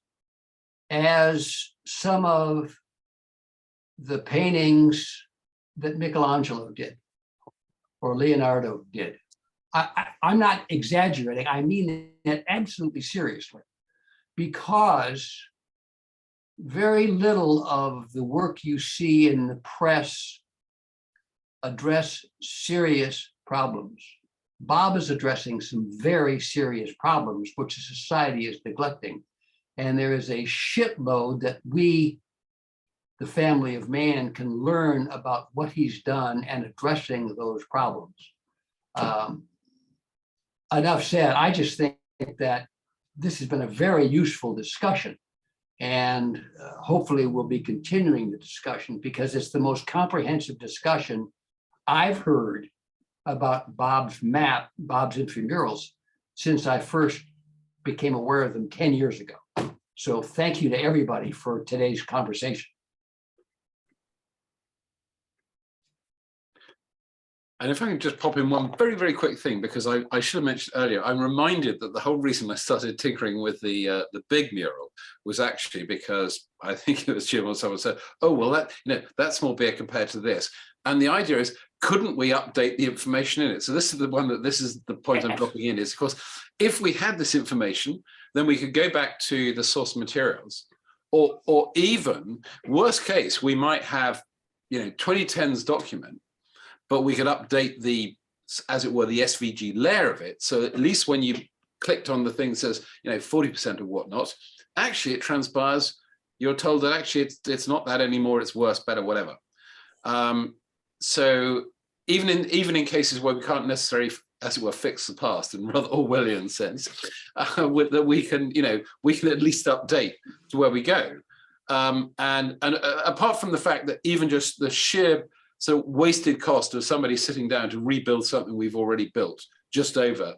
as some of the paintings that Michelangelo did or Leonardo did. I'm not exaggerating. I mean it absolutely seriously, because very little of the work you see in the press address serious problems. Bob is addressing some very serious problems which the society is neglecting. And there is a shitload that we, the family of man, can learn about what he's done and addressing those problems. Enough said. I just think that this has been a very useful discussion, and hopefully we'll be continuing the discussion, because it's the most comprehensive discussion I've heard about Bob's intramurals since I first became aware of them 10 years ago. So thank you to everybody for today's conversation. And if I can just pop in one very, very quick thing, because I should have mentioned earlier, I'm reminded that the whole reason I started tinkering with the big mural was actually because I think it was Jim or someone said, oh, well, that's small beer compared to this. And the idea is, couldn't we update the information in it? So this is the point I'm dropping in, is of course, if we had this information, then we could go back to the source materials, or even worst case, we might have, 2010's document, but we could update the, as it were, the SVG layer of it. So at least when you clicked on the thing that says, 40% of whatnot, actually it transpires, you're told that actually it's not that anymore, it's worse, better, whatever. So even in cases where we can't necessarily, as it were, fix the past in rather Orwellian sense, that we can at least update to where we go. And apart from the fact that even just the sheer wasted cost of somebody sitting down to rebuild something we've already built just over,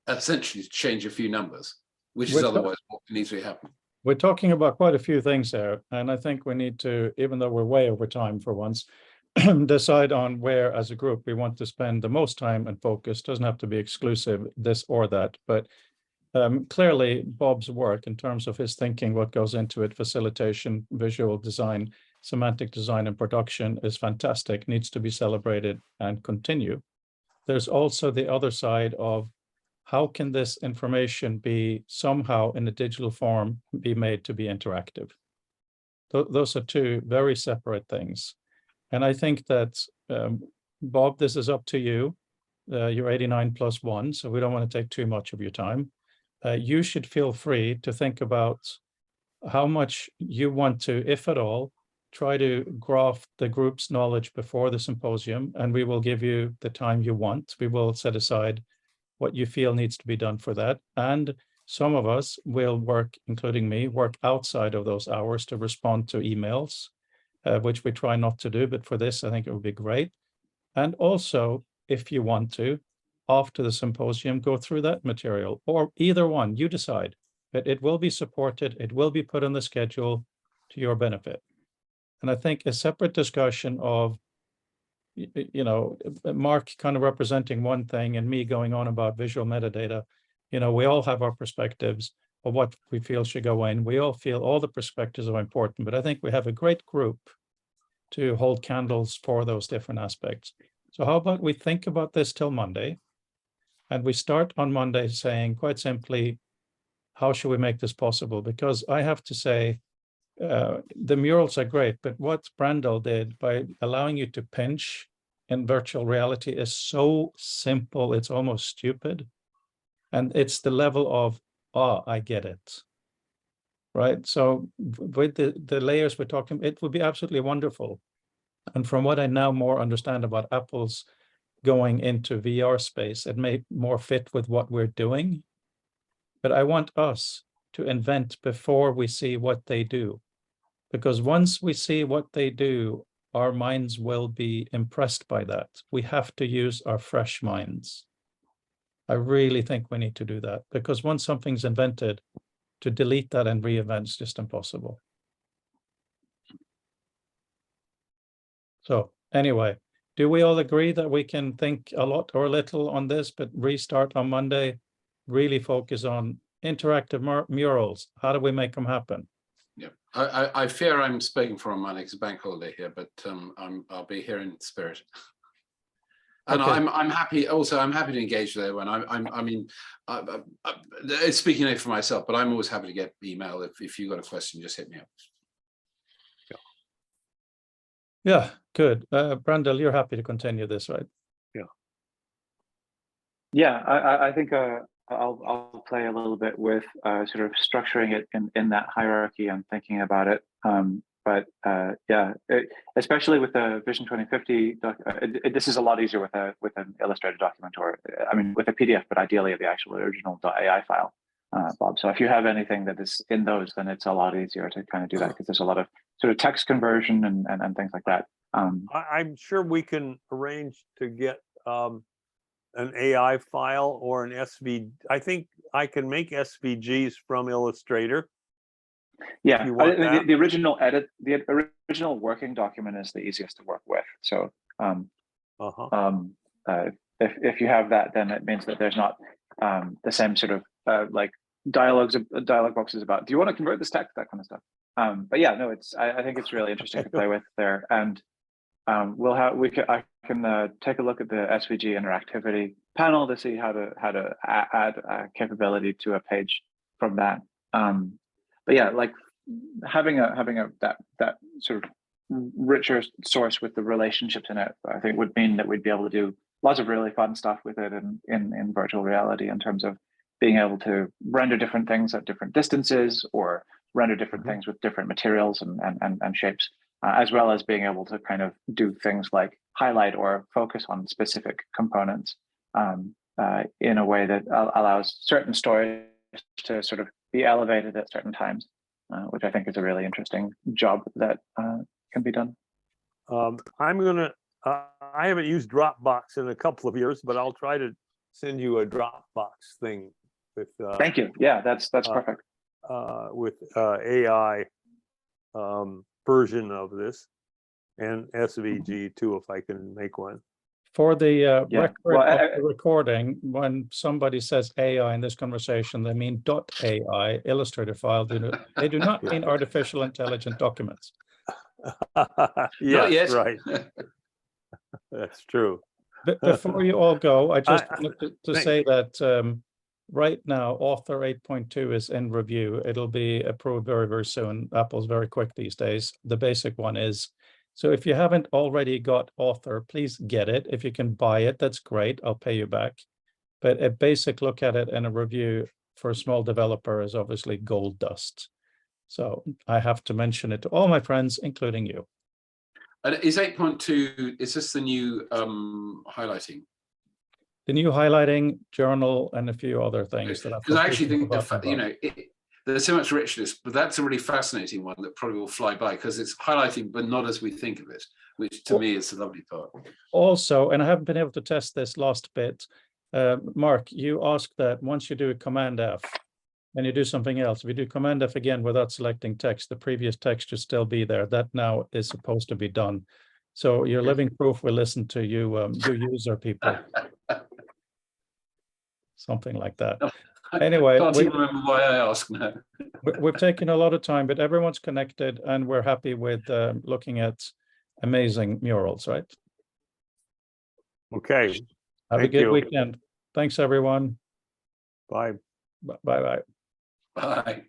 essentially to change a few numbers, which is otherwise what needs to happen. We're talking about quite a few things there, and I think we need to, even though we're way over time for once, decide on where as a group we want to spend the most time and focus. Doesn't have to be exclusive this or that, but clearly Bob's work in terms of his thinking, what goes into it, facilitation, visual design, semantic design and production is fantastic, needs to be celebrated and continue. There's also the other side of how can this information be somehow in a digital form be made to be interactive? Those are two very separate things. And I think that, Bob, this is up to you. You're 89 plus 1, so we don't want to take too much of your time. You should feel free to think about how much you want to, if at all, try to graft the group's knowledge before the symposium, and we will give you the time you want. We will set aside what you feel needs to be done for that. And some of us will work, including me, work outside of those hours to respond to emails which we try not to do, but for this, I think it would be great. And also, if you want to, after the symposium, go through that material, or either one, you decide. But it will be supported, it will be put on the schedule to your benefit. And I think a separate discussion of, you know, Mark kind of representing one thing and me going on about visual metadata, you know, we all have our perspectives of what we feel should go in. We all feel all the perspectives are important, but I think we have a great group to hold candles for those different aspects. So how about we think about this till Monday? And we start on Monday saying quite simply, how should we make this possible? Because I have to say, the murals are great, but what Brandel did by allowing you to pinch in virtual reality is so simple, it's almost stupid. And it's the level of, oh, I get it. Right. So with the layers we're talking, it would be absolutely wonderful. And from what I now more understand about Apple's going into VR space, it may more fit with what we're doing. But I want us to invent before we see what they do. Because once we see what they do, our minds will be impressed by that. We have to use our fresh minds. I really think we need to do that, because once something's invented, to delete that and reinvent is just impossible. So anyway, do we all agree that we can think a lot or a little on this, but restart on Monday, really focus on interactive murals? How do we make them happen? Yeah, I fear I'm speaking for on Monday, it's a bank holiday here, but I'll be here in spirit. And Okay. I'm happy. Also, I'm happy to engage with everyone. I mean, it's speaking only for myself, but I'm always happy to get email if you've got a question, just hit me up. Yeah, good. Brandel, you're happy to continue this, right? Yeah, I think I'll play a little bit with sort of structuring it in that hierarchy and thinking about it. But yeah, especially with the Vision 2050, this is a lot easier with an illustrated document, or I mean with a PDF, but ideally the actual original .ai file, Bob. So if you have anything that is in those, then it's a lot easier to kind of do that, because there's a lot of sort of text conversion and things like that. I'm sure we can arrange to get an AI file or an SV. I think I can make SVGs from Illustrator. Yeah, You want that? the original edit, the original working document is the easiest to work with. So if you have that, then it means that there's not the same sort of like dialogue boxes about, do you want to convert this text, that kind of stuff. But yeah, no, I think it's really interesting to play with there. And I can take a look at the SVG interactivity panel to see how to add capability to a page from that. But yeah, like having that sort of richer source with the relationships in it, I think would mean that we'd be able to do lots of really fun stuff with it in virtual reality, in terms of being able to render different things at different distances, or render different things with different materials and shapes, as well as being able to kind of do things like highlight or focus on specific components in a way that allows certain stories to sort of be elevated at certain times, which I think is a really interesting job that can be done. I haven't used Dropbox in a couple of years, but I'll try to send you a Dropbox thing with. Thank you. Yeah, that's perfect. With AI version of this, and SVG too, if I can make one. For the Yeah. record Well, of the recording, when somebody says AI in this conversation, they mean .ai, Illustrator file. They do not mean artificial intelligent documents. Yes, right. That's true. But before you all go, I just wanted to say that right now, Author 8.2 is in review. It'll be approved very, very soon. Apple's very quick these days. The basic one is. So if you haven't already got Author, please get it. If you can buy it, that's great. I'll pay you back. But a basic look at it and a review for a small developer is obviously gold dust. So I have to mention it to all my friends, including you. And is 8.2, is this the new highlighting? The new highlighting, journal, and a few other things that because I actually think the there's so much richness, but that's a really fascinating one that probably will fly by because it's highlighting, but not as we think of it, which to me is the lovely part. Also, and I haven't been able to test this last bit, Mark, you asked that once you do a Command F and you do something else, if you do Command F again without selecting text, the previous text should still be there. That now is supposed to be done. So you're living proof we listen to you, you user people. Something like that. Anyway, I can't even remember why I asked now. we've taken a lot of time, but everyone's connected and we're happy with looking at amazing murals, right? Okay, Have a Thank good you. weekend. Thanks, everyone. bye. Bye-bye. Bye.